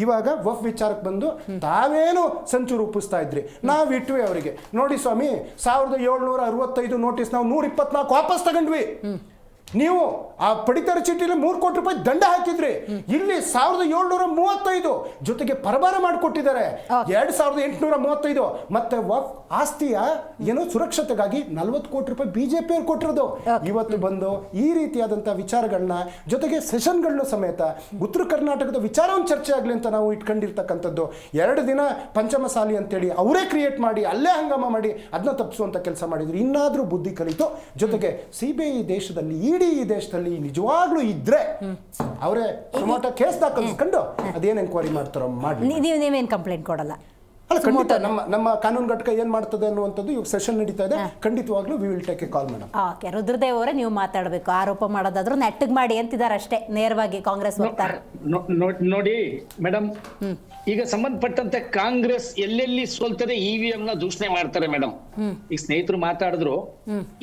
ಇವಾಗ ವಫ್ ವಿಚಾರಕ್ಕೆ ಬಂದು ತಾವೇನು ಸಂಚು ರೂಪಿಸ್ತಾ ಇದ್ರಿ, ನಾವು ಇಟ್ವಿ ಅವರಿಗೆ. ನೋಡಿ ಸ್ವಾಮಿ, 1,765 ನೋಟಿಸ್ ನಾವು 124 ವಾಪಸ್ ತಗೊಂಡ್ವಿ. ನೀವು ಆ ಪಡಿತರ ಚೀಟಿಲಿ 3 ಕೋಟಿ ರೂಪಾಯಿ ದಂಡ ಹಾಕಿದ್ರಿ. ಇಲ್ಲಿ 1,735 ಜೊತೆಗೆ ಪರಭಾರ ಮಾಡಿಕೊಟ್ಟಿದ್ದಾರೆ 2,835. ಮತ್ತೆ ವಕ್ಫ್ ಆಸ್ತಿಯ ಏನೋ ಸುರಕ್ಷತೆಗಾಗಿ 40 ಕೋಟಿ ರೂಪಾಯಿ ಬಿಜೆಪಿ ಅವ್ರು ಕೊಟ್ಟಿರೋದು. ಇವತ್ತು ಬಂದು ಈ ರೀತಿಯಾದಂತಹ ವಿಚಾರಗಳನ್ನ ಜೊತೆಗೆ ಸೆಷನ್ಗಳನ್ನ ಸಮೇತ ಉತ್ತರ ಕರ್ನಾಟಕದ ವಿಚಾರವನ್ನು ಚರ್ಚೆ ಆಗಲಿ ಅಂತ ನಾವು ಇಟ್ಕೊಂಡಿರ್ತಕ್ಕಂಥದ್ದು. 2 ದಿನ ಪಂಚಮಸಾಲಿ ಅಂತೇಳಿ ಅವರೇ ಕ್ರಿಯೇಟ್ ಮಾಡಿ ಅಲ್ಲೇ ಹಂಗಾಮ ಮಾಡಿ ಅದನ್ನ ತಪ್ಪಿಸುವಂತ ಕೆಲಸ ಮಾಡಿದ್ರು. ಇನ್ನಾದ್ರೂ ಬುದ್ಧಿ ಕಲಿತು. ಜೊತೆಗೆ CBI ದೇಶದಲ್ಲಿ ಇಡೀ ದೇಶದಲ್ಲಿ ನಿಜವಾಗ್ಲೂ ಇದ್ರೆ ಅವರೇ ಟೊಮೊಟೊ ಕೇಸ್ ದಾಖಲಿಸ್ಕೊಂಡು ಅದೇನು ಎಂಕ್ವೈರಿ ಮಾಡ್ತಾರೋ ಮಾಡಿ. ನೀವೇನು ಕಂಪ್ಲೇಂಟ್ ಕೊಡಲ್ಲ? ಅಲ್ಲ, ಖಂಡಿತ ನಮ್ಮ ಕಾನೂನು ಘಟಕ ಏನ್ ಮಾಡ್ತದೆ ಅನ್ನುವಂಥದ್ದು ಇವಾಗ ಸೆಷನ್ ನಡೀತಾ ಇದೆ. ಖಂಡಿತವಾಗ್ಲೂ we will take a call madam. Okay, Rudradev ಅವರೇ ನೀವು ಮಾತಾಡಬೇಕು. ಆರೋಪ ಮಾಡೋದಾದ್ರೂ ನೆಟ್ಟಗ್ ಮಾಡಿ ಅಂತಿದ್ದಾರೆ ಅಷ್ಟೇ, ನೇರವಾಗಿ ಕಾಂಗ್ರೆಸ್ ವಕ್ತಾರರು. ನೋಡಿ ಮೇಡಮ್, ಈಗ ಸಂಬಂಧಪಟ್ಟಂತೆ ಕಾಂಗ್ರೆಸ್ ಎಲ್ಲೆಲ್ಲಿ ಸೋಲ್ತದೆ EVM ನ ದೂಷಣೆ ಮಾಡ್ತಾರೆ ಮೇಡಮ್. ಈಗ ಸ್ನೇಹಿತರು ಮಾತಾಡಿದ್ರು,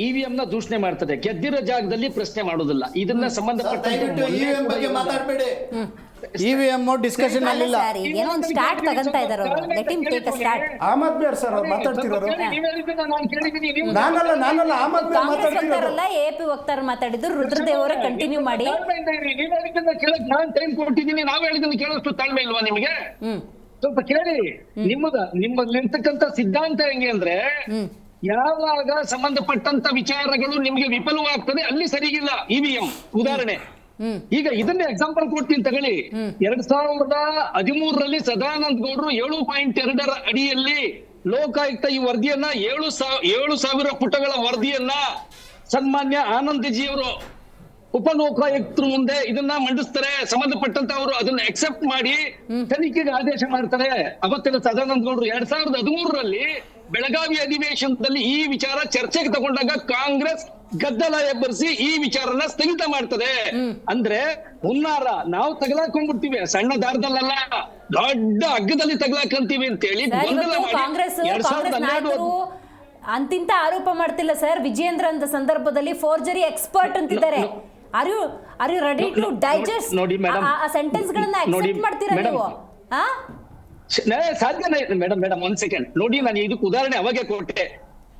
EVM ನ ದೂಷಣೆ ಮಾಡ್ತಾರೆ, ಗೆದ್ದಿರೋ ಜಾಗದಲ್ಲಿ ಪ್ರಶ್ನೆ ಮಾಡೋದಿಲ್ಲ. ಇದನ್ನ ಸಂಬಂಧಪಟ್ಟ ಮಾತಾಡಬೇಡಿ. EVM ಡಿಸ್ಕಷನ್ ಅಲ್ಲಿಲ್ಲ. ಏನೋ ಒಂದು ಸ್ಟಾರ್ಟ್ ತಗೊಂತಾ ಇದ್ದಾರೆ ಅವರು. Let him take a start. Aam Aadmi sir ಅವ್ರು ಮಾತಾಡ್ತಿರೋರು. ನಾನಲ್ಲ ಆಮ್ ಆದ್ಮಿ ಮಾತಾಡ್ತಿರೋರಲ್ಲ. AP ವಕ್ತಾರರು ಮಾತಾಡಿದ್ರು. ರುದ್ರದೇವ್ ಅವರೇ ಕಂಟಿನ್ಯೂ ಮಾಡಿ. ನಾನು ಟೈಮ್ ಕೊಟ್ಟಿದ್ದೀನಿ. ನಾವು ಹೇಳಿದ್ದನ್ನು ಕೇಳೋಷ್ಟು ತಾಳ್ಮೆ ಇಲ್ವಾ ನಿಮಗೆ? ಸ್ವಲ್ಪ ಕೇಳಿ. ನಿಮ್ಮಲ್ಲಿರ್ತಕ್ಕಂಥ ಸಿದ್ಧಾಂತ ಹೆಂಗೆ ಅಂದ್ರೆ, ಯಾವಾಗ ಸಂಬಂಧಪಟ್ಟಂತ ವಿಚಾರಗಳು ನಿಮ್ಗೆ ವಿಫಲವಾಗ್ತದೆ ಅಲ್ಲಿ ಸರಿಗಿಲ್ಲ EVM. ಉದಾಹರಣೆ, ಈಗ ಇದನ್ನೇ ಎಕ್ಸಾಂಪಲ್ ಕೊಡ್ತೀನಿ ತಗೊಳ್ಳಿ. 2013ರಲ್ಲಿ ಸದಾನಂದ ಗೌಡರು 7.2 ಅಡಿಯಲ್ಲಿ ಲೋಕಾಯುಕ್ತ ಈ ವರದಿಯನ್ನ 7,000 ಪುಟಗಳ ವರದಿಯನ್ನ ಸನ್ಮಾನ್ಯ ಆನಂದಜಿಯವರು ಉಪಲೋಕಾಯುಕ್ತರು ಮುಂದೆ ಇದನ್ನ ಮಂಡಿಸ್ತಾರೆ. ಸಂಬಂಧಪಟ್ಟಂತ ಅವರು ಅದನ್ನ ಅಕ್ಸೆಪ್ಟ್ ಮಾಡಿ ತನಿಖೆಗೆ ಆದೇಶ ಮಾಡ್ತಾರೆ. ಅವತ್ತಿನ ಸದಾನಂದ ಗೌಡರು 2013ರಲ್ಲಿ ಬೆಳಗಾವಿ ಅಧಿವೇಶನದಲ್ಲಿ ಈ ವಿಚಾರ ಚರ್ಚೆಗೆ ತಗೊಂಡಾಗ ಕಾಂಗ್ರೆಸ್ ಗದ್ದಲ ಎಬ್ಬರಿಸಿ ಈ ವಿಚಾರನ ಸ್ಥಗಿತ ಮಾಡ್ತದೆ. ಅಂದ್ರೆ ಹುನ್ನಾರ ನಾವು ತಗಲಾಕೊಂಡ್ಬಿಡ್ತೀವಿ, ಸಣ್ಣ ದಾರದಲ್ಲ ದೊಡ್ಡ ಹಗ್ಗದಲ್ಲಿ ತಗಲಾಕಂತೀವಿ ಅಂತೇಳಿ ಕಾಂಗ್ರೆಸ್ ಅಂತಿಂತ ಆರೋಪ ಮಾಡ್ತಿಲ್ಲ ಸರ್. ವಿಜಯೇಂದ್ರ ಅಂತ ಸಂದರ್ಭದಲ್ಲಿ ಫೋರ್ಜರಿ ಎಕ್ಸ್ಪರ್ಟ್ ಅಂತಿದ್ದಾರೆ. Are you ready to digest ಆ ಸೆಂಟೆನ್ಸ್ ಗಳನ್ನ ಅಕ್ಸೆಪ್ಟ್ ಮಾಡ್ತೀರಾ ನೀವು? ಸಾಧ್ಯನೇ ಮೇಡಮ್ 1 ಸೆಕೆಂಡ್ ನೋಡಿ. ನಾನು ಇದಕ್ಕೆ ಉದಾಹರಣೆ ಅವಾಗೆ ಕೊಟ್ಟೆ.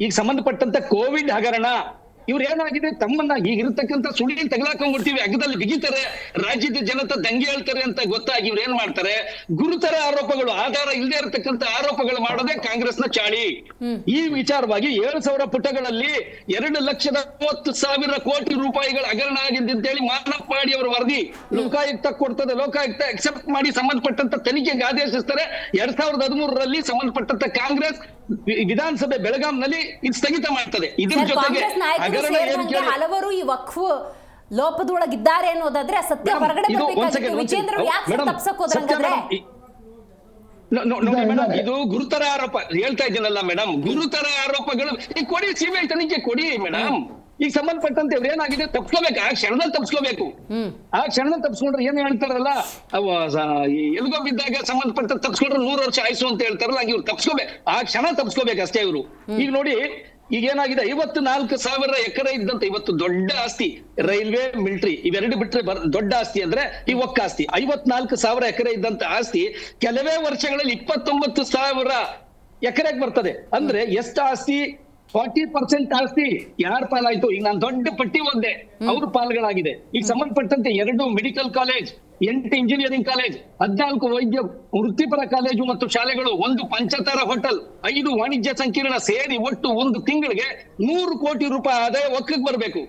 ಈಗ ಸಂಬಂಧಪಟ್ಟಂತ ಕೋವಿಡ್ ಹಗರಣ, ಇವ್ರು ಏನಾಗಿದೆ, ತಮ್ಮನ್ನ ಈಗ ಇರತಕ್ಕಂತ ಸುಳಿಯಲ್ಲಿ ತಗಲಾಕೊಂಡ್ಬಿಡ್ತೀವಿ, ಅಗ್ಗದಲ್ಲಿ ಬಿಗಿತಾರೆ, ರಾಜ್ಯದ ಜನತೆ ದಂಗೆ ಹೇಳ್ತಾರೆ ಅಂತ ಗೊತ್ತಾಗಿ ಇವ್ರು ಏನ್ ಮಾಡ್ತಾರೆ, ಗುರುತರ ಆರೋಪಗಳು, ಆಧಾರ ಇಲ್ಲದೆ ಇರತಕ್ಕಂತ ಆರೋಪಗಳು ಮಾಡೋದೇ ಕಾಂಗ್ರೆಸ್ನ ಚಾಳಿ. ಈ ವಿಚಾರವಾಗಿ 7,000 ಪುಟಗಳಲ್ಲಿ 2,30,000 ಕೋಟಿ ರೂಪಾಯಿಗಳ ಹಗರಣ ಆಗಿದೆ ಅಂತೇಳಿ ಮಾನಪ್ಪಾಡಿ ಅವರ ವರದಿ ಲೋಕಾಯುಕ್ತ ಕೊಡ್ತದೆ. ಲೋಕಾಯುಕ್ತ ಅಕ್ಸೆಪ್ಟ್ ಮಾಡಿ ಸಂಬಂಧಪಟ್ಟಂತ ತನಿಖೆಗೆ ಆದೇಶಿಸ್ತಾರೆ. 2013ರಲ್ಲಿ ಸಂಬಂಧಪಟ್ಟಂತ ಕಾಂಗ್ರೆಸ್ ವಿಧಾನಸಭೆ ಬೆಳಗಾಂನಲ್ಲಿ ಇದು ಸ್ಥಗಿತ ಮಾಡ್ತದೆ. ಇದ್ರ ಜೊತೆಗೆ ಹಲವರು ಈ ವಕ್ಫ್ ಲೋಪದೊಳಗಿದ್ದಾರೆ ಅನ್ನೋದಾದ್ರೆ ಸತ್ಯ ಹೊರಗಡೆ ಬರಬೇಕಾಗಿತ್ತು. ವಿಜೇಂದ್ರ ಯಾಕೆ ತಪ್ಸಕ್ ಹೋದ್ರಂಗಾದ್ರೆ? ನೋಡಿ ಮೇಡಮ್, ಇದು ಗುರುತರ ಆರೋಪ ಹೇಳ್ತಾ ಇದ್ದೀನಲ್ಲ ಮೇಡಮ್, ಗುರುತರ ಆರೋಪಗಳು ಕೊಡಿ, CBI ತನಿಖೆ ಕೊಡಿ ಮೇಡಮ್. ಈಗ ಸಂಬಂಧಪಟ್ಟಂತೆ ಇವ್ರು ಏನಾಗಿದೆ ತಪ್ಸ್ಕೋಬೇಕು, ಆ ಕ್ಷಣದಲ್ಲಿ ತಪ್ಸ್ಕೋಬೇಕು. ಆ ಕ್ಷಣದಲ್ಲಿ ತಪ್ಸ್ಕೊಂಡ್ರೆ ಏನ್ ಹೇಳ್ತಾರಲ್ಲ, ಎಲ್ಗೋ ಬಿದ್ದಾಗ ಸಂಬಂಧಪಟ್ಟ ತಪ್ಸ್ಕೊಂಡ್ರೆ 100 ವರ್ಷ ಆಯ್ಸು ಅಂತ ಹೇಳ್ತಾರಲ್ಲ, ಇವ್ರು ತಪ್ಸ್ಕೋಬೇಕು, ಆ ಕ್ಷಣ ತಪ್ಸ್ಕೋಬೇಕು ಅಷ್ಟೇ ಇವರು. ಈಗ ನೋಡಿ ಈಗ ಏನಾಗಿದೆ, 54,000 ಎಕರೆ ಇದ್ದಂತ ಇವತ್ತು ದೊಡ್ಡ ಆಸ್ತಿ ರೈಲ್ವೆ, ಮಿಲಿಟರಿ ಇವೆರಡು ಬಿಟ್ರೆ ದೊಡ್ಡ ಆಸ್ತಿ ಅಂದ್ರೆ ಈ ಒಕ್ಕಾಸ್ತಿ. 54,000 ಎಕರೆ ಇದ್ದಂತ ಆಸ್ತಿ ಕೆಲವೇ ವರ್ಷಗಳಲ್ಲಿ 29,000 ಎಕರೆಗೆ ಬರ್ತದೆ. ಅಂದ್ರೆ ಎಷ್ಟು ಆಸ್ತಿ? 40% ಆಸ್ತಿ ಯಾರ ಪಾಲಾಯ್ತು? ಈಗ ನಾನು ದೊಡ್ಡ ಪಟ್ಟಿ ಓದ್ದೆ, ಅವ್ರ ಪಾಲ್ಗಳಾಗಿದೆ. ಈಗ ಸಂಬಂಧಪಟ್ಟಂತೆ 2 ಮೆಡಿಕಲ್ ಕಾಲೇಜ್, 8 ಇಂಜಿನಿಯರಿಂಗ್ ಕಾಲೇಜ್, 14 ವೈದ್ಯ ವೃತ್ತಿಪರ ಕಾಲೇಜು ಮತ್ತು ಶಾಲೆಗಳು, 1 ಪಂಚತಾರ ಹೋಟೆಲ್, 5 ವಾಣಿಜ್ಯ ಸಂಕೀರ್ಣ ಸೇರಿ ಒಟ್ಟು ಒಂದು ತಿಂಗಳಿಗೆ 100 ಕೋಟಿ ರೂಪಾಯಿ ಆದಾಯ ಒಕ್ಕಕ್ಕೆ ಬರಬೇಕು.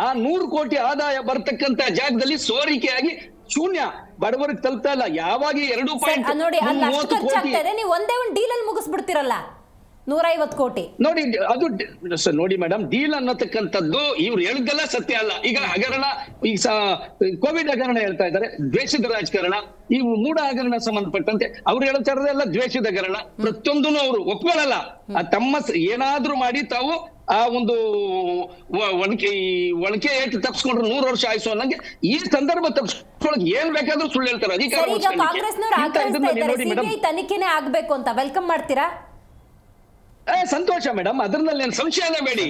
ಆ 100 ಕೋಟಿ ಆದಾಯ ಬರ್ತಕ್ಕಂತ ಜಾಗದಲ್ಲಿ ಸೋರಿಕೆಯಾಗಿ ಶೂನ್ಯ, ಬಡವರಿಗೆ ತಲುಪ್ತಾ ಇಲ್ಲ. ಯಾವಾಗ 2 ನೋಡಿ ಅಲ್ಲಿ ಅಷ್ಟು ಖರ್ಚಾಗ್ತಾ ಇದೆ, ನೀವು ಒಂದೇ ಒಂದು ಡೀಲ್ ಅಲ್ಲಿ ಮುಗಿಸ್ಬಿಡ್ತಿರಲ್ಲ 150 ಕೋಟಿ. ನೋಡಿ ಅದು ನೋಡಿ ಮೇಡಮ್, ಡೀಲ್ ಅನ್ನತಕ್ಕಂಥದ್ದು ಇವ್ರು ಹೇಳಿದ್ದೆಲ್ಲ ಸತ್ಯ ಅಲ್ಲ. ಈಗ ಹಗರಣ, ಈಗ ಕೋವಿಡ್ ಹಗರಣ ಹೇಳ್ತಾ ಇದ್ದಾರೆ, ದ್ವೇಷದ ರಾಜಕಾರಣ. ಈ ಮೂಢ ಹಗರಣ ಸಂಬಂಧಪಟ್ಟಂತೆ ಅವ್ರು ಹೇಳ್ತಾರದೆಲ್ಲ ದ್ವೇಷದ ಹಗರಣ. ಪ್ರತಿಯೊಂದನ್ನು ಅವರು ಒಪ್ಕೊಳ್ಳಲ್ಲ. ತಮ್ಮ ಏನಾದ್ರೂ ಮಾಡಿ ತಾವು ಆ ಒಂದು ಒಳಕೆ ಏಟು ತಪ್ಪಿಸ್ಕೊಂಡ್ರೆ 100 ವರ್ಷ ಆಯ್ಸು ಅನ್ನಂಗೆ ಈ ಸಂದರ್ಭ ತಪ್ಪಿಸ್ಕೊಳಕ್ ಏನ್ ಬೇಕಾದ್ರೂ ಸುಳ್ಳು ಹೇಳ್ತಾರೆ. ಅಧಿಕಾರ ತನಿಖೆನೇ ಆಗ್ಬೇಕು ಅಂತ ವೆಲ್ಕಮ್ ಮಾಡ್ತೀರಾ? ಸಂತೋಷ ಮೇಡಮ್, ಅದ್ರಲ್ಲಿ ಏನ್ ಸಂಶಯನೇ ಬೇಡಿ.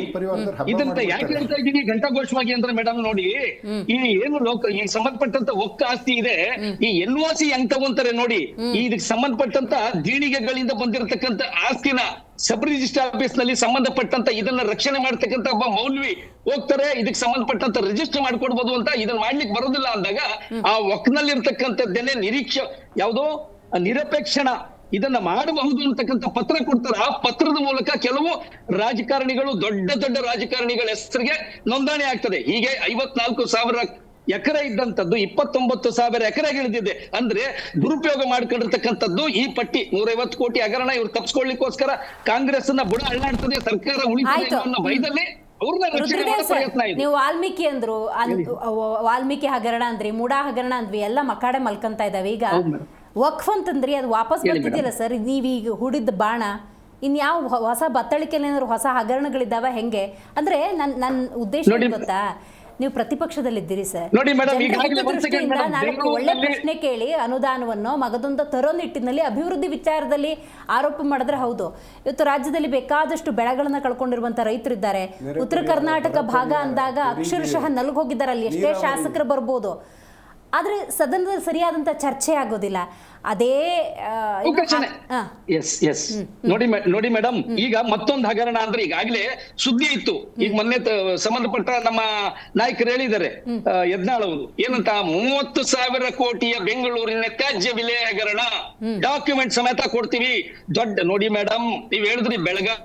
ಇದನ್ನ ಯಾಕೆ ಹೇಳ್ತಾ ಇದ್ದೀನಿ ಘಂಟಾಘೋಷವಾಗಿ ಅಂದ್ರೆ ಮೇಡಮ್ ನೋಡಿ, ಈ ಏನು ಈ ಸಂಬಂಧಪಟ್ಟಂತ ಒಕ್ಕ ಆಸ್ತಿ ಇದೆ, ಈ NOC ಹೆಂಗ್ ತಗೊಂತಾರೆ ನೋಡಿ, ಇದಕ್ಕೆ ಸಂಬಂಧಪಟ್ಟಂತ ದೀಣಿಗೆಗಳಿಂದ ಬಂದಿರತಕ್ಕಂತ ಆಸ್ತಿನ ಸಬ್ ರಿಜಿಸ್ಟರ್ ಆಫೀಸ್ ನಲ್ಲಿ ಸಂಬಂಧಪಟ್ಟಂತ ಇದನ್ನ ರಕ್ಷಣೆ ಮಾಡ್ತಕ್ಕಂತ ಒಬ್ಬ ಮೌಲ್ವಿ ಹೋಗ್ತಾರೆ, ಇದಕ್ಕೆ ಸಂಬಂಧಪಟ್ಟಂತ ರಿಜಿಸ್ಟರ್ ಮಾಡ್ಕೊಡ್ಬೋದು ಅಂತ. ಇದನ್ನ ಮಾಡ್ಲಿಕ್ಕೆ ಬರೋದಿಲ್ಲ ಅಂದಾಗ ಆ ಒಕ್ನಲ್ಲಿ ಇರ್ತಕ್ಕಂಥದ್ದೇನೆ ನಿರೀಕ್ಷೆ ಯಾವುದೋ ನಿರಪೇಕ್ಷಣ ಇದನ್ನ ಮಾಡಬಹುದು ಅಂತಕ್ಕಂಥ ಪತ್ರ ಕೊಡ್ತಾರೆ. ಆ ಪತ್ರದ ಮೂಲಕ ಕೆಲವು ರಾಜಕಾರಣಿಗಳು, ದೊಡ್ಡ ದೊಡ್ಡ ರಾಜಕಾರಣಿಗಳ ಹೆಸರಿಗೆ ನೋಂದಣಿ ಆಗ್ತದೆ. ಹೀಗೆ 54,000 ಎಕರೆ ಇದ್ದಂಥದ್ದು 29,000 ಎಕರೆಗೆ ಇಳಿದಿದೆ. ಅಂದ್ರೆ ದುರುಪಯೋಗ ಮಾಡ್ಕೊಂಡಿರ್ತಕ್ಕಂಥದ್ದು ಈ ಪಟ್ಟಿ 150 ಕೋಟಿ ಹಗರಣ ಇವ್ರು ತಪ್ಪಿಸ್ಕೊಳ್ಳಿಕ್ಕೋಸ್ಕರ ಕಾಂಗ್ರೆಸ್ ನ ಬುಡ ಅಳ್ಳಾಡ್ತದೆ, ಸರ್ಕಾರ ಉಳಿತದೆ ಅನ್ನೋ ಭಯದಲ್ಲಿ ಅವ್ರನ್ನ ರಕ್ಷಣೆ ಮಾಡೋ ಪ್ರಯತ್ನ ಇದೆ. ನೀವು ವಾಲ್ಮೀಕಿ ಅಂದ್ರು, ವಾಲ್ಮೀಕಿ ಹಗರಣ ಅಂದ್ರಿ, ಮೂಡಾ ಹಗರಣ ಅಂದ್ವಿ, ಎಲ್ಲ ಮಕಾಡೆ ಮಲ್ಕೊಂತ ಇದಾವೆ. ಈಗ ವಕ್ಫ್ ಅಂತಂದ್ರಿ, ಅದು ವಾಪಸ್ ಬರ್ತಿದ್ದಿಲ್ಲ ಸರ್. ನೀವೀಗ ಹೂಡಿದ ಬಾಣ ಇನ್ಯಾವ ಹೊಸ ಬತ್ತಳಿಕೆಯಲ್ಲಿ ಏನಾದ್ರು ಹೊಸ ಹಗರಣಗಳಿದ್ದಾವ ಹೆಂಗೆ? ಅಂದ್ರೆ ನನ್ನ ಉದ್ದೇಶ ಗೊತ್ತಾ, ನೀವು ಪ್ರತಿಪಕ್ಷದಲ್ಲಿದ್ದೀರಿ ಸರ್, ನಾನು ಒಳ್ಳೆ ಪ್ರಶ್ನೆ ಕೇಳಿ ಅನುದಾನವನ್ನು ಮಗದೊಂದು ತರೋ ನಿಟ್ಟಿನಲ್ಲಿ ಅಭಿವೃದ್ಧಿ ವಿಚಾರದಲ್ಲಿ ಆರೋಪ ಮಾಡಿದ್ರೆ ಹೌದು. ಇವತ್ತು ರಾಜ್ಯದಲ್ಲಿ ಬೇಕಾದಷ್ಟು ಬೆಳೆಗಳನ್ನ ಕಳ್ಕೊಂಡಿರುವಂತ ರೈತರಿದ್ದಾರೆ. ಉತ್ತರ ಕರ್ನಾಟಕ ಭಾಗ ಅಂದಾಗ ಅಕ್ಷರಶಃ ನಲ್ಗೋಗಿದ್ದಾರೆ. ಅಲ್ಲಿ ಎಷ್ಟೇ ಶಾಸಕರು ಬರ್ಬೋದು, ಆದ್ರೆ ಸದನದಲ್ಲಿ ಸರಿಯಾದಂತ ಚರ್ಚೆ ಆಗೋದಿಲ್ಲ. ಅದೇ ನೋಡಿ ಮೇಡಮ್, ಈಗ ಮತ್ತೊಂದು ಹಗರಣ ಅಂದ್ರೆ ಈಗಾಗಲೇ ಸುದ್ದಿ ಇತ್ತು. ಈಗ ಮೊನ್ನೆ ಸಂಬಂಧಪಟ್ಟ ನಮ್ಮ ನಾಯಕರು ಹೇಳಿದ್ದಾರೆ, ಯತ್ನಾಳ್ ಅವರು ಏನಂತ, 30,000 ಕೋಟಿಯ ಬೆಂಗಳೂರಿನ ತ್ಯಾಜ್ಯ ವಿಲೇ ಹಗರಣ, ಡಾಕ್ಯುಮೆಂಟ್ ಸಮೇತ ಕೊಡ್ತೀವಿ. ದೊಡ್ಡ ನೋಡಿ ಮೇಡಮ್, ನೀವ್ ಹೇಳಿದ್ರಿ ಬೆಳಗಾವಿ.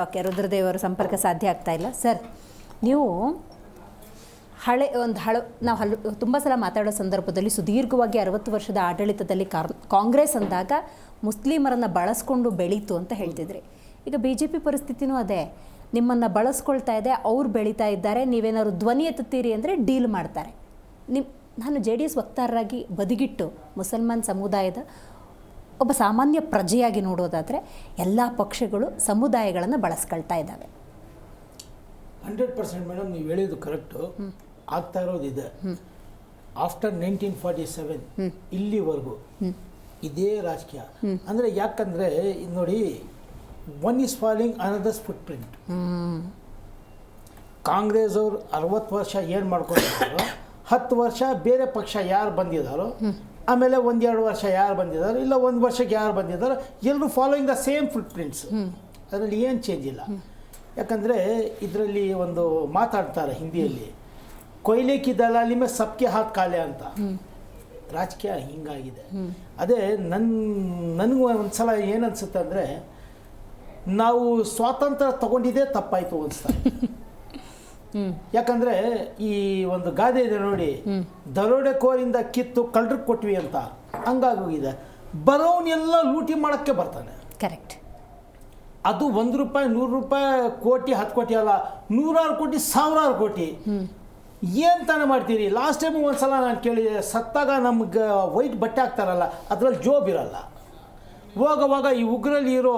ಓಕೆ ರುದ್ರದೇವರು ಸಂಪರ್ಕ ಸಾಧ್ಯ ಆಗ್ತಾ ಇಲ್ಲ ಸರ್. ನೀವು ನಾವು ತುಂಬ ಸಲ ಮಾತಾಡೋ ಸಂದರ್ಭದಲ್ಲಿ ಸುದೀರ್ಘವಾಗಿ 60 ವರ್ಷದ ಆಡಳಿತದಲ್ಲಿ ಕಾಂಗ್ರೆಸ್ ಅಂದಾಗ ಮುಸ್ಲಿಮರನ್ನು ಬಳಸ್ಕೊಂಡು ಬೆಳೀತು ಅಂತ ಹೇಳ್ತಿದ್ರಿ. ಈಗ BJP ಪರಿಸ್ಥಿತಿನೂ ಅದೇ, ನಿಮ್ಮನ್ನು ಬಳಸ್ಕೊಳ್ತಾ ಇದೆ, ಅವ್ರು ಬೆಳೀತಾ ಇದ್ದಾರೆ. ನೀವೇನಾದ್ರು ಧ್ವನಿ ಎತ್ತುತ್ತೀರಿ ಅಂದರೆ ಡೀಲ್ ಮಾಡ್ತಾರೆ. ನಾನು JDS ವಕ್ತಾರರಾಗಿ ಬದಿಗಿಟ್ಟು ಮುಸಲ್ಮಾನ್ ಸಮುದಾಯದ ಒಬ್ಬ ಸಾಮಾನ್ಯ ಪ್ರಜೆಯಾಗಿ ನೋಡೋದಾದರೆ ಎಲ್ಲ ಪಕ್ಷಗಳು ಸಮುದಾಯಗಳನ್ನು ಬಳಸ್ಕೊಳ್ತಾ ಇದ್ದಾವೆ. 100% ಮೇಡಮ್, ನೀವು ಹೇಳಿದ್ದು ಕರೆಕ್ಟು. ಆಗ್ತಾ ಇರೋದಿದೆ. ಆಫ್ಟರ್ 1947 ಇಲ್ಲಿವರೆಗೂ ಇದೇ ರಾಜಕೀಯ. ಅಂದರೆ ಯಾಕಂದರೆ ನೋಡಿ, one is falling another foot print. Congress ಅವರು 60 ವರ್ಷ ಏನು ಮಾಡ್ಕೊಂಡಿದ್ದಾರೋ, 10 ವರ್ಷ ಬೇರೆ ಪಕ್ಷ ಯಾರು ಬಂದಿದ್ದಾರೋ, ಆಮೇಲೆ 1-2 ವರ್ಷ ಯಾರು ಬಂದಿದ್ದಾರೋ, ಇಲ್ಲ 1 ವರ್ಷಕ್ಕೆ ಯಾರು ಬಂದಿದ್ದಾರೋ, ಎಲ್ಲರೂ following the same foot prints. ಅದರಲ್ಲಿ ಏನು ಚೇಂಜ್ ಇಲ್ಲ. ಯಾಕಂದರೆ ಇದರಲ್ಲಿ ಒಂದು ಮಾತಾಡ್ತಾರೆ ಹಿಂದಿಯಲ್ಲಿ, ಕೊಯ್ಲೆ ಕಿ ದಲಾಲಿ ಮೇ ಸಬ್ಕೆ ಹಾತ್ ಕಾಳೆ ಅಂತ. ರಾಜಕೀಯ ಹಿಂಗಾಗಿದೆ. ಅದೇ ನನಗೂ ಒಂದ್ಸಲ ಏನನ್ಸುತ್ತೆ ಅಂದರೆ, ನಾವು ಸ್ವಾತಂತ್ರ್ಯ ತಗೊಂಡಿದ್ದೇ ತಪ್ಪಾಯಿತು ಅನಿಸ್ತಾರೆ. ಯಾಕಂದರೆ ಈ ಒಂದು ಗಾದೆ ಇದೆ ನೋಡಿ, ದರೋಡೆಕೋರಿಂದ ಕಿತ್ತು ಕಳ್ಳರಿಗೆ ಕೊಟ್ವಿ ಅಂತ. ಹಂಗಾಗೋಗಿದೆ. ಬರೋನೆಲ್ಲ ಲೂಟಿ ಮಾಡೋಕ್ಕೆ ಬರ್ತಾನೆ. ಕರೆಕ್ಟ್. ಅದು 1 ರೂಪಾಯಿ, 100 ರೂಪಾಯಿ, ಕೋಟಿ, 10 ಕೋಟಿ ಅಲ್ಲ, 100 ಕೋಟಿ, 1000 ಕೋಟಿ. ಏನು ತಾನೇ ಮಾಡ್ತೀರಿ? ಲಾಸ್ಟ್ ಟೈಮು ಒಂದ್ಸಲ ನಾನು ಕೇಳಿದೆ, ಸತ್ತಾಗ ನಮ್ಗೆ ವೈಟ್ ಬಟ್ಟೆ ಹಾಕ್ತಾರಲ್ಲ, ಅದರಲ್ಲಿ ಜೋಬ್ ಇರಲ್ಲ. ಹೋಗುವಾಗ ಈ ಉಗ್ರಲ್ಲಿ ಇರೋ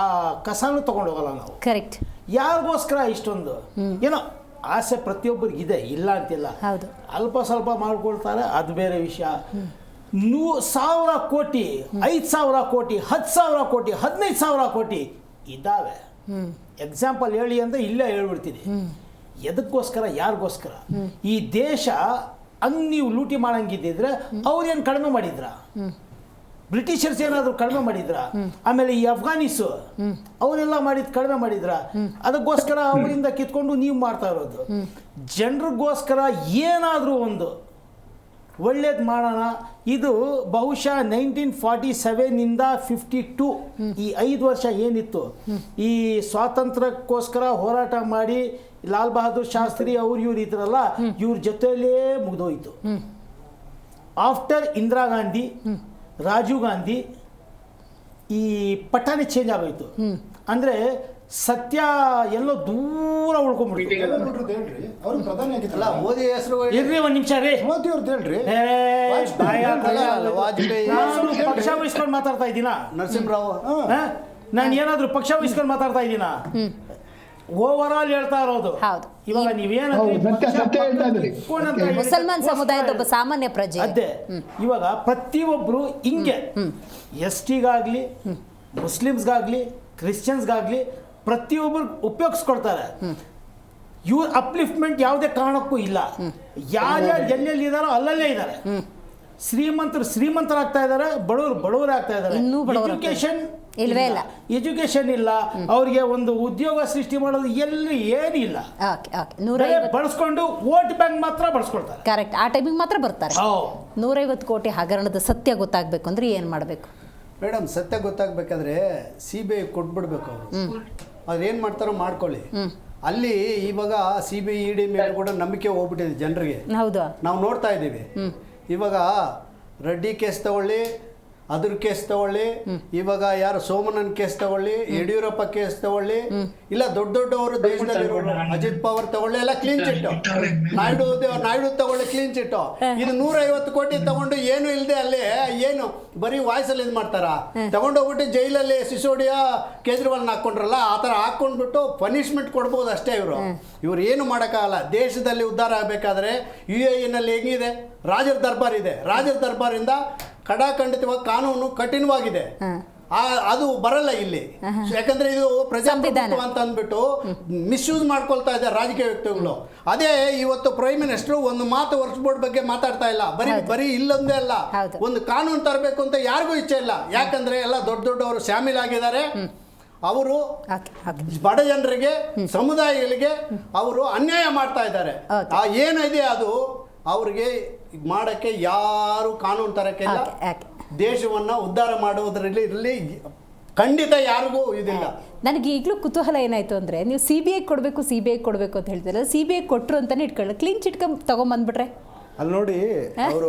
ಆ ಕಸನೂ ತಗೊಂಡು ಹೋಗಲ್ಲ ನಾವು. ಕರೆಕ್ಟ್. ಯಾರಿಗೋಸ್ಕರ ಇಷ್ಟೊಂದು ಏನೋ ಆಸೆ ಪ್ರತಿಯೊಬ್ಬರಿಗೆ ಇದೆ, ಇಲ್ಲ ಅಂತಿಲ್ಲ. ಹೌದು. ಅಲ್ಪ ಸ್ವಲ್ಪ ಮಾಡ್ಕೊಳ್ತಾರೆ, ಅದು ಬೇರೆ ವಿಷಯ. 1,000 ಕೋಟಿ, 5,000 ಕೋಟಿ, 10,000 ಕೋಟಿ, 15,000 ಕೋಟಿ ಇದ್ದಾವೆ. ಎಕ್ಸಾಂಪಲ್ ಹೇಳಿ ಅಂದರೆ ಇಲ್ಲೇ ಹೇಳ್ಬಿಡ್ತೀನಿ. ಎದಕ್ಕೋಸ್ಕರ, ಯಾರಿಗೋಸ್ಕರ? ಈ ದೇಶ ಹಂಗೆ ನೀವು ಲೂಟಿ ಮಾಡಂಗಿದ್ದಿದ್ರೆ ಅವ್ರೇನು ಕಡಿಮೆ ಮಾಡಿದ್ರ? ಬ್ರಿಟಿಷರ್ಸ್ ಏನಾದರೂ ಕಡಿಮೆ ಮಾಡಿದ್ರ? ಆಮೇಲೆ ಈ ಅಫ್ಘಾನಿಸು ಅವರೆಲ್ಲ ಮಾಡಿದ್ ಕಡಿಮೆ ಮಾಡಿದ್ರ? ಅದಕ್ಕೋಸ್ಕರ ಅವರಿಂದ ಕಿತ್ಕೊಂಡು ನೀವು ಮಾಡ್ತಾ ಇರೋದು. ಜನರಿಗೋಸ್ಕರ ಏನಾದರೂ ಒಂದು ಒಳ್ಳೇದು ಮಾಡೋಣ. ಇದು ಬಹುಶಃ 1947 52 ಈ 5 ವರ್ಷ ಏನಿತ್ತು, ಈ ಸ್ವಾತಂತ್ರ್ಯಕ್ಕೋಸ್ಕರ ಹೋರಾಟ ಮಾಡಿ ಲಾಲ್ ಬಹದ್ದೂರ್ ಶಾಸ್ತ್ರಿ ಅವ್ರು ಇವ್ರು ಇದ್ರಲ್ಲ, ಇವ್ರ ಜೊತೆಯಲ್ಲೇ ಮುಗಿದೋಯ್ತು. ಆಫ್ಟರ್ ಇಂದಿರಾ ಗಾಂಧಿ, ರಾಜೀವ್ ಗಾಂಧಿ, ಈ ಪಟ್ಟಣೆ ಚೇಂಜ್ ಆಗೋಯ್ತು. ಅಂದರೆ ಸತ್ಯ ಎಲ್ಲೋ ದೂರ ಉಳ್ಕೊಂಡ್ಬಿಡ್ತು. ಅವರು ಪ್ರಧಾನಿ ಆಗಿದ್ದಲ್ಲ, ಮೋದಿ ಹೆಸರು ಇರ್ರಿ ಒಂದು ನಿಮಿಷ ರೀ. ಮೋದಿ ಅವ್ರದ್ದು ಹೇಳ್ರಿ. ವಾಜಪೇಯಿ, ಪಕ್ಷ ವಹಿಸ್ಕೊಂಡು ಮಾತಾಡ್ತಾ ಇದ್ದೀನ? ನರಸಿಂಹರಾವ್, ನಾನು ಏನಾದ್ರು ಪಕ್ಷ ವಹಿಸ್ಕೊಂಡು ಮಾತಾಡ್ತಾ ಇದ್ದೀನ? ಓವರ್ ಆಲ್ ಹೇಳ್ತಾ ಇರೋದು. ಇವಾಗ ಮುಸಲ್ಮಾನ್ ಸಮುದಾಯದ ಒಬ್ಬ ಸಾಮಾನ್ಯ ಪ್ರಜೆ ಅದೇ. ಇವಾಗ ಪ್ರತಿಯೊಬ್ರು ಹಿಂಗೆ STಗಾಗ್ಲಿ, ಮುಸ್ಲಿಮ್ಸ್ಗಾಗ್ಲಿ, ಕ್ರಿಶ್ಚಿಯನ್ಸ್ಗಾಗ್ಲಿ ಪ್ರತಿಯೊಬ್ಬರು ಉಪಯೋಗಿಸ್ಕೊಳ್ತಾರೆ. ಇವ್ರ ಅಪ್ಲಿಫ್ಟ್ಮೆಂಟ್ ಯಾವುದೇ ಕಾರಣಕ್ಕೂ ಇಲ್ಲ. ಯಾರ್ಯಾರು ಎಲ್ಲೆಲ್ಲಿ ಇದಾರೋ ಅಲ್ಲಲ್ಲೇ ಇದ್ದಾರೆ. ಶ್ರೀಮಂತರು ಶ್ರೀಮಂತರಾಗ್ತಾ ಇದ್ದಾರೆ, ಬಡವರು ಆಗ್ತಾ ಇದ್ದಾರೆ. ಎಜುಕೇಶನ್ ಇಲ್ವೇ ಇಲ್ಲ, ಎಜುಕೇಶನ್ ಇಲ್ಲ, ಅವ್ರಿಗೆ ಒಂದು ಉದ್ಯೋಗ ಸೃಷ್ಟಿ ಮಾಡೋದು ಎಲ್ಲಿ ಏನಿಲ್ಲ. ಬಳಸ್ಕೊಂಡು ವೋಟ್ ಬ್ಯಾಂಕ್ ಮಾತ್ರ ಬಳಸ್ಕೊಳ್ತಾರೆ. ಕರೆಕ್ಟ್. ಆ ಟೈಮಿಗೆ ಮಾತ್ರ ಬರ್ತಾರೆ. 150 ಕೋಟಿ ಹಗರಣದ ಸತ್ಯ ಗೊತ್ತಾಗಬೇಕು ಅಂದ್ರೆ ಏನು ಮಾಡಬೇಕು ಮೇಡಮ್? ಸತ್ಯ ಗೊತ್ತಾಗಬೇಕಾದ್ರೆ CBI ಕೊಟ್ಬಿಡ್ಬೇಕು. ಅವರು ಅದೇನು ಮಾಡ್ತಾರೋ ಮಾಡ್ಕೊಳ್ಳಿ. ಅಲ್ಲಿ ಇವಾಗ CBI ED ಮೇಲೆ ಕೂಡ ನಂಬಿಕೆ ಹೋಗ್ಬಿಟ್ಟಿದೆ ಜನರಿಗೆ. ಹೌದು, ನಾವು ನೋಡ್ತಾ ಇದ್ದೀವಿ. ಇವಾಗ ರೆಡ್ಡಿ ಕೇಸ್ ತಗೊಳ್ಳಿ, ಅದ್ರ ಕೇಸ್ ತಗೊಳ್ಳಿ, ಇವಾಗ ಯಾರು ಸೋಮಣ್ಣನ್ ಕೇಸ್ ತಗೊಳ್ಳಿ, ಯಡಿಯೂರಪ್ಪ ಕೇಸ್ ತಗೊಳ್ಳಿ, ಇಲ್ಲ ದೊಡ್ಡವರು ದೇಶದಲ್ಲಿ ಅಜಿತ್ ಪವಾರ್ ತಗೊಳ್ಳಿ, ಎಲ್ಲ ಕ್ಲೀನ್ ಚಿಟ್. ನಾಯ್ಡು ತಗೊಳ್ಳಿ ಕ್ಲೀನ್ ಚಿಟ್. ಇದು 150 ಕೋಟಿ ತಗೊಂಡು ಏನು ಇಲ್ಲದೆ ಅಲ್ಲಿ ಏನು ಬರೀ ವಾಯ್ಸಲ್ಲಿ ಇದು ಮಾಡ್ತಾರ. ತಗೊಂಡೋಗ್ಬಿಟ್ಟು ಜೈಲಲ್ಲಿ ಸಿಸೋಡಿಯಾ ಕೇಜ್ರಿವಾಲ್ನ ಹಾಕೊಂಡ್ರಲ್ಲ, ಆ ಥರ ಹಾಕೊಂಡ್ಬಿಟ್ಟು ಪನಿಷ್ಮೆಂಟ್ ಕೊಡ್ಬೋದು ಅಷ್ಟೇ. ಇವ್ರು ಏನು ಮಾಡೋಕ್ಕಾಗಲ್ಲ. ದೇಶದಲ್ಲಿ ಉದ್ಧಾರ ಆಗಬೇಕಾದ್ರೆ UAE ಹೆಂಗಿದೆ, ರಾಜರ ದರ್ಬಾರ್ ಇದೆ. ರಾಜರ ದರ್ಬಾರಿಂದ ಖಡಾಖಂಡಿತವಾಗಿ ಕಾನೂನು ಕಠಿಣವಾಗಿದೆ. ಅದು ಬರಲ್ಲ ಇಲ್ಲಿ. ಯಾಕಂದ್ರೆ ಇದು ಪ್ರಜಾಪ್ರಭುತ್ವ ಅಂತ ಅಂದ್ಬಿಟ್ಟು ಮಿಸ್ಯೂಸ್ ಮಾಡ್ಕೊಳ್ತಾ ಇದ್ದಾರೆ ರಾಜಕೀಯ ವ್ಯಕ್ತಿಗಳು. ಅದೇ ಇವತ್ತು ಪ್ರೈಮ್ ಮಿನಿಸ್ಟರ್ ಒಂದು ಮಾತು ವರ್ಕ್ ಬೋರ್ಡ್ ಬಗ್ಗೆ ಮಾತಾಡ್ತಾ ಇಲ್ಲ. ಬರೀ ಇಲ್ಲೊಂದೇ ಅಲ್ಲ, ಒಂದು ಕಾನೂನು ತರಬೇಕು ಅಂತ ಯಾರಿಗೂ ಇಚ್ಛೆ ಇಲ್ಲ. ಯಾಕಂದ್ರೆ ಎಲ್ಲ ದೊಡ್ಡವರು ಶಾಮೀಲಾಗಿದ್ದಾರೆ. ಅವರು ಬಡ ಜನರಿಗೆ, ಸಮುದಾಯಗಳಿಗೆ ಅವರು ಅನ್ಯಾಯ ಮಾಡ್ತಾ ಇದ್ದಾರೆ. ಏನಿದೆ ಅದು ಅವ್ರಿಗೆ ಮಾಡಕ್ಕೆ ಯಾರು ಕಾನೂನು ತರಕ್ಕೆ ಇಲ್ಲ. ದೇಶವನ್ನ ಉದ್ಧಾರ ಮಾಡುವುದರಲ್ಲಿ ಖಂಡಿತ ಯಾರಿಗೂ ಇದಿಲ್ಲ. ನನಗೆ ಈಗಲೂ ಕುತೂಹಲ ಏನಾಯ್ತು ಅಂದ್ರೆ, ನೀವು CBI ಕೊಡಬೇಕು ಅಂತ ಹೇಳ್ತೀರ. CBI ಕೊಟ್ಟರು ಅಂತಾನೆ ಇಟ್ಕೊಳ್ಳಿ, ಕ್ಲೀನ್ ಚಿಟ್ ತಗೊಂಡ್ಬಂದ್ಬಿಟ್ರೆ ಅಲ್ಲಿ ನೋಡಿ, ಅವರು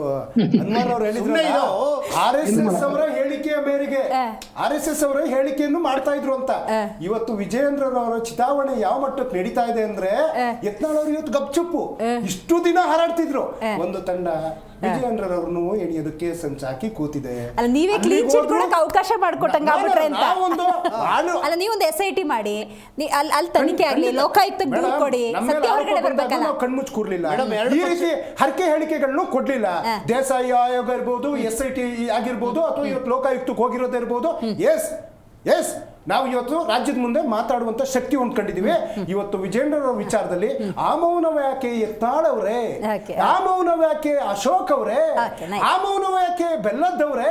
ಅನ್ವರ್ ಅವ್ರು ಹೇಳಿದ್ರು RSS ಅವರ ಹೇಳಿಕೆಯ ಮೇರೆಗೆ RSS ಅವರ ಹೇಳಿಕೆಯನ್ನು ಮಾಡ್ತಾ ಇದ್ರು ಅಂತ. ಇವತ್ತು ವಿಜಯೇಂದ್ರರವರ ಚಿತಾವಣೆ ಯಾವ ಮಟ್ಟಕ್ಕೆ ನಡೀತಾ ಇದೆ ಅಂದ್ರೆ, ಯತ್ನಾಳ್ ಅವರು ಇವತ್ತು ಗಪ್ಚುಪ್ಪು ಇಷ್ಟು ದಿನ ಹಾರಾಡ್ತಿದ್ರು. ಒಂದು ತಂಡ ವಿಜಯೇಂದ್ರರವ್ರನ್ನು ಎಣಿಯೋದಕ್ಕೆ ಸಂಚಾಕಿ ಕೂತಿದೆ. ಅಲ್ಲ, ನೀವೇ ಕ್ಲೀನ್ ಚಿಟ್ ಕೊಡಕ್ಕೆ ಅವಕಾಶ ಮಾಡ್ಕೊಟ್ಟಂಗೆ ಆಗ್ಬಿಟ್ರೆ ಅಂತ. ಅಲ್ಲ, ನೀವೊಂದು SIT ಮಾಡಿ, ಅಲ್ಲಿ ತನಿಖೆ ಆಗಲಿ, ಲೋಕಾಯುಕ್ತಕ್ಕೆ ದೂರು ಕೊಡಿ, ಸತ್ಯ ಹೊರಗಡೆ ಬರ್ಬೇಕಲ್ಲ. ಕಣ್ಮುಚ್ಚಿ ಕೂರ್ಲಿಲ್ಲ, ಈ ರೀತಿ ಹರಕೆ ಹೇಳಿಕೆಗಳನ್ನು ಕೊಡ್ಲಿಲ್ಲ. ದೇಸಾಯಿ ಆಯೋಗ ಇರ್ಬೋದು, SIT ಆಗಿರ್ಬೋದು, ಅಥವಾ ಇವತ್ತು ಲೋಕಾಯುಕ್ತಕ್ಕೆ ಹೋಗಿರೋದಿರ್ಬೋದು. ಎಸ್ ನಾವು ಇವತ್ತು ರಾಜ್ಯದ ಮುಂದೆ ಮಾತಾಡುವಂತ ಶಕ್ತಿ ಹೊಂದ್ಕೊಂಡಿದೀವಿ. ಇವತ್ತು ವಿಜೇಂದ್ರರ ವಿಚಾರದಲ್ಲಿ ಆ ಮೌನವ್ಯಾಕೆ ಯತ್ನಾಳ್ ಅವರೇ, ಆ ಮೌನವ್ಯಾಕೆ ಅಶೋಕ್ ಅವರೇ, ಆ ಮೌನವ್ಯಾಕೆ ಬೆಲ್ಲದ್ದವ್ರೆ.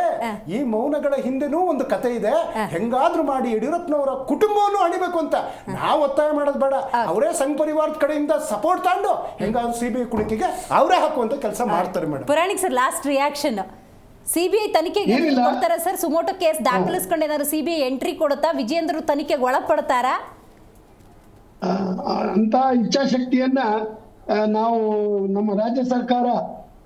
ಈ ಮೌನಗಳ ಹಿಂದೆನೂ ಒಂದು ಕತೆ ಇದೆ. ಹೆಂಗಾದ್ರೂ ಮಾಡಿ ಯಡಿಯೂರಪ್ಪನವರ ಕುಟುಂಬವನ್ನು ಅಣಿಬೇಕು ಅಂತ ನಾವು ಒತ್ತಾಯ ಮಾಡೋದು ಬೇಡ. ಅವರೇ ಸಂಘ ಪರಿವಾರದ ಕಡೆಯಿಂದ ಸಪೋರ್ಟ್ ತಗೊಂಡು ಹೆಂಗಾದ್ರೂ CBI ಕುಣಿಕೆಗೆ ಅವರೇ ಹಾಕುವಂತ ಕೆಲಸ ಮಾಡ್ತಾರೆ madam. Puranik sir, last reaction. CBI ತನಿಖೆಗೆ ಕೊಡ್ತಾರ ಸರ್? ಸುಮೋಟೋ ಕೇಸ್ ದಾಖಲಿಸ್ಕೊಂಡು ಏನಾದ್ರು CBI ಎಂಟ್ರಿ ಕೊಡುತ್ತಾ? ವಿಜೇಂದ್ರ ತನಿಖೆಗೆ ಒಳಪಡ್ತಾರಾ? ಅಂತ ಇಚ್ಛಾಶಕ್ತಿಯನ್ನ ನಾವು ನಮ್ಮ ರಾಜ್ಯ ಸರ್ಕಾರ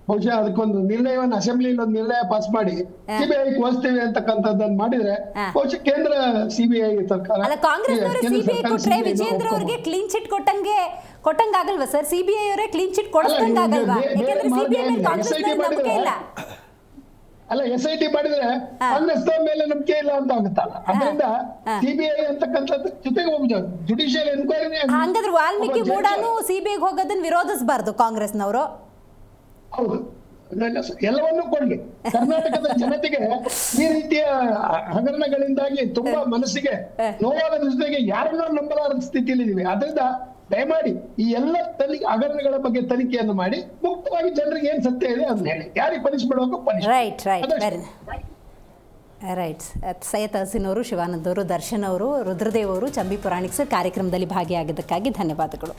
ಬಹುಶಃ ಅದಕ್ಕೊಂದು ನಿರ್ಣಯವನ್ನು ಅಸೆಂಬ್ಲಿಯಲ್ಲಿ ಒಂದು ನಿರ್ಣಯ ಪಾಸ್ ಮಾಡಿ CBI ವಹಿಸ್ತೇವೆ ಅಂತಕ್ಕಂಥದ್ದನ್ನು ಮಾಡಿದ್ರೆ ಬಹುಶಃ ಕೇಂದ್ರ CBI ಸರ್ಕಾರ. ಅಲ್ಲ, ಕಾಂಗ್ರೆಸ್ CBI ಕೊಟ್ರೆ ವಿಜೇಂದ್ರ ಅವ್ರಿಗೆ ಕ್ಲೀನ್ ಚಿಟ್ ಕೊಟ್ಟಂಗಾಗಲ್ವಾ ಸರ್? CBI ಅವರೇ ಕ್ಲೀನ್ ಚಿಟ್ ಕೊಡಿಸ್ದಂಗಾಗಲ್ವಾ? ಯಾಕಂದ್ರೆ CBI ಮೇಲೆ ಕಾಂಗ್ರೆಸ್ ನಂಬಿಕೆ ಇಲ್ಲ. ಅಲ್ಲ SIT ಮಾಡಿದ್ರೆ ಕಾಂಗ್ರೆಸ್ ಮೇಲೆ ನಂಬಿಕೆ ಇಲ್ಲ ಅಂತ ಆಗುತ್ತಲ್ಲ. ಅದರಿಂದ CBI ಅಂತಕ್ಕಂಥದ್ದು ಜೊತೆಗೆ ಒಬ್ಬ ಜುಡಿಷಿಯಲ್ ಎನ್ಕ್ವೈರಿ. ಹಂಗಾದ್ರೆ ವಾಲ್ಮೀಕಿ ಮೂಡಾನು CBIಗೆ ಹೋಗೋದನ್ನ ವಿರೋಧಿಸಬಾರ್ದು ಕಾಂಗ್ರೆಸ್ನವರು. ಹೌದು, ಎಲ್ಲವನ್ನೂ ಕೊಡ್ಲಿ. ಕರ್ನಾಟಕದ ಜನತೆಗೆ ಈ ರೀತಿಯ ಹಗರಣಗಳಿಂದಾಗಿ ತುಂಬಾ ಮನಸ್ಸಿಗೆ ನೋವಾದ ಜೊತೆಗೆ ಯಾರನ್ನೂ ನಂಬಲಾರದ ಸ್ಥಿತಿಯಲ್ಲಿ ಇದೀವಿ. ಅದರಿಂದ ದಯಮಾಡಿ ಈ ಎಲ್ಲ ಹಗರಣಗಳ ಬಗ್ಗೆ ತನಿಖೆಯನ್ನು ಮಾಡಿ ಮುಕ್ತವಾಗಿ ಜನರಿಗೆ ಏನ್ ಸತ್ಯ ಇದೆ ಅದನ್ನ ಹೇಳಿ, ಯಾರಿಗೆ ಪನಿಷ್ ಮಾಡಬೇಕು ಪನಿಷ್. ರೈಟ್. ಸೈಯದ್ ತಹಸೀನ್ ಅವರು, ಶಿವಾನಂದ್ ಅವರು, ದರ್ಶನ್ ಅವರು, ರುದ್ರದೇವ್ ಅವರು, ಚಂಬಿ ಪುರಾಣಿಕ್ಸ್ ಕಾರ್ಯಕ್ರಮದಲ್ಲಿ ಭಾಗಿಯಾಗಿದ್ದಕ್ಕಾಗಿ ಧನ್ಯವಾದಗಳು.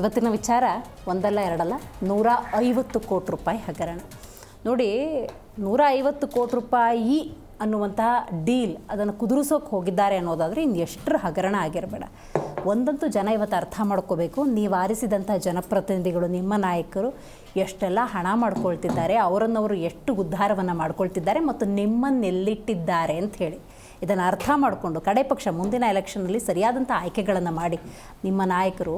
ಇವತ್ತಿನ ವಿಚಾರ ಒಂದಲ್ಲ ಎರಡಲ್ಲ, 150 ಕೋಟಿ ರೂಪಾಯಿ ಹಗರಣ. ನೋಡಿ, 150 ಕೋಟಿ ರೂಪಾಯಿ ಅನ್ನುವಂತಹ ಡೀಲ್ ಅದನ್ನು ಕುದುರಿಸೋಕೆ ಹೋಗಿದ್ದಾರೆ ಅನ್ನೋದಾದರೆ ಇನ್ನು ಎಷ್ಟರ ಹಗರಣ ಆಗಿರಬೇಡ. ಒಂದಂತೂ ಜನ ಇವತ್ತು ಅರ್ಥ ಮಾಡ್ಕೋಬೇಕು, ನೀವು ಆರಿಸಿದಂಥ ಜನಪ್ರತಿನಿಧಿಗಳು, ನಿಮ್ಮ ನಾಯಕರು ಎಷ್ಟೆಲ್ಲ ಹಣ ಮಾಡ್ಕೊಳ್ತಿದ್ದಾರೆ, ಅವರನ್ನವರು ಎಷ್ಟು ಉದ್ಧಾರವನ್ನು ಮಾಡ್ಕೊಳ್ತಿದ್ದಾರೆ ಮತ್ತು ನಿಮ್ಮನ್ನೆಲ್ಲಿಟ್ಟಿದ್ದಾರೆ ಅಂತ ಹೇಳಿ ಇದನ್ನು ಅರ್ಥ ಮಾಡಿಕೊಂಡು ಕಡೆ ಪಕ್ಷ ಮುಂದಿನ ಎಲೆಕ್ಷನ್ನಲ್ಲಿ ಸರಿಯಾದಂಥ ಆಯ್ಕೆಗಳನ್ನು ಮಾಡಿ ನಿಮ್ಮ ನಾಯಕರು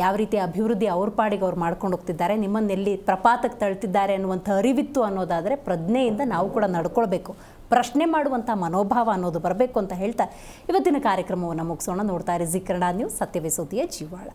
ಯಾವ ರೀತಿ ಅಭಿವೃದ್ಧಿ ಅವ್ರ ಪಾಡಿಗೆ ಅವ್ರು ಮಾಡ್ಕೊಂಡು ಹೋಗ್ತಿದ್ದಾರೆ, ನಿಮ್ಮನ್ನೆಲ್ಲಿ ಪ್ರಪಾತಕ್ಕೆ ತಳ್ತಿದ್ದಾರೆ ಅನ್ನುವಂಥ ಅರಿವಿತ್ತು ಅನ್ನೋದಾದರೆ ಪ್ರಜ್ಞೆಯಿಂದ ನಾವು ಕೂಡ ನಡ್ಕೊಳ್ಬೇಕು, ಪ್ರಶ್ನೆ ಮಾಡುವಂಥ ಮನೋಭಾವ ಅನ್ನೋದು ಬರಬೇಕು ಅಂತ ಹೇಳ್ತಾ ಇವತ್ತಿನ ಕಾರ್ಯಕ್ರಮವನ್ನು ಮುಗಿಸೋಣ. ನೋಡ್ತಾ ಇರಿ ಜೀ ಕನ್ನಡ ನ್ಯೂಸ್, ಸತ್ಯವೇ ಸುದ್ದಿಯ ಜೀವಾಳ.